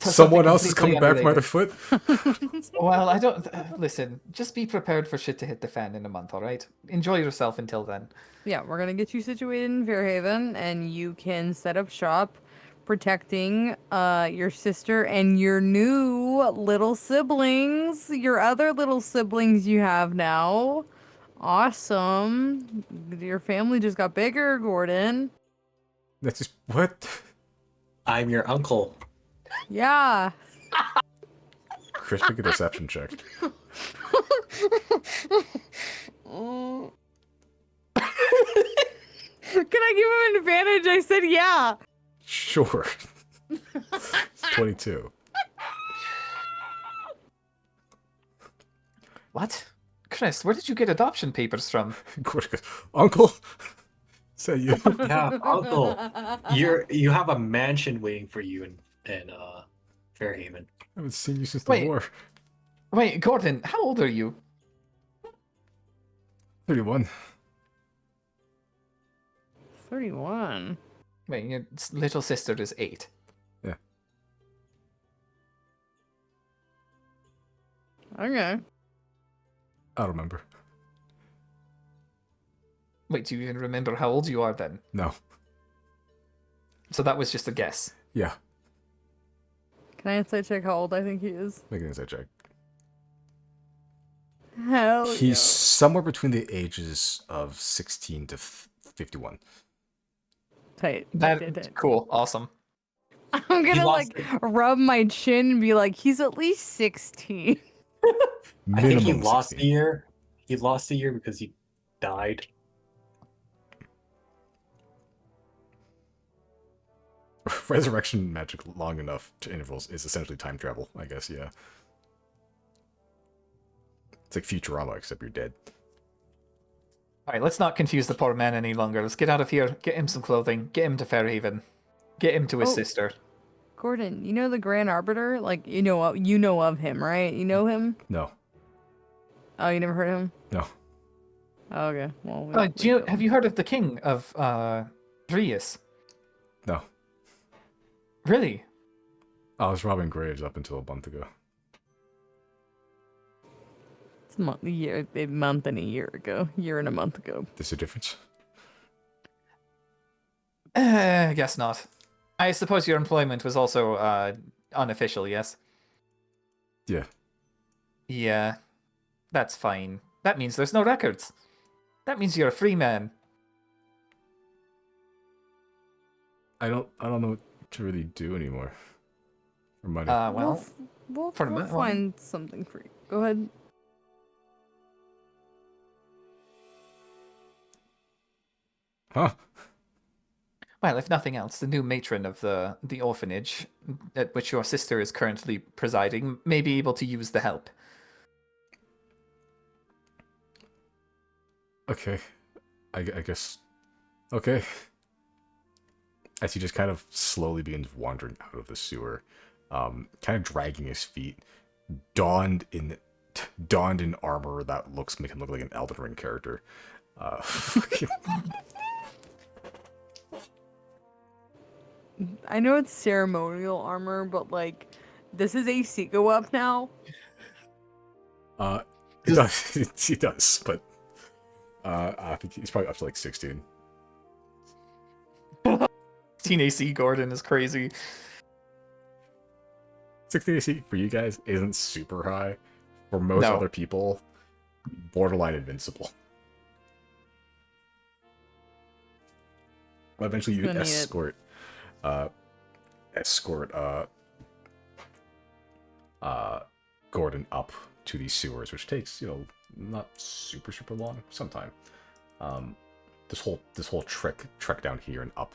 It's Someone something else is coming completely back from my other unrelated. foot? Well, I don't. Listen, just be prepared for shit to hit the fan in a month, all right? Enjoy yourself until then. Yeah, we're gonna get you situated in Fairhaven, and you can set up shop, protecting your sister and your new little siblings, your other little siblings you have now. Awesome. Your family just got bigger, Gordon. That's just what? I'm your uncle. Yeah. Chris, make a deception check. Can I give him an advantage? I said yeah. Sure. It's 22. What? Chris, where did you get adoption papers from? Chris goes, Uncle? Is that you? Yeah, uncle. You have a mansion waiting for you in Fairhaven. I haven't seen you since the Wait. war. Wait, Gordon, how old are you? 31. 31. Wait, your little sister is 8. Yeah. Okay. I don't remember. Wait, do you even remember how old you are then? No. So that was just a guess. Yeah. Can I insight check how old I think he is? Make an insight check. Hell He's somewhere between the ages of 16 to 51. tight. That cool, awesome. I'm gonna lost like rub my chin and be like, he's at least 16. I think he Minimum lost 16. a year. He lost a year because he died. Resurrection magic long enough to intervals is essentially time travel, I guess, yeah. It's like Futurama, except you're dead. Alright, let's not confuse the poor man any longer. Let's get out of here, get him some clothing, get him to Fairhaven, get him to his Oh. sister. Gordon, you know the Grand Arbiter? Like, you know of him, right? You know him? No. Oh, you never heard of him? No. Oh, okay. Well, Have you heard of the king of Drius? No. Really? I was robbing graves up until a month ago. It's a month and a year ago. Year and a month ago. There's a difference. I guess not. I suppose your employment was also unofficial, yes? Yeah. Yeah. That's fine. That means there's no records. That means you're a free man. I don't know what to really do anymore. For money. Well, We'll, For the we'll minute, well- find something for you. Go ahead. Huh? Well, if nothing else, the new matron of the orphanage at which your sister is currently presiding may be able to use the help. Okay. I guess. Okay. As he just kind of slowly begins wandering out of the sewer, kind of dragging his feet, donned in armor that make him look like an Elden Ring character. I know it's ceremonial armor, but like, this is AC go up now. It does. He does, but I think he's probably up to like 16. Teen AC Gordon is crazy. 16 AC for you guys isn't super high. For most No. other people, borderline invincible. But eventually you Gonna need it. escort Gordon up to these sewers, which takes, not super long, sometime. This whole trek down here and up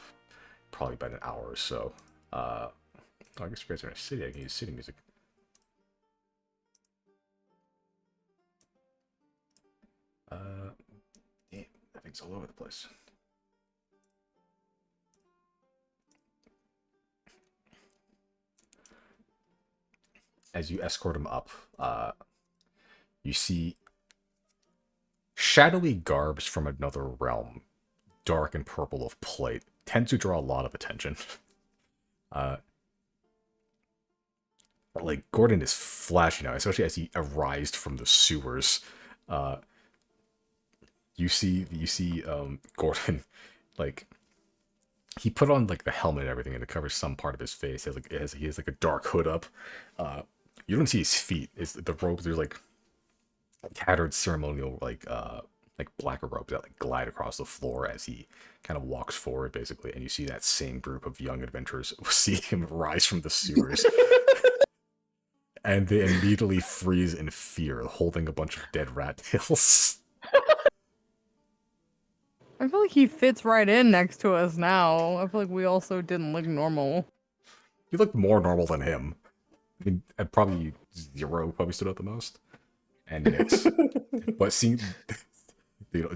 probably about an hour or so. I guess you guys are in a city. I can use city music. Damn, that thing's all over the place. As you escort him up, you see shadowy garbs from another realm, dark and purple of plate, tend to draw a lot of attention. But like Gordon is flashy now, especially as he arised from the sewers. You see Gordon, like, he put on like the helmet and everything, and it covers some part of his face. He has like a dark hood up. You don't see his feet. It's the robes. There's like tattered ceremonial like black robes that like glide across the floor as he kind of walks forward, basically. And you see that same group of young adventurers see him rise from the sewers. And they immediately freeze in fear, holding a bunch of dead rat tails. I feel like he fits right in next to us now. I feel like we also didn't look normal. You look more normal than him. I mean, probably Zero probably stood out the most. And Nyx. But seeing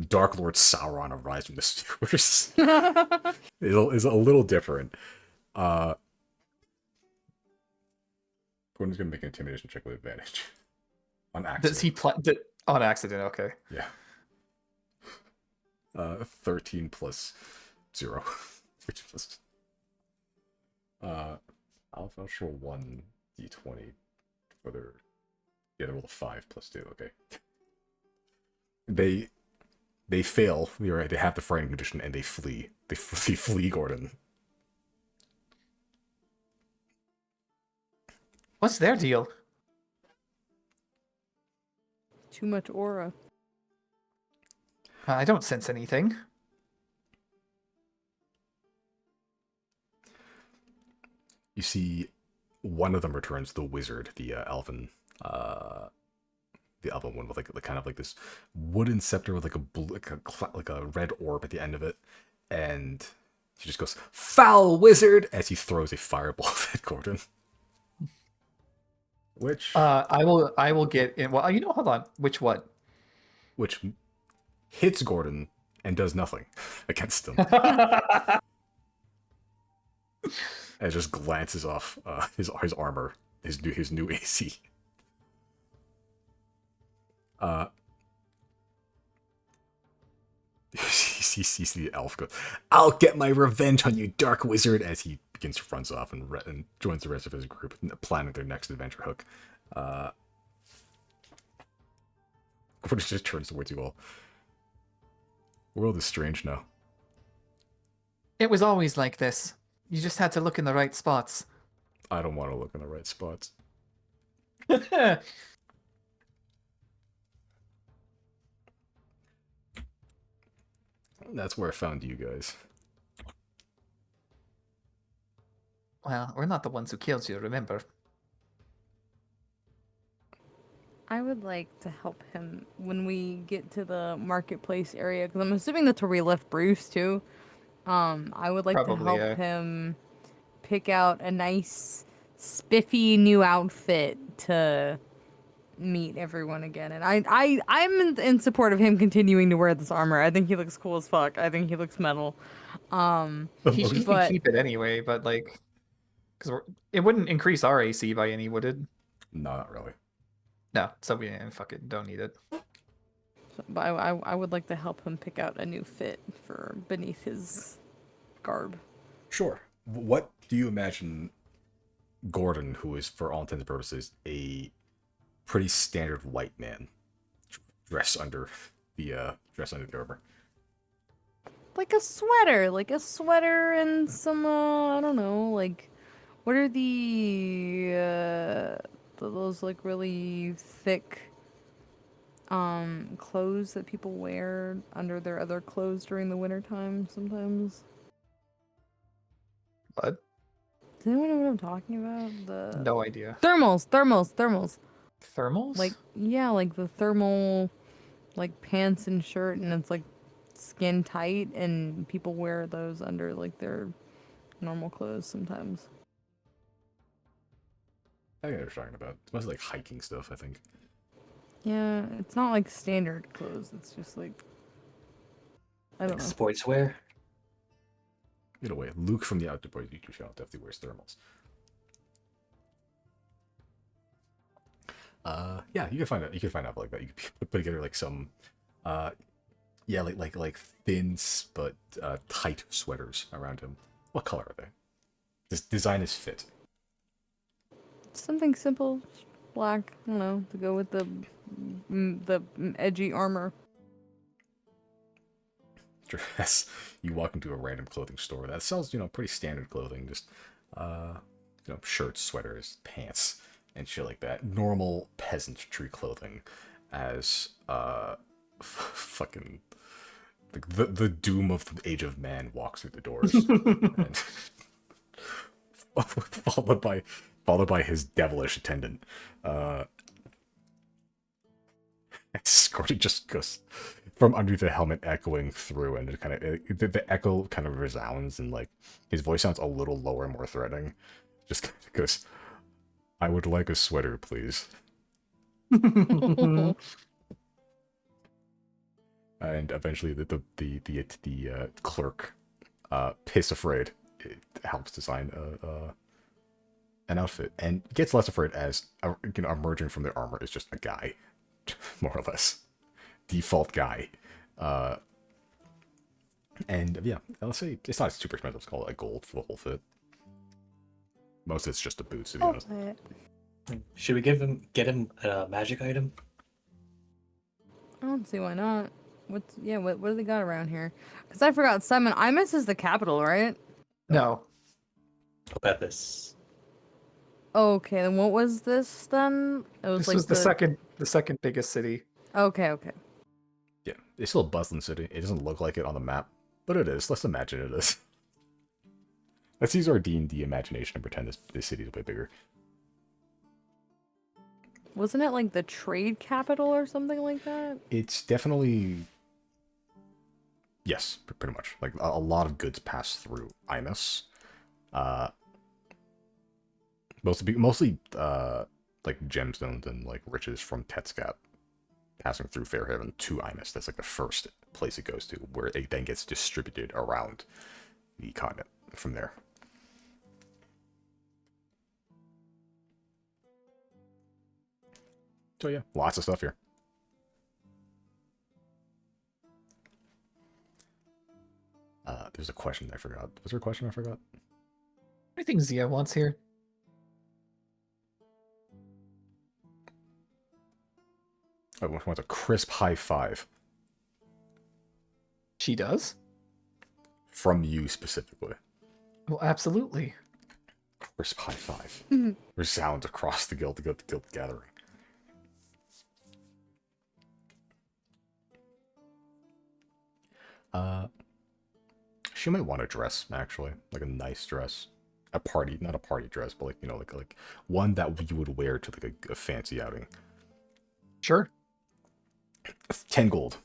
Dark Lord Sauron arise from the sewers is a little different. Gordon's gonna make an intimidation check with advantage. On accident. Does he on accident? Okay. Yeah. 13 plus 0. Which is I'll show 1 d20 for their roll a 5 plus 2. Okay. They fail. They have the frightening condition and they flee. They flee Gordon. What's their deal? Too much aura. I don't sense anything. You see, one of them returns, the wizard, the elven one with like kind of like this wooden scepter with like a blue, like a red orb at the end of it, and he just goes, "Foul wizard!" as he throws a fireball at Gordon. Which I will get in. Well, hold on. Which one? which hits Gordon and does nothing against him. And just glances off his armor, his new AC. You see the elf go, "I'll get my revenge on you, dark wizard," as he begins to runs off and joins the rest of his group, planning their next adventure hook. Gordon just turns towards you all. The world is strange now. It was always like this. You just had to look in the right spots. I don't want to look in the right spots. That's where I found you guys. Well, we're not the ones who killed you, remember? I would like to help him when we get to the marketplace area, because I'm assuming that's where we left Bruce too. I would like to Probably, help yeah. him pick out a nice, spiffy new outfit to meet everyone again. And I'm in support of him continuing to wear this armor. I think he looks cool as fuck. I think he looks metal. He should But keep it anyway, but like, because it wouldn't increase our AC by any, would it? No, not really. No, so we fucking don't need it. but I would like to help him pick out a new fit for beneath his garb. Sure. What do you imagine Gordon, who is for all intents and purposes a pretty standard white man, dress under the armor? Like a sweater and some I don't know, like what are those like really thick clothes that people wear under their other clothes during the wintertime sometimes? What? Does anyone know what I'm talking about? The No idea. thermals. Thermals? Like yeah, like the thermal like pants and shirt, and it's like skin tight, and people wear those under like their normal clothes sometimes. I think they're talking about. It's mostly like hiking stuff, I think. Yeah, it's not like standard clothes. It's just like I don't know. Sportswear. Either way, Luke from the Outdoor Boys YouTube channel definitely wears thermals. Yeah, you can find out. You can find out like that. You can put together like some, yeah, like thin but tight sweaters around him. What color are they? This design is fit. Something simple, just black. I don't know, to go with the edgy armor. As you walk into a random clothing store that sells, pretty standard clothing, just shirts, sweaters, pants, and shit like that. Normal peasantry clothing, as fucking the doom of the age of man walks through the doors, and followed by his devilish attendant. Scorty just goes from under the helmet, echoing through, and it kind of the echo kind of resounds, and like his voice sounds a little lower, more threatening. Just kind of goes, "I would like a sweater, please." And eventually, the clerk, piss afraid, it helps design an outfit, and gets less afraid as emerging from the armor is just a guy. More or less default guy, and yeah, let's say it's not super expensive. Let's call it a gold for the whole fit. Most of it's just the boots, to be honest. Should we get him a magic item? I don't see why not. What do they got around here? Because I forgot, Simon, Imus is the capital, right? No. Pepis. Okay, then what was this then? It was This like was the second biggest city. Okay. Yeah, it's still a bustling city. It doesn't look like it on the map, but it is. Let's imagine it is. Let's use our D&D imagination and pretend this city is way bigger. Wasn't it like the trade capital or something like that? It's definitely, yes, pretty much. Like a lot of goods pass through Imus. Mostly like gemstones and like riches from Tetscat passing through Fairhaven to Imus. That's like the first place it goes to, where it then gets distributed around the continent from there. So yeah, lots of stuff here. There's a question I forgot. Was there a question I forgot? I think Zia wants here. I want a crisp high five. She does? From you specifically. Well, absolutely. Crisp high five. Resounds across the guild gathering. She might want a dress, actually. Like a nice dress. Not a party dress, but like, like one that you would wear to like a fancy outing. Sure. 10 gold.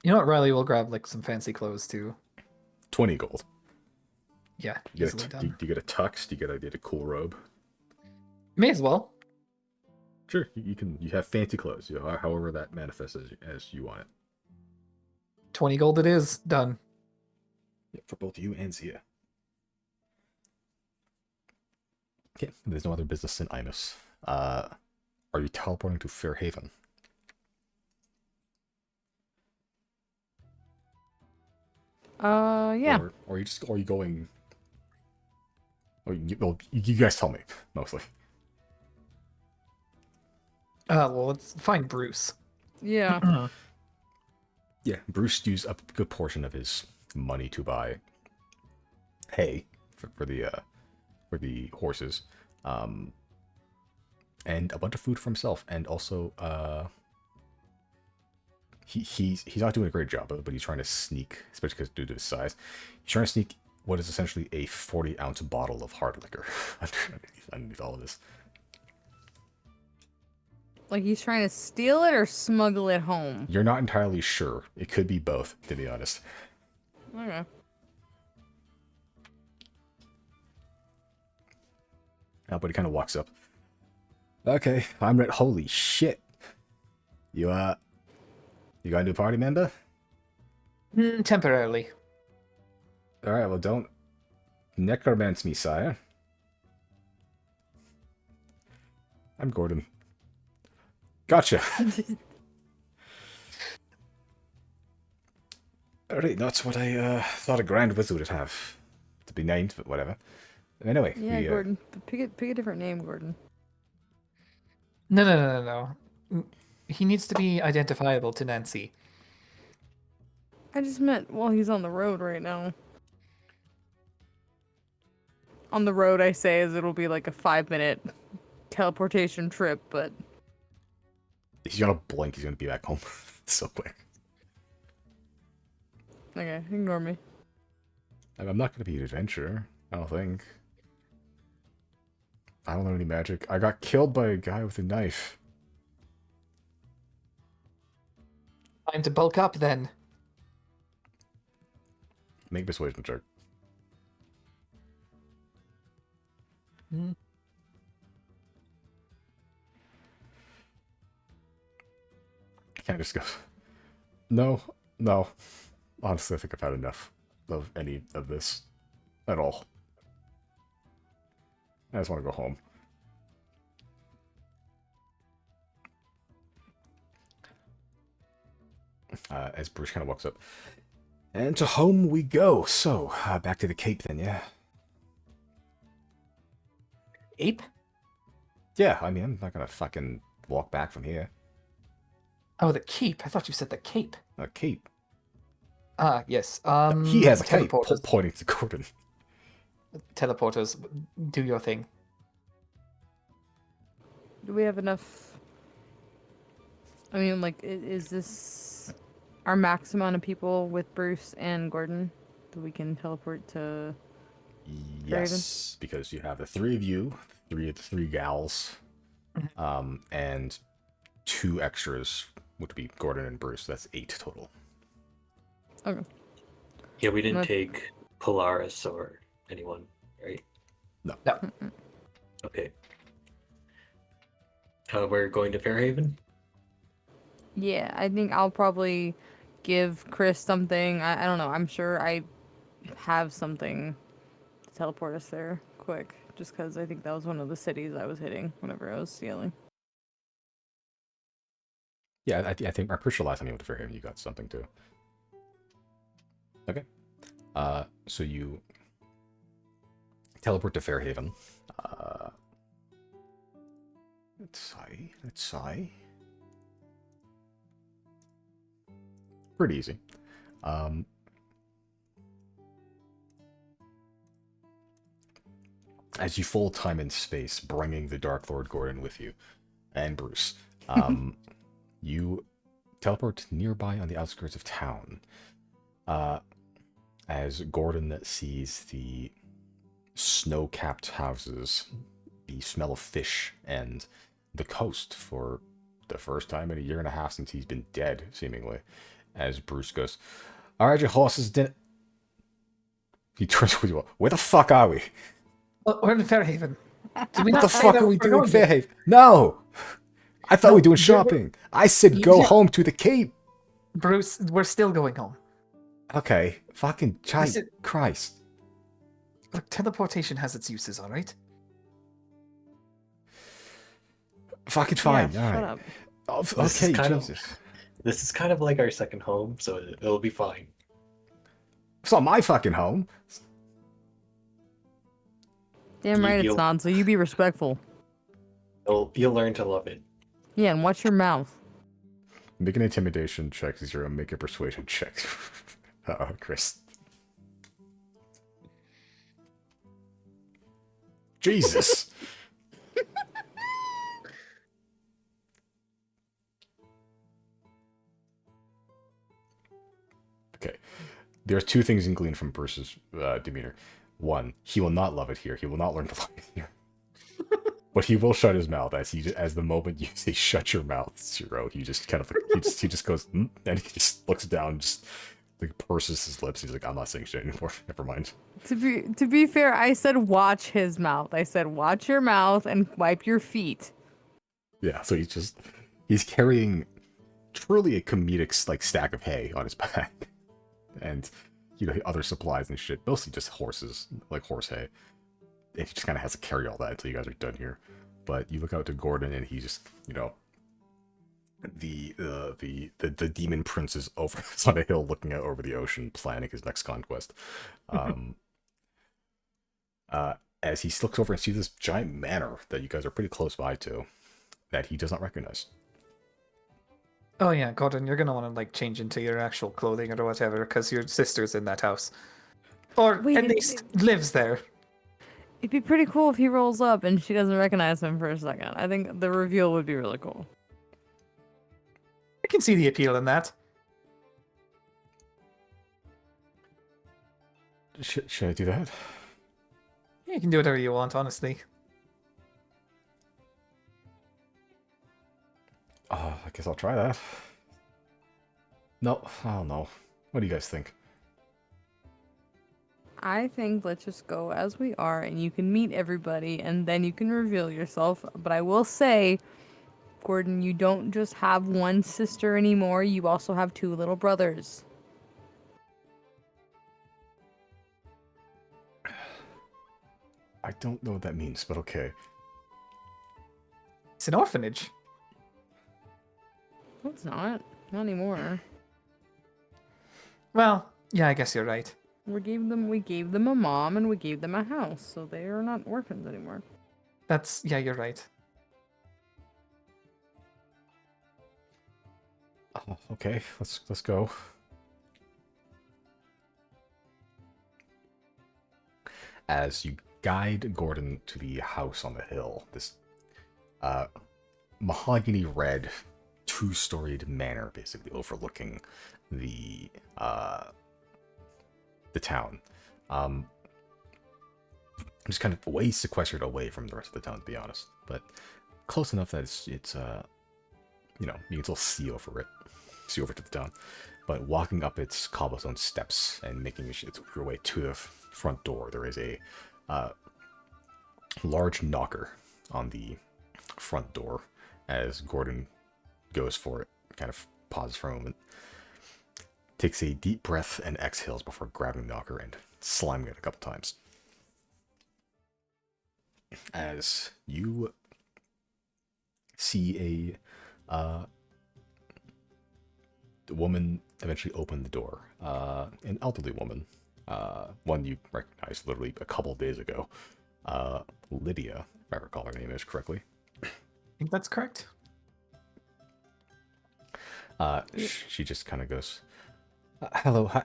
You know what, Riley? We'll grab like some fancy clothes too. 20 gold. Yeah, You easily get, done. do you get a tux? Do you get a cool robe? May as well. Sure, you have fancy clothes, however that manifests as you want it. 20 gold it is. Done. Yeah, for both you and Zia. Okay, there's no other business in Imus. Are you teleporting to Fairhaven? Yeah. Or are you going? Well, you guys tell me mostly. Well, let's find Bruce. Yeah. Yeah, Bruce used a good portion of his money to buy hay for the horses, and a bunch of food for himself, and also he's not doing a great job of it, but he's trying to sneak, especially because due to his size, he's trying to sneak what is essentially a 40-ounce bottle of hard liquor underneath all of this. Like he's trying to steal it or smuggle it home. You're not entirely sure. It could be both, to be honest. Okay. But he kind of walks up. Okay, I'm ready. Holy shit! You got a new party member? Temporarily. All right, well, don't necromance me, sire. I'm Gordon. Gotcha. Alright, that's what I thought a Grand Wizard would have to be named, but whatever. Anyway, Yeah, Gordon. Pick a different name, Gordon. No. He needs to be identifiable to Nancy. I just meant while he's on the road right now. On the road, I say, as it'll be like a 5-minute teleportation trip, but he's gonna blink, he's gonna be back home so quick. okay, ignore me. I'm not gonna be an adventurer, I don't think. I don't know any magic. I got killed by a guy with a knife. Time to bulk up then. Make persuasion check. Hmm. Can't just go. No. Honestly, I think I've had enough of any of this at all. I just want to go home. As Bruce kind of walks up. And to home we go. So, back to the Cape then, yeah? Ape? Yeah, I mean, I'm not gonna fucking walk back from here. Oh, the keep. I thought you said the cape. A Cape. Ah, yes. He has a cape, teleporters. pointing to Gordon. Teleporters, do your thing. Do we have enough? I mean, like, is this our max amount of people with Bruce and Gordon that we can teleport to? Yes, because you have the three of you, the three gals, and 2 extras, which would be Gordon and Bruce. That's 8 total. Okay. Yeah, we didn't Not- take Polaris or anyone, right? No. Okay. We're going to Fairhaven? Yeah, I think I'll probably give Chris something. I don't know. I'm sure I have something to teleport us there quick. Just because I think that was one of the cities I was hitting whenever I was stealing. Yeah, I think I'm pretty sure last time you went to Fairhaven, you got something too. Okay. So you teleport to Fairhaven. Let's sigh. Pretty easy. As you full time and space, bringing the Dark Lord Gordon with you, and Bruce, you teleport nearby on the outskirts of town. As Gordon sees the snow-capped houses, the smell of fish, and the coast for the first time in a year and a half since he's been dead, seemingly. As Bruce goes, "All right, your horses didn't." He turns to you. Where the fuck are we? We're in Fairhaven. Did we What not the say fuck that are we we're doing, going there? Fairhaven? No! I thought No, we were doing we're- shopping. I said You go did- home to the Cape. Bruce, we're still going home. Okay, fucking Listen- Christ. Look, teleportation has its uses, all right? Fucking fine, Yeah, shut alright. up. Oh, This is okay, kind of- Jesus. This is kind of like our second home, so it'll be fine. It's not my fucking home. Damn right it's You'll- not, so you be respectful. You'll learn to love it. Yeah, and watch your mouth. Make an intimidation check, 0. Make a persuasion check. Oh, Chris. Jesus. Okay. There's two things you can glean from Bruce's demeanor. One, he will not love it here. He will not learn to love it here. But he will shut his mouth as the moment you say "shut your mouth," 0. He just kind of he just goes and he just looks down, just like purses his lips. He's like, "I'm not saying shit anymore. Never mind." To be fair, I said watch his mouth. I said watch your mouth and wipe your feet. Yeah. So he's carrying truly a comedic like stack of hay on his back, and other supplies and shit. Mostly just horses, like horse hay. And he just kind of has to carry all that until you guys are done here. But you look out to Gordon, and he just, the demon prince is over on a hill, looking out over the ocean, planning his next conquest. As he looks over and sees this giant manor that you guys are pretty close by to, that he does not recognize. Oh yeah, Gordon, you're gonna want to like change into your actual clothing or whatever, because your sister's in that house, or Wait, at least lives there. It'd be pretty cool if he rolls up and she doesn't recognize him for a second. I think the reveal would be really cool. I can see the appeal in that. Should I do that? Yeah, you can do whatever you want, honestly. I guess I'll try that. No, I don't know. What do you guys think? I think let's just go as we are and you can meet everybody and then you can reveal yourself. But I will say, Gordon, you don't just have one sister anymore, you also have 2 little brothers. I don't know what that means, but okay. It's an orphanage. No, it's not. Not anymore. Well, yeah, I guess you're right. We gave them a mom and we gave them a house, so they are not orphans anymore. Yeah, you're right. Oh, okay, let's go. As you guide Gordon to the house on the hill, this mahogany red 2-storied manor, basically overlooking the town. Just kind of way sequestered away from the rest of the town, to be honest, but close enough that it's you can still see over to the town. But walking up its cobblestone steps and making your way to the front door, there is a large knocker on the front door. As Gordon goes for it, kind of pauses for a moment, takes a deep breath and exhales before grabbing the knocker and slamming it a couple times. As you see a woman eventually open the door, an elderly woman, one you recognized literally a couple days ago, Lydia, if I recall her name is correctly. I think that's correct. She just kind of goes, hello, hi,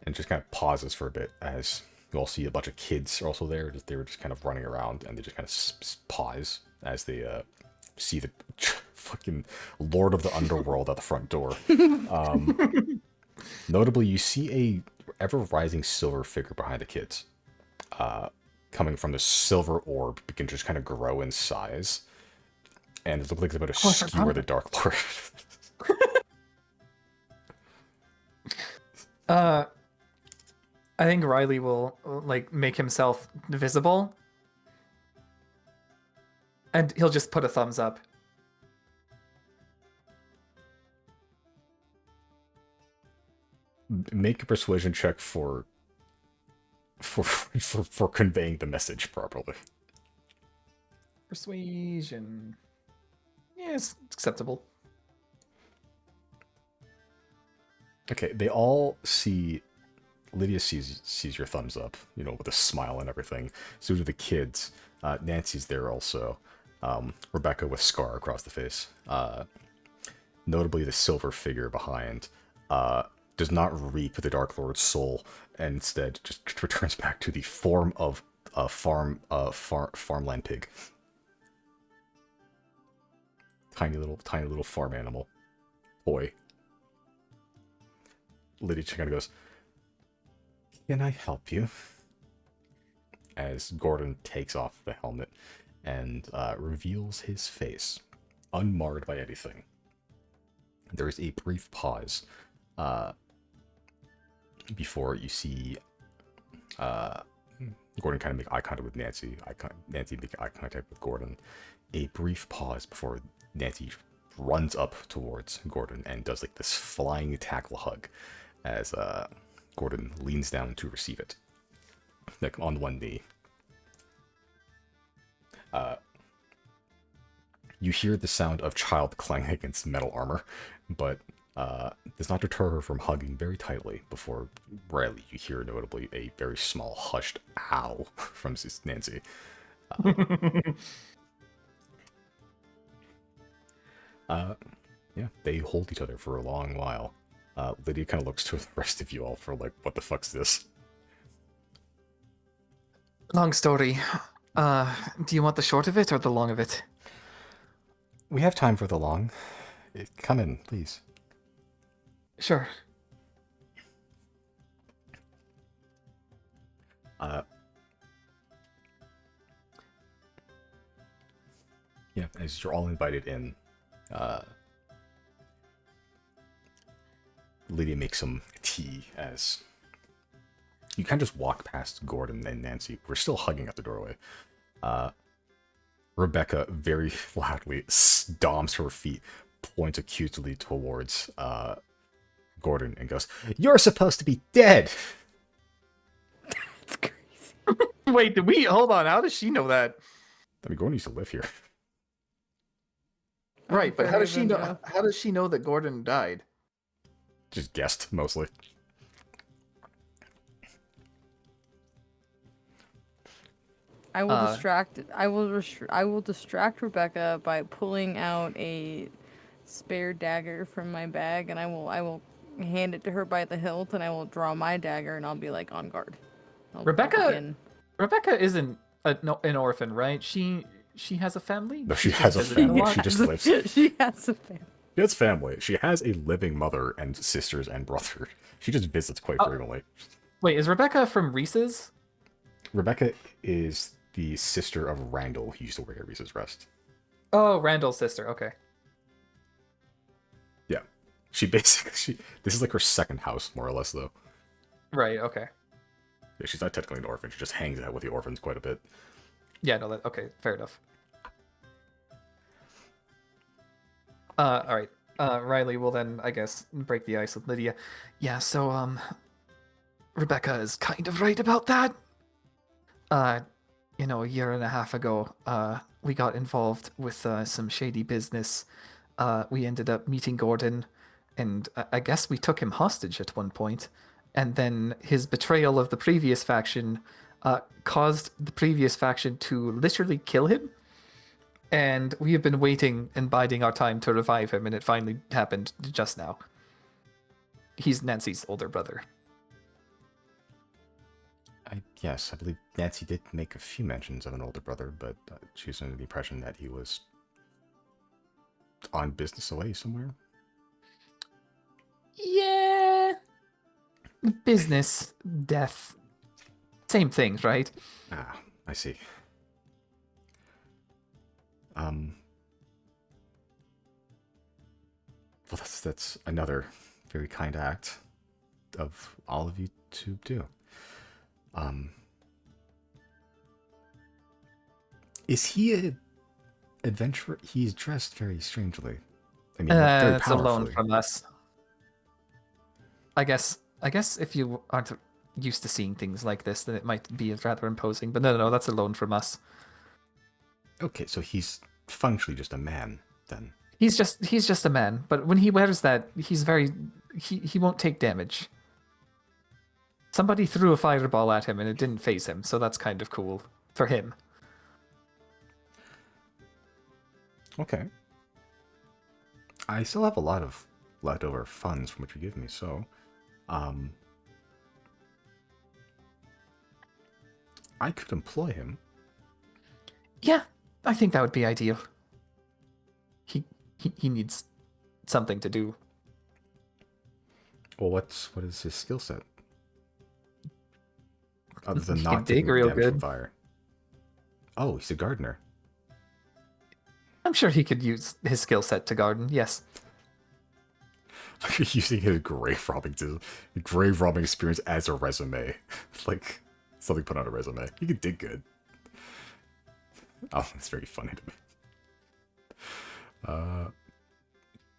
and just kind of pauses for a bit as you all see a bunch of kids are also there. They were just kind of running around, and they just kind of pause as they see the fucking Lord of the Underworld at the front door. Notably, you see a ever-rising silver figure behind the kids, coming from the silver orb, begin to just kind of grow in size. and it looks like it's about to Oh, I forgot skewer the about- Dark Lord. I think Riley will like make himself visible, and he'll just put a thumbs up. Make a persuasion check for conveying the message properly. Persuasion. Yeah, it's acceptable. Okay, they all see. Lydia sees your thumbs up, with a smile and everything. So do the kids. Nancy's there also. Rebecca with scar across the face. Notably, the silver figure behind does not reap the Dark Lord's soul, and instead just returns back to the form of a farmland pig. Tiny little farm animal. Boy. Lydia kind of goes, "Can I help you?" As Gordon takes off the helmet and reveals his face, unmarred by anything. There is a brief pause before you see Gordon kind of make eye contact with Nancy. Nancy make eye contact with Gordon. A brief pause before Nancy runs up towards Gordon and does like this flying tackle hug as Gordon leans down to receive it, like on one knee. You hear the sound of child clanging against metal armor, but does not deter her from hugging very tightly. Before Riley, you hear notably a very small hushed "ow" from Nancy. Yeah, they hold each other for a long while. Lydia kind of looks to the rest of you all for like, what the fuck's this? Long story. Do you want the short of it or the long of it? We have time for the long. Come in, please. Sure. Yeah, as you're all invited in, Lydia makes some tea as you kind of just walk past Gordon and Nancy. We're still hugging at the doorway. Rebecca very loudly stomps her feet, points accusingly towards Gordon, and goes, "You're supposed to be dead!" It's crazy. Wait, did we? Hold on. How does she know that? I mean, Gordon used to live here. Right, but how does she Very know? enough. How does she know that Gordon died? Just guessed, mostly. I will distract. I will distract Rebecca by pulling out a spare dagger from my bag, and I will hand it to her by the hilt, and I will draw my dagger, and I'll be like on guard. I'll Rebecca- begin. Rebecca isn't an orphan, right? She has a family. No, she She's has a just visiting family. lot? She just lives. She has a family. She has family. She has a living mother and sisters and brother. She just visits quite frequently. Wait, is Rebecca from Reese's? Rebecca is the sister of Randall, who used to work at Reese's Rest. Oh, Randall's sister. Okay. Yeah. This is like her second house, more or less, though. Right. Okay. Yeah, she's not technically an orphan. She just hangs out with the orphans quite a bit. Yeah. No. That. Okay. Fair enough. All right. Riley will then, I guess, break the ice with Lydia. Yeah. So, Rebecca is kind of right about that. A year and a half ago, we got involved with some shady business. We ended up meeting Gordon, and I guess we took him hostage at one point. And then his betrayal of the previous faction caused the previous faction to literally kill him. And we have been waiting and biding our time to revive him, and it finally happened just now. He's Nancy's older brother. I believe Nancy did make a few mentions of an older brother, but she was under the impression that he was on business away somewhere. Yeah. Business, death, same things, right? Ah, I see. Well, that's another very kind act of all of you to do. Um, is he a adventurer? He's dressed very strangely. I mean, not very It's a loan powerfully. from us. I guess if you aren't used to seeing things like this, then it might be rather imposing. But no, that's a loan from us. Okay, so he's functionally just a man then. He's just a man, but when he wears that, he won't take damage. Somebody threw a fireball at him and it didn't phase him, so that's kind of cool for him. Okay. I still have a lot of leftover funds from what you give me, so I could employ him. Yeah, I think that would be ideal. He needs something to do. Well, what is his skill set? Other than He can not dig taking real damage from good. fire. Oh, he's a gardener. I'm sure he could use his skill set to garden. Yes. You're using his grave robbing experience as a resume. Like something put on a resume. You can dig good. Oh, that's very funny to me.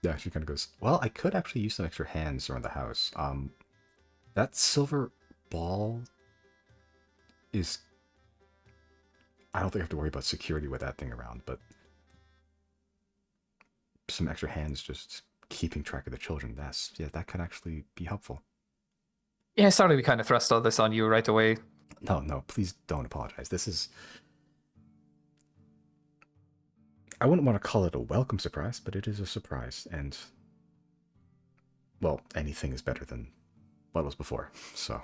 Yeah, she kind of goes, well, I could actually use some extra hands around the house. That silver ball is... I don't think I have to worry about security with that thing around, but some extra hands just keeping track of the children, that could actually be helpful. Yeah, sorry we kind of thrust all this on you right away. No, please don't apologize. This is... I wouldn't want to call it a welcome surprise, but it is a surprise, and... well, anything is better than what was before, so...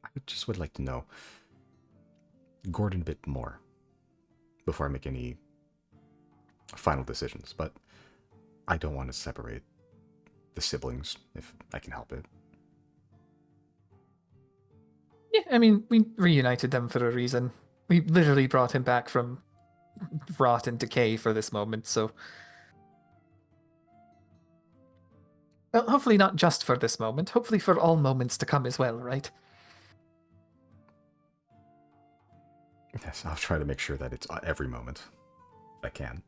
I just would like to know Gordon a bit more before I make any final decisions, but I don't want to separate the siblings if I can help it. Yeah, I mean, we reunited them for a reason. We literally brought him back from rot and decay for this moment, so... well, hopefully not just for this moment, hopefully for all moments to come as well, right? Yes, I'll try to make sure that it's every moment I can.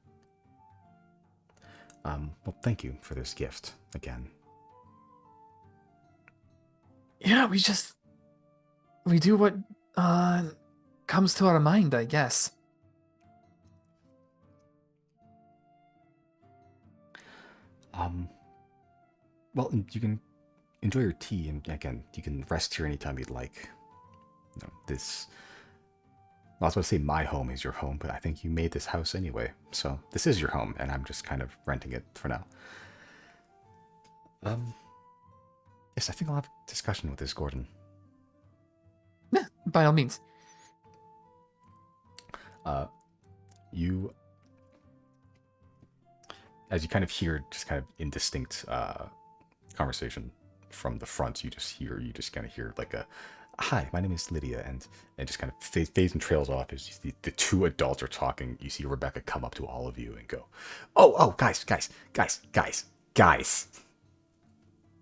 Well, thank you for this gift again. Yeah, we do what comes to our mind, I guess. Well, you can enjoy your tea, and again, you can rest here anytime you'd like. You know, this... well, I was going to say my home is your home, but I think you made this house anyway. So this is your home, and I'm just kind of renting it for now. Yes, I think I'll have a discussion with this Gordon. Yeah, by all means. You... as you kind of hear just kind of indistinct conversation from the front, you just kind of hear like a, hi, my name is Lydia, and just kind of fades and trails off as the two adults are talking. You see Rebecca come up to all of you and go, oh, guys.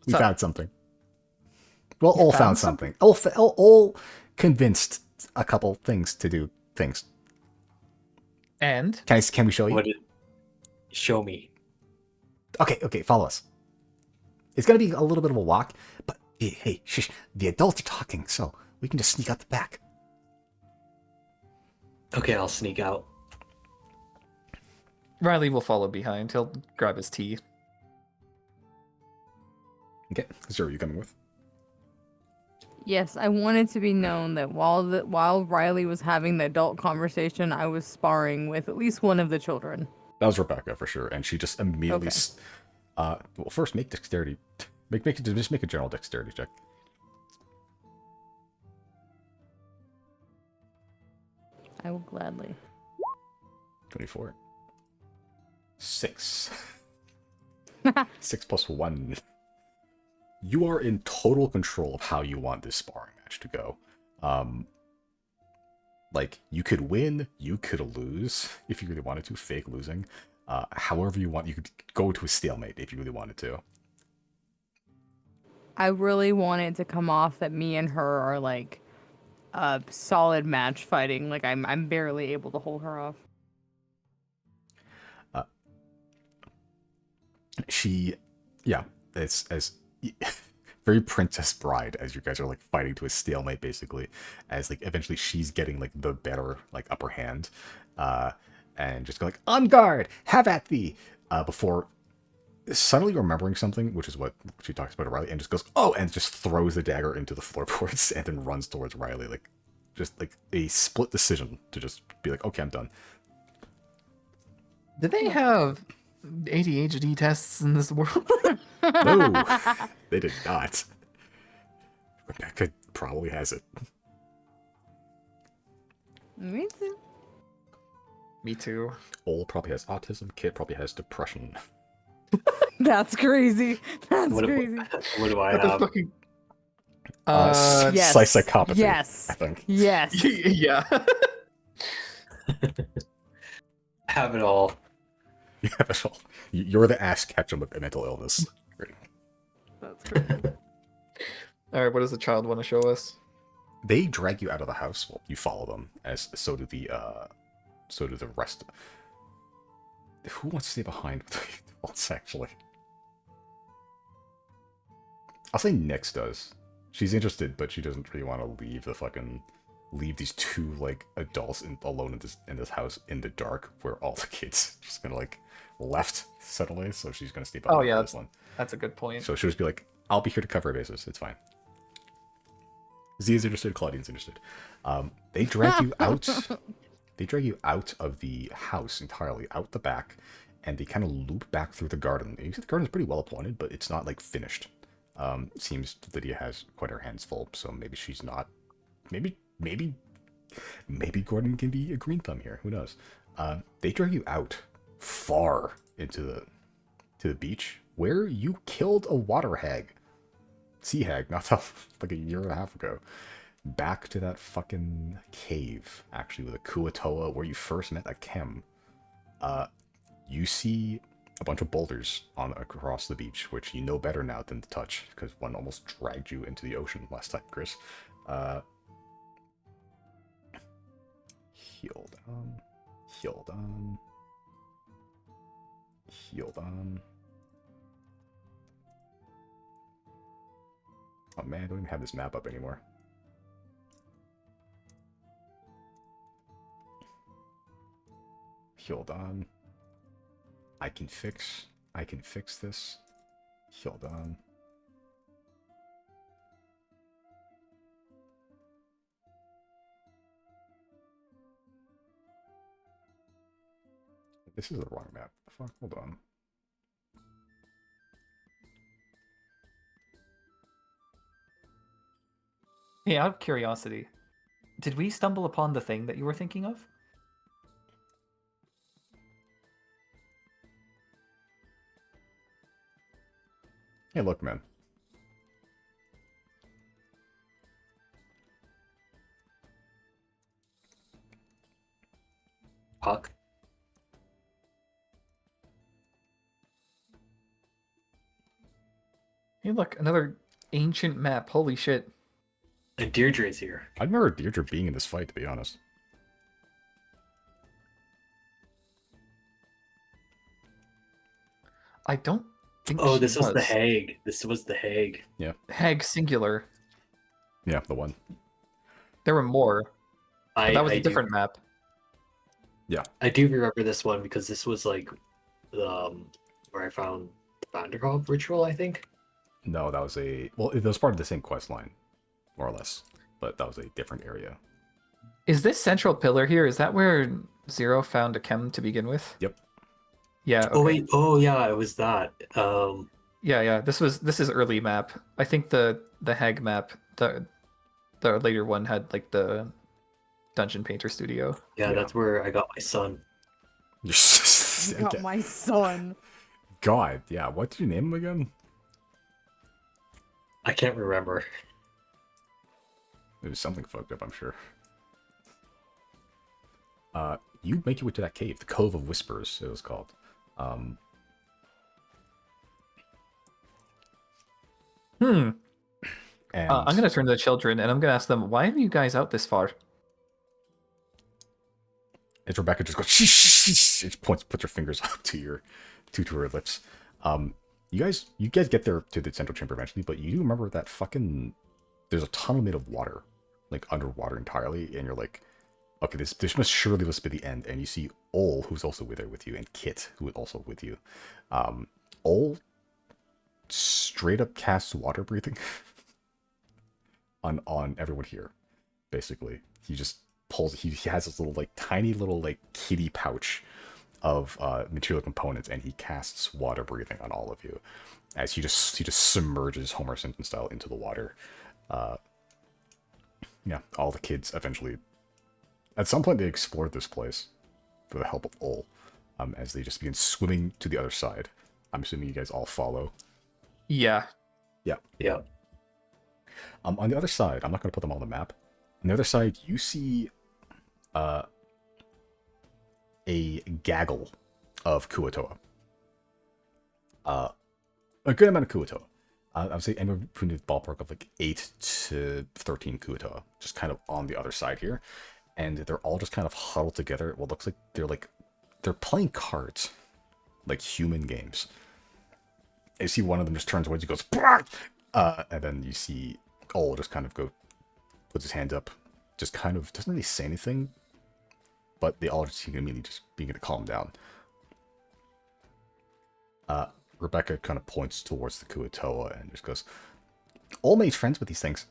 We found something. Well, all found something. All convinced a couple things to do things. And? Can we show you? Show me. Okay, follow us. It's gonna be a little bit of a walk, but hey, shush. The adults are talking, so we can just sneak out the back. Okay, I'll sneak out. Riley will follow behind. He'll grab his tea. Okay, Zero, are you coming with? Yes, I want it to be known that while Riley was having the adult conversation, I was sparring with at least one of the children. That was Rebecca for sure, and she just immediately. Okay. Well, first make dexterity. Just make a general dexterity check. I will gladly. 24. 6. 6 plus 1. You are in total control of how you want this sparring match to go. Like, you could win, you could lose if you really wanted to, fake losing. However you want, you could go to a stalemate if you really wanted to. I really want it to come off that me and her are like a solid match fighting. Like I'm barely able to hold her off. She, yeah, it's as very Princess Bride as you guys are like fighting to a stalemate basically, as like eventually she's getting like the better like upper hand, and just go like on guard, have at thee, before suddenly remembering something, which is what she talks about to Riley, and just goes oh, and just throws the dagger into the floorboards and then runs towards Riley, like just like a split decision to just be like okay, I'm done. Did they have ADHD tests in this world? No, they did not. Rebecca probably has it. Me too. Me too. Ol probably has autism. Kit probably has depression. That's crazy. That's What, crazy. what do I What the have? fucking... Yes. Psychopathy. Yes. I think. Yes. yeah. Have it all. You have it all. You're the Ash Ketchum of mental illness. That's crazy. All right, what does the child want to show us? They drag you out of the house. Well, you follow them, as so do the rest. Who wants to stay behind with the adults, actually? I'll say Nyx does. She's interested, but she doesn't really want to leave these two like adults alone in this house in the dark, where all the kids just kind of like left suddenly. So she's gonna stay behind. Oh, yeah, for this one. That's a good point. So she'll just be like, "I'll be here to cover a basis. It's fine." Zia's interested. Claudine's interested. They drag you out. They drag you out of the house entirely, out the back, and they kind of loop back through the garden. You see the garden's pretty well appointed, but it's not like finished. Seems Lydia has quite her hands full, so maybe she's not. Maybe Gordon can be a green thumb here. Who knows? They drag you out far into the beach, where you killed a water hag, sea hag, not that, like a year and a half ago. Back to that fucking cave, actually, with a Kuatoa, where you first met a Chem. You see a bunch of boulders across the beach, which you know better now than to touch, because one almost dragged you into the ocean last time, Chris. Heal down. Oh man, I don't even have this map up anymore. Healed on. I can fix this. Healed on. This is the wrong map. Fuck, hold on. Hey, out of curiosity, did we stumble upon the thing that you were thinking of? Hey, look, man. Puck. Hey, look, another ancient map. Holy shit. And Deirdre's here. I remember Deirdre being in this fight, to be honest. I don't think Oh, she this was the Hague. This was the Hague. Yeah. Hag singular. Yeah, the one. There were more. But that was a do- different map. Yeah. I do remember this one because this was like where I found the Vanderhoff ritual, I think. No, that was well, it was part of the same quest line, more or less. But that was a different area. Is this central pillar here? Is that where Zero found a chem to begin with? Yep. Yeah. Oh okay. wait, oh yeah, it was that. Yeah. This is early map. I think the Hag map, the later one had like the Dungeon Painter Studio. Yeah, that's where I got my son. You got my son. God, yeah. What did you name him again? I can't remember. It was something fucked up, I'm sure. You make your way to that cave, the Cove of Whispers, it was called. Hmm. And I'm gonna turn to the children and I'm gonna ask them, why are you guys out this far? it's Rebecca just goes, shh, shh, shh, she puts her fingers up to her lips. You guys get there to the central chamber eventually, but you do remember that fucking there's a tunnel made of water, like underwater entirely, and you're like, okay, this must surely be the end. And you see Ol, who's also there with you, and Kit, who is also with you. Ol straight up casts water breathing on everyone here. Basically, he just pulls. He has this little like tiny little like kitty pouch of material components, and he casts water breathing on all of you as he just submerges Homer Simpson style into the water. Yeah, all the kids eventually. At some point, they explored this place with the help of Ol, as they just begin swimming to the other side. I'm assuming you guys all follow. Yeah. Yeah. Yeah. On the other side, I'm not going to put them on the map. On the other side, you see a gaggle of Kuatoa. A good amount of Kuatoa. I would say anywhere between the ballpark of like 8 to 13 Kuatoa, just kind of on the other side here. And they're all just kind of huddled together. What looks like they're playing cards, like human games. You see one of them just turns away, he goes, and then you see Ol just kind of puts his hand up, just kind of doesn't really say anything, but they all just immediately just begin to calm down. Rebecca kind of points towards the Kuatoa and just goes, Ol made friends with these things.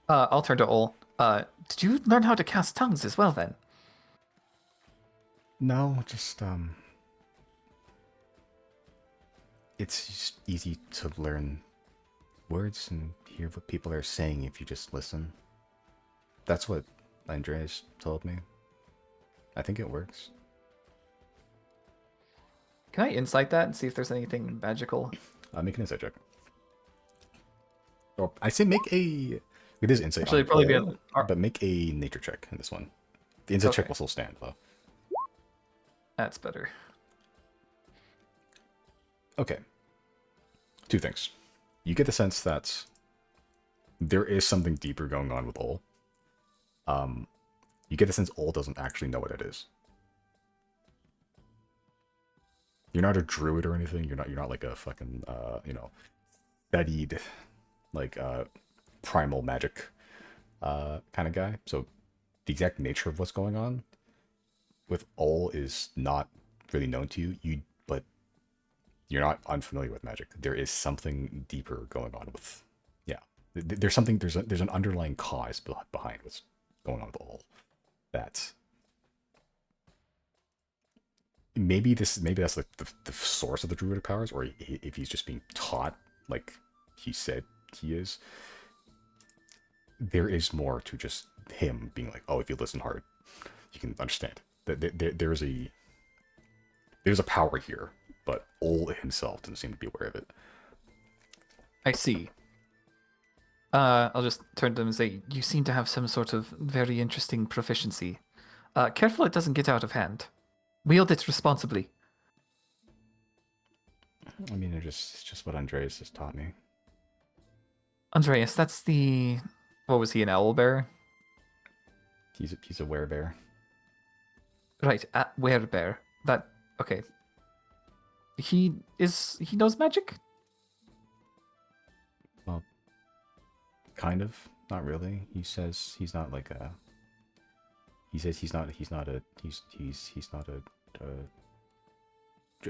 I'll turn to Ol. Did you learn how to cast tongues as well then? No, just it's just easy to learn words and hear what people are saying if you just listen. That's what Andreas told me. I think it works. Can I insight that and see if there's anything magical? Make an insight check. Or I say make a. It is insight. Actually, on probably be Ol, but make a nature check in this one. The insight check will still stand though. That's better. Okay. Two things. You get the sense that there is something deeper going on with Ol. You get the sense Ol doesn't actually know what it is. You're not a druid or anything. You're not like a fucking studied like primal magic kind of guy. So the exact nature of what's going on with Ol is not really known to you. But you're not unfamiliar with magic. There is something deeper going on with, yeah. There's an underlying cause behind what's going on with Ol. That maybe that's like the source of the druidic powers, or if he's just being taught like he said he is. There is more to just him being like, oh, if you listen hard, you can understand. There's a power here, but Ol himself doesn't seem to be aware of it. I see. I'll just turn to them and say, you seem to have some sort of very interesting proficiency. Careful it doesn't get out of hand. Wield it responsibly. I mean, it's just what Andreas has taught me. Andreas, that's the... What was he, an owlbear? He's a werebear. Right, werebear. That... Okay. He knows magic? Well, kind of. Not really. He says he's not like a... He says he's not a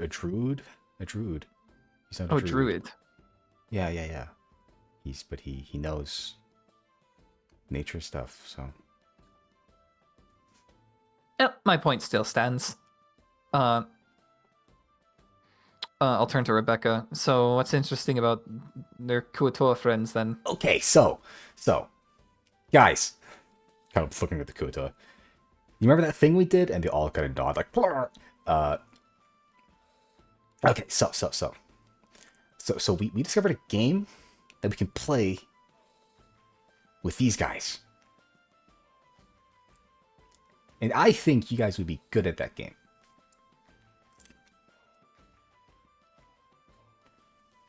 druid. A druid. He's not a druid. Druid. Yeah. But he knows nature stuff, so. Yep, my point still stands. I'll turn to Rebecca. So what's interesting about their Kuatoa friends then? Okay, so guys, kind of looking at the Kuta. You remember that thing we did? And they all kind of nod like, Plur! Okay, so we discovered a game that we can play with these guys. And I think you guys would be good at that game.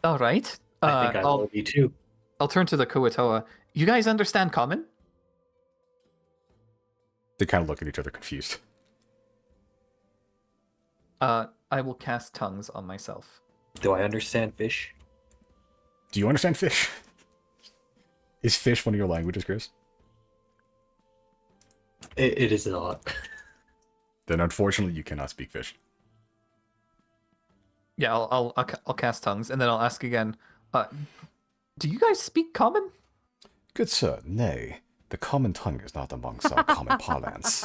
All right. I think I will be too. I'll turn to the Kuatoa. You guys understand common? They kind of look at each other confused. I will cast tongues on myself. Do I understand fish? Do you understand fish? Is fish one of your languages, Chris? It is not. Then unfortunately you cannot speak fish. Yeah, I'll cast tongues, and then I'll ask again. Do you guys speak common? Good sir, nay. The common tongue is not amongst our common parlance.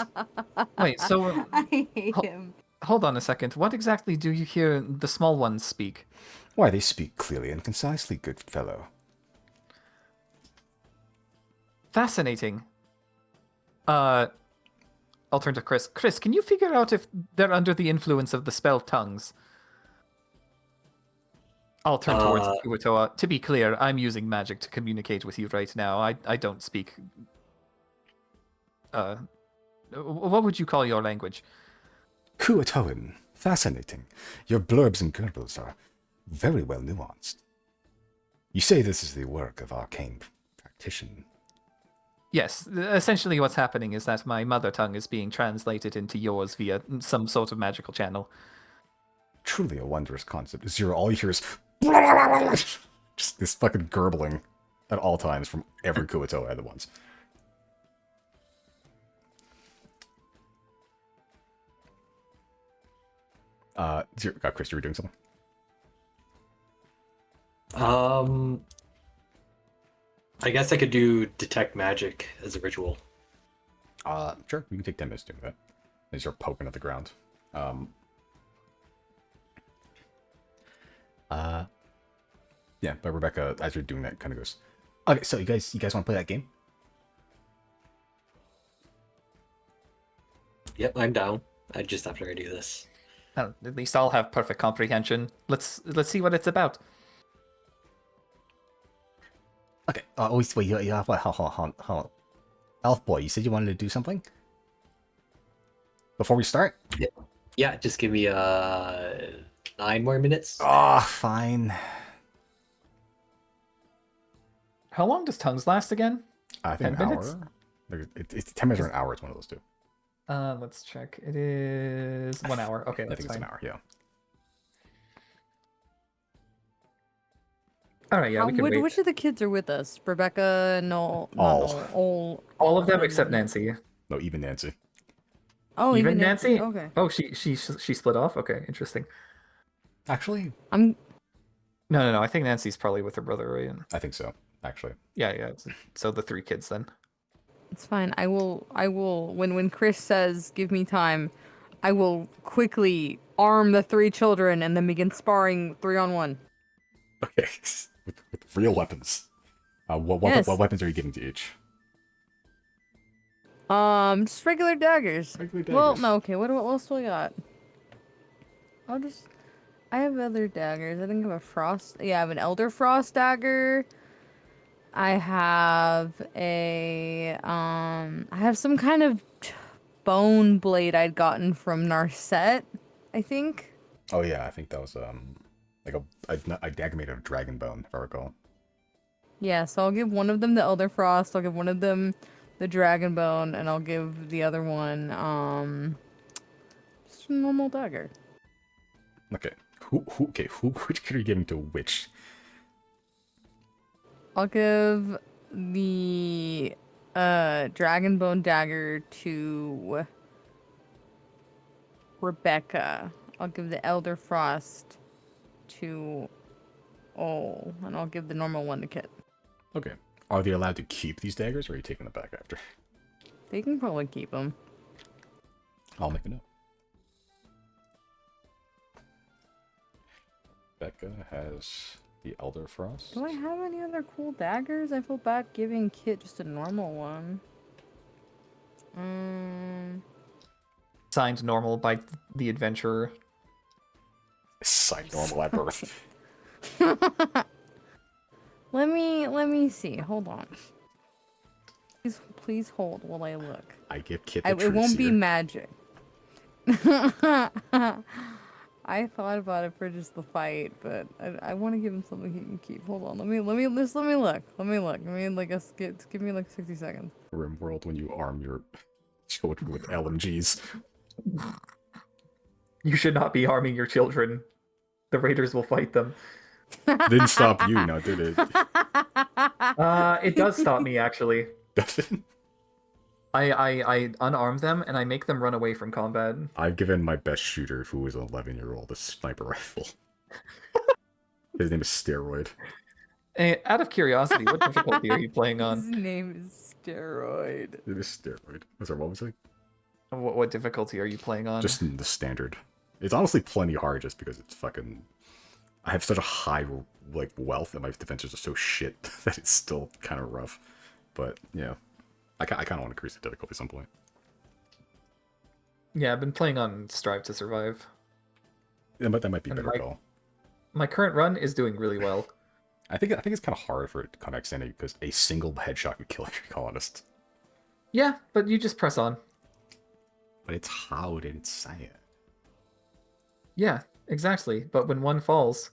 Wait, so I hate him. hold on a second. What exactly do you hear the small ones speak? Why, they speak clearly and concisely, good fellow. Fascinating. I'll turn to Chris. Chris, can you figure out if they're under the influence of the spell tongues? I'll turn towards Kuatoa. To be clear, I'm using magic to communicate with you right now. I don't speak. What would you call your language? Kuatoan. Fascinating. Your blurbs and gurbles are very well nuanced. You say this is the work of arcane practitioner. Yes, essentially what's happening is that my mother tongue is being translated into yours via some sort of magical channel. Truly a wondrous concept. Zero, all you hear is just this fucking gurgling at all times from every Kuatoa at once. Zero, Chris, you were doing something? I guess I could do detect magic as a ritual. Sure, we can take 10 minutes doing that. As you're poking at the ground. Yeah, but Rebecca, as you're doing that, kind of goes, okay, so you guys want to play that game? Yep, I'm down. I just have to redo this. At least I'll have perfect comprehension. Let's see what it's about. Okay. Wait. You hold on. Elf boy, you said you wanted to do something before we start. Yeah, just give me 9 more minutes. Ah, fine. How long does tongues last again? I think 10 an minutes? hour. It's 10 minutes or an hour. It's one of those two. Let's check. It is 1 hour. Okay, I that's think it's fine. an hour. Yeah. All right, yeah, we can wait. Which of the kids are with us? Rebecca, Noel, All of them except Nancy. No, even Nancy. Oh, Even Nancy? Okay. Oh, she split off. Okay, interesting. Actually, No. I think Nancy's probably with her brother, right? I think so. Actually, Yeah. So the 3 kids then. It's fine. I will. When Chris says, "Give me time," I will quickly arm the 3 children and then begin sparring 3-on-1. okay. with real weapons. What weapons are you giving to each? Just regular daggers. Regular Well, daggers. no. Okay. What else do I got? I have other daggers. I think I have a frost. Yeah, I have an elder frost dagger. I have I have some kind of bone blade I'd gotten from Narset, I think. Oh yeah, I think that was like a dagger made of dragon bone, if I recall. Yeah, so I'll give one of them the elder frost. I'll give one of them the dragon bone, and I'll give the other one just a normal dagger. Okay. Which kid are you giving to which? I'll give the dragon bone dagger to Rebecca. I'll give the elder frost to Ol, and I'll give the normal one to Kit. Okay. Are they allowed to keep these daggers, or are you taking them back after? They can probably keep them. I'll make a note. Becca has the Elder Frost. Do I have any other cool daggers? I feel bad giving Kit just a normal one. Signed normal by the adventurer. Signed normal at birth. Let me see. Hold on. Please hold while I look. I give Kit the It truth won't be seer. magic. I thought about it for just the fight, but I want to give him something he can keep. Hold on, let me look. Give me like 60 seconds. Rim world when you arm your children with LMGs. You should not be harming your children. The raiders will fight them. Didn't stop you, now did it? It does stop me, actually. Does it? I unarm them and I make them run away from combat. I've given my best shooter, who is an 11-year-old, a sniper rifle. His name is Steroid. Out of curiosity, what difficulty are you playing His on? name is Steroid. It is Steroid. Sorry, what was it? What difficulty are you playing on? Just in the standard. It's honestly plenty hard just because it's fucking... I have such a high, like, wealth and my defenses are so shit that it's still kind of rough. But, yeah. I kind of want to increase the difficulty at some point. Yeah, I've been playing on Strive to Survive. Yeah, but that might be And better call. My current run is doing really well. I think it's kind of hard for it to come extended because a single headshot could kill every colonist. Yeah, but you just press on. But it's how did it say it? Yeah, exactly. But when one falls,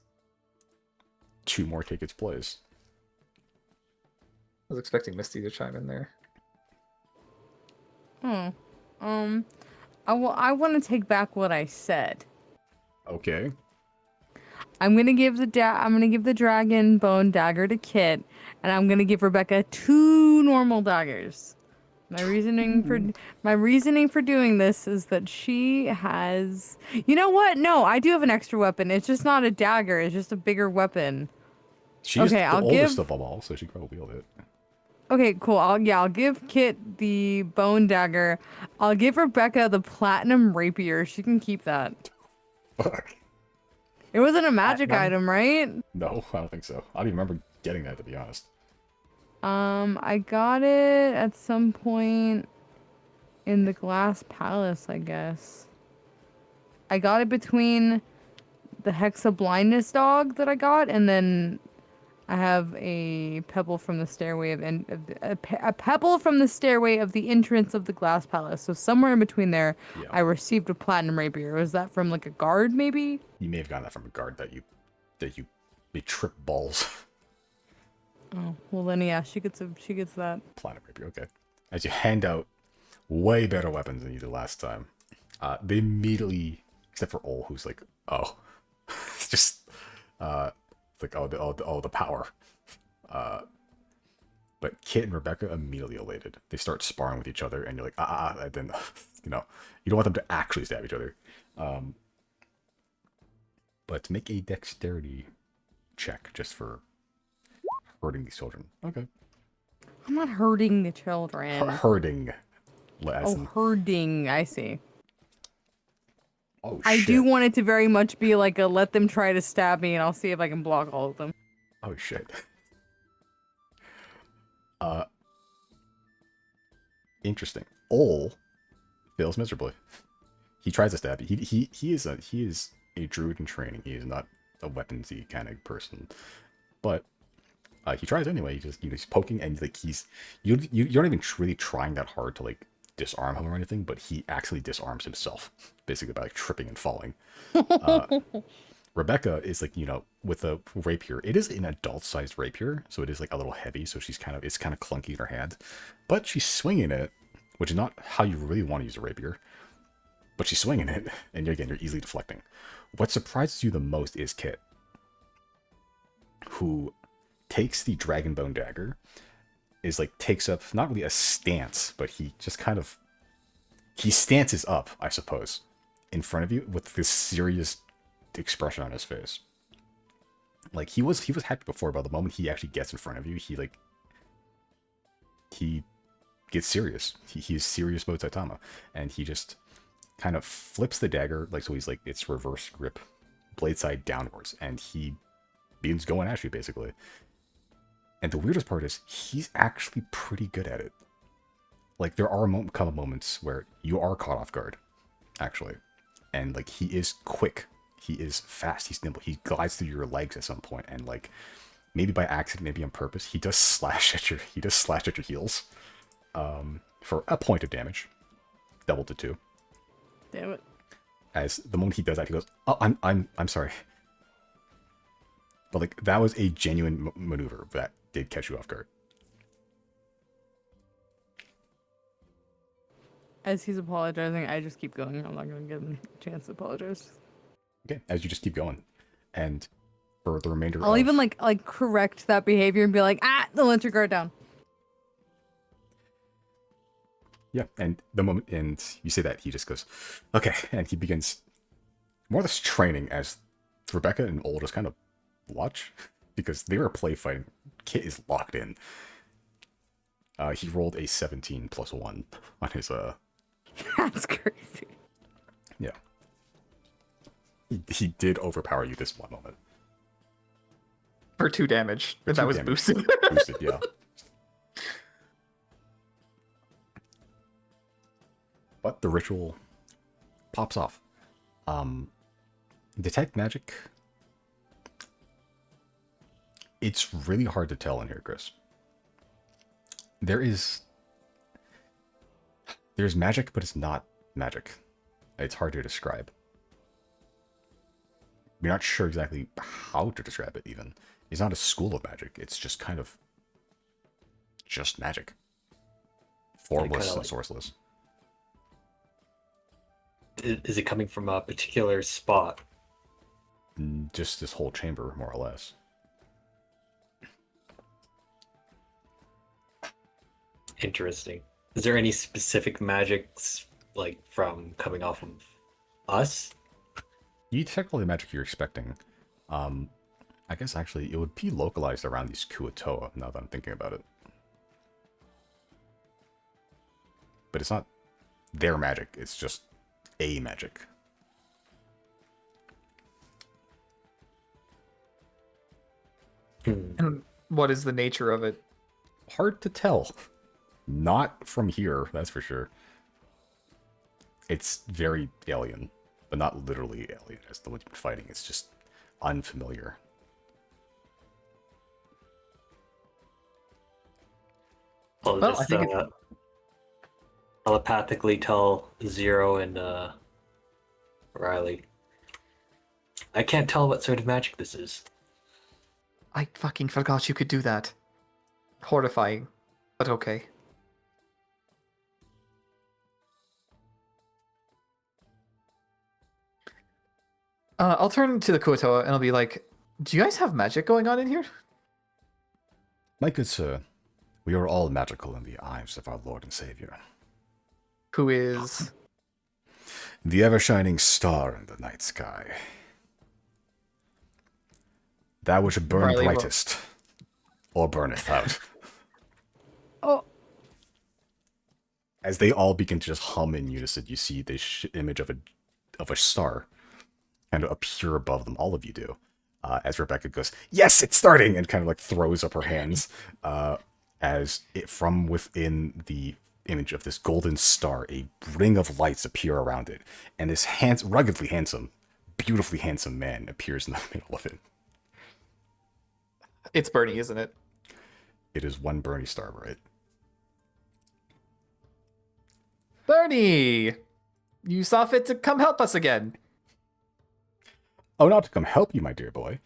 2 more take its place. I was expecting Misty to chime in there. I want to take back what I said. Okay. I'm gonna give the dragon bone dagger to Kit, and I'm gonna give Rebecca 2 normal daggers. My reasoning for doing this is that she has. You know what? No, I do have an extra weapon. It's just not a dagger. It's just a bigger weapon. She's Okay, the I'll oldest give- of them all, so she can probably wield it. Okay, cool. I'll give Kit the bone dagger. I'll give Rebecca the platinum rapier. She can keep that. Fuck. It wasn't a magic Platinum? item, right? No, I don't think so. I don't even remember getting that, to be honest. I got it at some point in the Glass Palace, I guess. I got it between the Hexa Blindness dog that I got, and then I have a pebble from the stairway a pebble from the stairway of the entrance of the Glass Palace. So somewhere in between there, Yeah. I received a platinum rapier. Was that from like a guard, maybe? You may have gotten that from a guard that they trip balls. Oh, well then yeah, she gets that. Planet rapier, okay. As you hand out way better weapons than you did last time, they immediately, except for Ol, who's like, oh, it's just, it's like, the power. But Kit and Rebecca immediately elated. They start sparring with each other, and you're like, and then, you don't want them to actually stab each other. But make a dexterity check just for hurting these children. Okay. I'm not hurting the children. Hurting. As in, Hurting. I see. oh, I shit. do want it to very much be like a let them try to stab me and I'll see if I can block all of them. Oh, shit. Interesting. Ol fails miserably. He tries to stab you. He is a druid in training. He is not a weaponsy kind of person. But he tries anyway. He just he's poking and like you're not even really trying that hard to like disarm him or anything, but he actually disarms himself basically by like tripping and falling. Rebecca is like, with a rapier. It is an adult-sized rapier, so it is like a little heavy, so it's kind of clunky in her hand. But she's swinging it, which is not how you really want to use a rapier. But she's swinging it, and again, you're easily deflecting. What surprises you the most is Kit, who takes the dragon bone dagger, takes up not really a stance, but he just kind of he stances up, I suppose, in front of you with this serious expression on his face. Like he was happy before, but the moment he actually gets in front of you, he gets serious. He is serious mode Saitama, and he just kind of flips the dagger, so he's like it's reverse grip, blade side downwards, and he begins going at you basically. And the weirdest part is he's actually pretty good at it. Like there are couple moments where you are caught off guard, actually, and like he is quick. He is fast. He's nimble. He glides through your legs at some point, and like maybe by accident, maybe on purpose, he does slash at your heels. for a point of damage, doubled to 2. Damn it. As the moment he does that, he goes, "Oh, I'm sorry." But like that was a genuine maneuver that did catch you off guard. As he's apologizing, I just keep going. I'm not going to give him a chance to apologize. Okay, as you just keep going, and for the remainder, I'll of... even like correct that behavior and be like, don't let your guard down. Yeah, and the moment and you say that, he just goes, "Okay," and he begins more or less training as Rebecca and Ol just kind of watch because they were play fighting. Kit is locked in. He rolled a 17 plus 1 on his That's crazy. Yeah. He did overpower you this one moment. For 2 damage. For That 2 was damage. boosted. Boosted, yeah. But the ritual pops off. Detect magic. It's really hard to tell in here, Chris. There's magic, but it's not magic. It's hard to describe. You're not sure exactly how to describe it, even. It's not a school of magic. It's just kind of just magic. Formless and sourceless. Is it coming from a particular spot? Just this whole chamber, more or less. Interesting. Is there any specific magics, like, from coming off of us? You detect all the magic you're expecting. I guess actually it would be localized around these Kuatoa, now that I'm thinking about it. But it's not their magic, it's just a magic. And what is the nature of it? Hard to tell. Not from here, that's for sure. It's very alien, but not literally alien as the one you've been fighting. It's just unfamiliar. I'll Well, just I think telepathically tell Zero and Riley. I can't tell what sort of magic this is. I fucking forgot you could do that. Horrifying, but okay. I'll turn to the Kuatoa and I'll be like, "Do you guys have magic going on in here?" My good sir, we are all magical in the eyes of our Lord and Savior. Who is... The ever-shining star in the night sky. That which burn Riley, well- brightest, or burneth out. Oh, As they all begin to just hum in unison, you see this image of a star kind of appear above them. All of you do. As Rebecca goes, "Yes, it's starting!" and kind of like throws up her hands. As it from within the image of this golden star, a ring of lights appear around it. And this ruggedly handsome, beautifully handsome man appears in the middle of it. It's Bernie, isn't it? It is one Bernie star, right? Bernie! You saw fit to come help us again. Oh, not to come help you, my dear boy.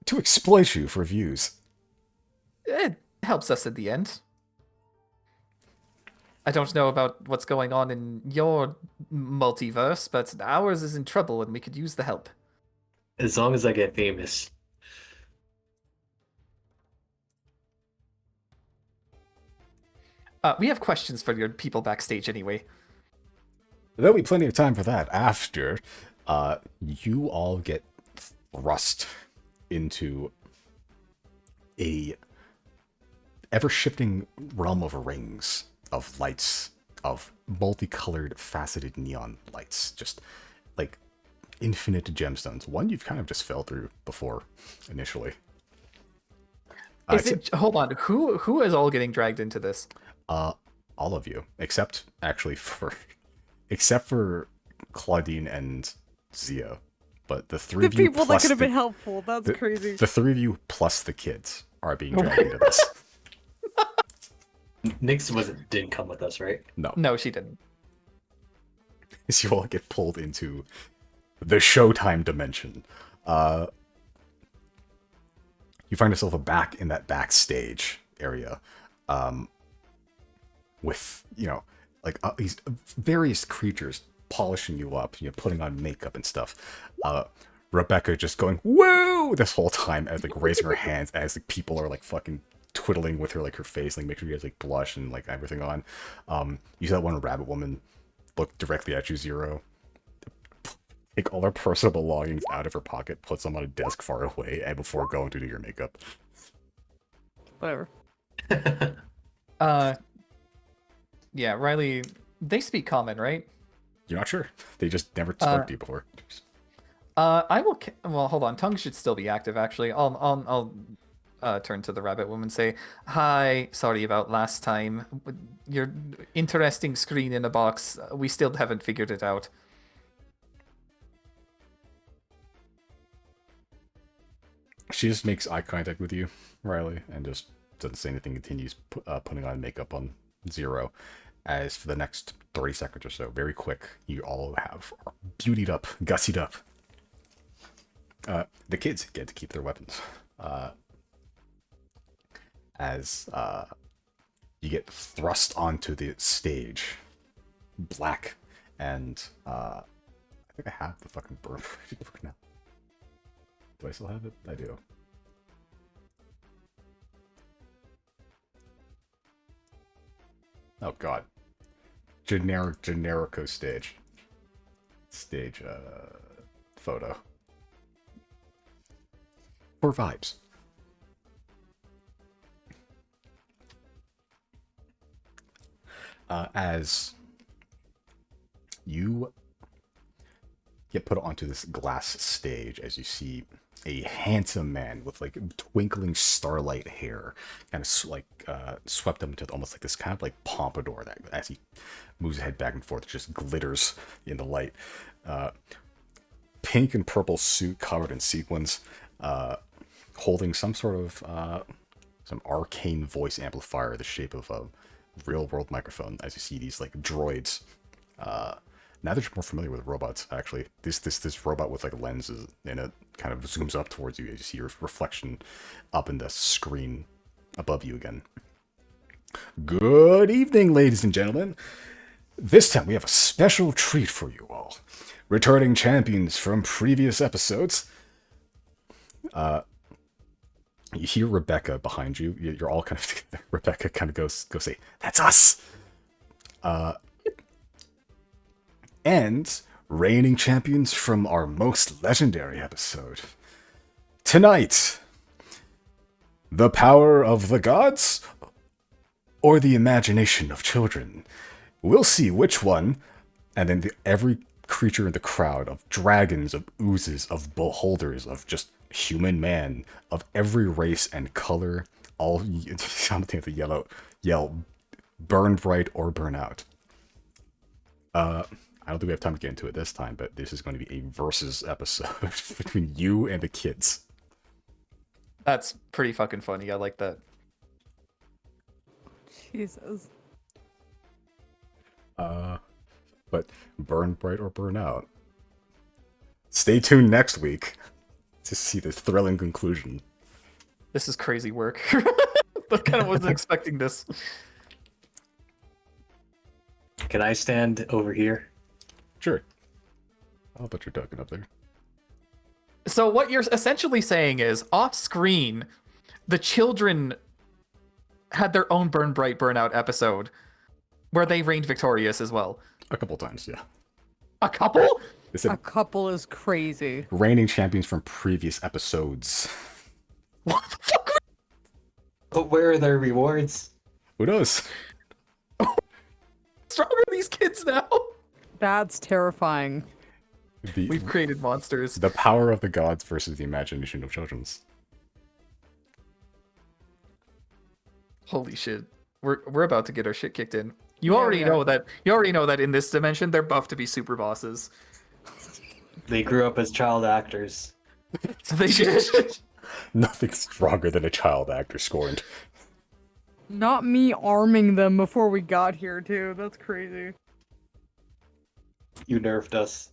To exploit you for views. It helps us in the end. I don't know about what's going on in your multiverse, but ours is in trouble and we could use the help. As long as I get famous. We have questions for your people backstage anyway. There'll be plenty of time for that after you all get thrust into a ever-shifting realm of rings, of lights, of multicolored, faceted neon lights, just like infinite gemstones. One you've kind of just fell through before initially. Hold on, who is all getting dragged into this? All of you, except for Claudine and Zia, but the three the of you people that plus could have the- been helpful. That's crazy. The three of you plus the kids are being dragged into this. Nyx didn't come with us, right? No. No, she didn't. So you all get pulled into the Showtime dimension. You find yourself back in that backstage area, with like these various creatures polishing you up, putting on makeup and stuff. Rebecca just going woo this whole time as like raising her hands as like people are like fucking twiddling with her like her face, like make sure you guys like blush and like everything on. You see that one rabbit woman look directly at you, Zero. Take all her personal belongings out of her pocket, puts them on a desk far away, and before going to do your makeup. Whatever. Yeah, Riley, they speak common, right? You're not sure. They just never spoke to you before. I will. Well, hold on. Tongue should still be active. Actually, I'll turn to the rabbit woman and say, "Hi, sorry about last time. Your interesting screen in a box. We still haven't figured it out." She just makes eye contact with you, Riley, and just doesn't say anything. Continues putting on makeup on Zero. As for the next 30 seconds or so, very quick, you all are beautied up, gussied up. The kids get to keep their weapons. As you get thrust onto the stage, black, and I think I have the fucking burn now. Do I still have it? I do. Oh god. Generico stage. Stage photo. For vibes. As you get put onto this glass stage, as you see a handsome man with like twinkling starlight hair, kind of like swept up into almost like this kind of like pompadour that, as he moves his head back and forth, just glitters in the light. Pink and purple suit covered in sequins, holding some sort of some arcane voice amplifier, the shape of a real world microphone. As you see these like droids. Now that you're more familiar with robots, actually, this robot with like lenses and it kind of zooms up towards you as you see your reflection up in the screen above you again. Good evening, ladies and gentlemen. This time we have a special treat for you all. Returning champions from previous episodes. You hear Rebecca behind you. You're all kind of Rebecca kind of goes say, "That's us." And reigning champions from our most legendary episode. Tonight, the power of the gods or the imagination of children. We'll see which one, and then every creature in the crowd of dragons, of oozes, of beholders, of just human man, of every race and color, all simultaneously yell, burn bright or burn out. I don't think we have time to get into it this time, but this is going to be a versus episode between you and the kids. That's pretty fucking funny. I like that. Jesus. But burn bright or burn out. Stay tuned next week to see the thrilling conclusion. This is crazy work. I kind of wasn't expecting this. Can I stand over here? Sure. I'll put your token up there. So what you're essentially saying is, off screen, the children had their own Burn Bright Burnout episode where they reigned victorious as well. A couple times, yeah. A couple? They said A couple is crazy. reigning champions from previous episodes. What the fuck? But where are their rewards? Who knows? Stronger these kids now? That's terrifying. We've created monsters. The power of the gods versus the imagination of children's. Holy shit. We're about to get our shit kicked in. You Yeah, already we know are. that. You already know that in this dimension they're buffed to be super bosses. They grew up as child actors. So they should. Nothing stronger than a child actor scorned. Not me arming them before we got here, too. That's crazy. You nerfed us.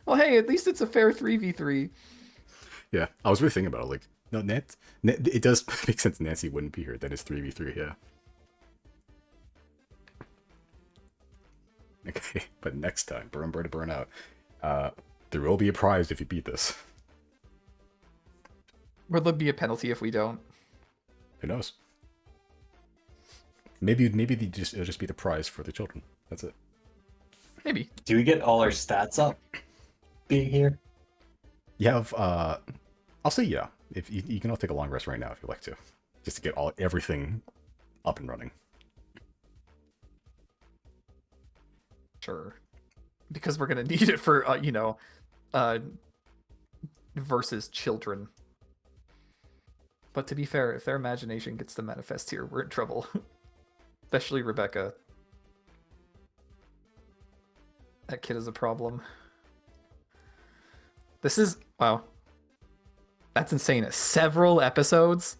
Well, hey, at least it's a fair 3v3. Yeah, I was really thinking about it. Like, no, it does make sense Nancy wouldn't be here. Then it's 3v3, yeah. Okay, but next time, burn to burn out. There will be a prize if you beat this. Will there be a penalty if we don't? Who knows? Maybe it'll just be the prize for the children. That's it. Maybe. Do we get all our stats up being here? You have I'll say yeah. If you can all take a long rest right now if you'd like to, just to get everything up and running. Sure. Because we're gonna need it for versus children. But to be fair, if their imagination gets to manifest here, we're in trouble. Especially Rebecca. That kid is a problem. This is... Wow. That's insane. Several episodes?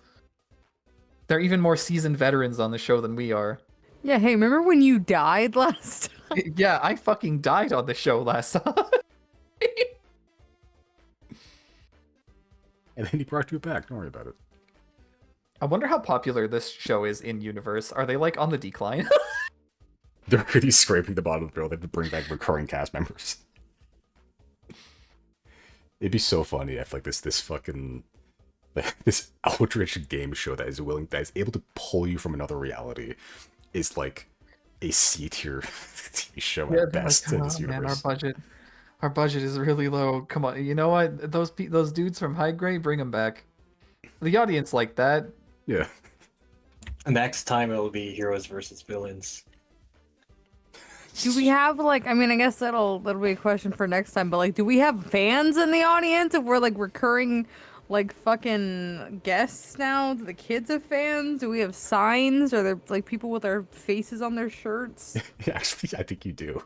They're even more seasoned veterans on the show than we are. Yeah, hey, remember when you died last time? Yeah, I fucking died on the show last time. And then he brought you back. Don't worry about it. I wonder how popular this show is in universe. Are they like on the decline? They're really scraping the bottom of the barrel. They have to bring back recurring cast members. It'd be so funny if like this fucking this outraged game show that is able to pull you from another reality is like a C tier TV show at best in this universe. Man, our budget is really low. Come on, you know what? Those dudes from High Grade, bring them back. The audience like that. Yeah. Next time it'll be heroes versus villains. Do we have like? I mean, I guess that'll be a question for next time. But like, do we have fans in the audience? If we're like recurring, like fucking guests now, do the kids have fans? Do we have signs? Are there like people with our faces on their shirts? Actually, I think you do.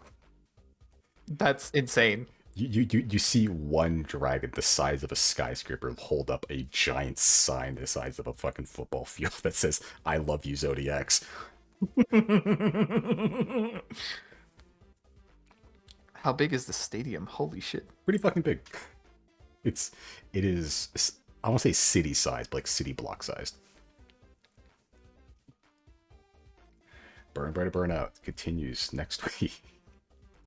That's insane. You see one dragon the size of a skyscraper hold up a giant sign the size of a fucking football field that says "I love you, Zodiacs." How big is the stadium? Holy shit. Pretty fucking big. It is I won't say city sized, but like city block sized. Burn Bright Burnout continues next week.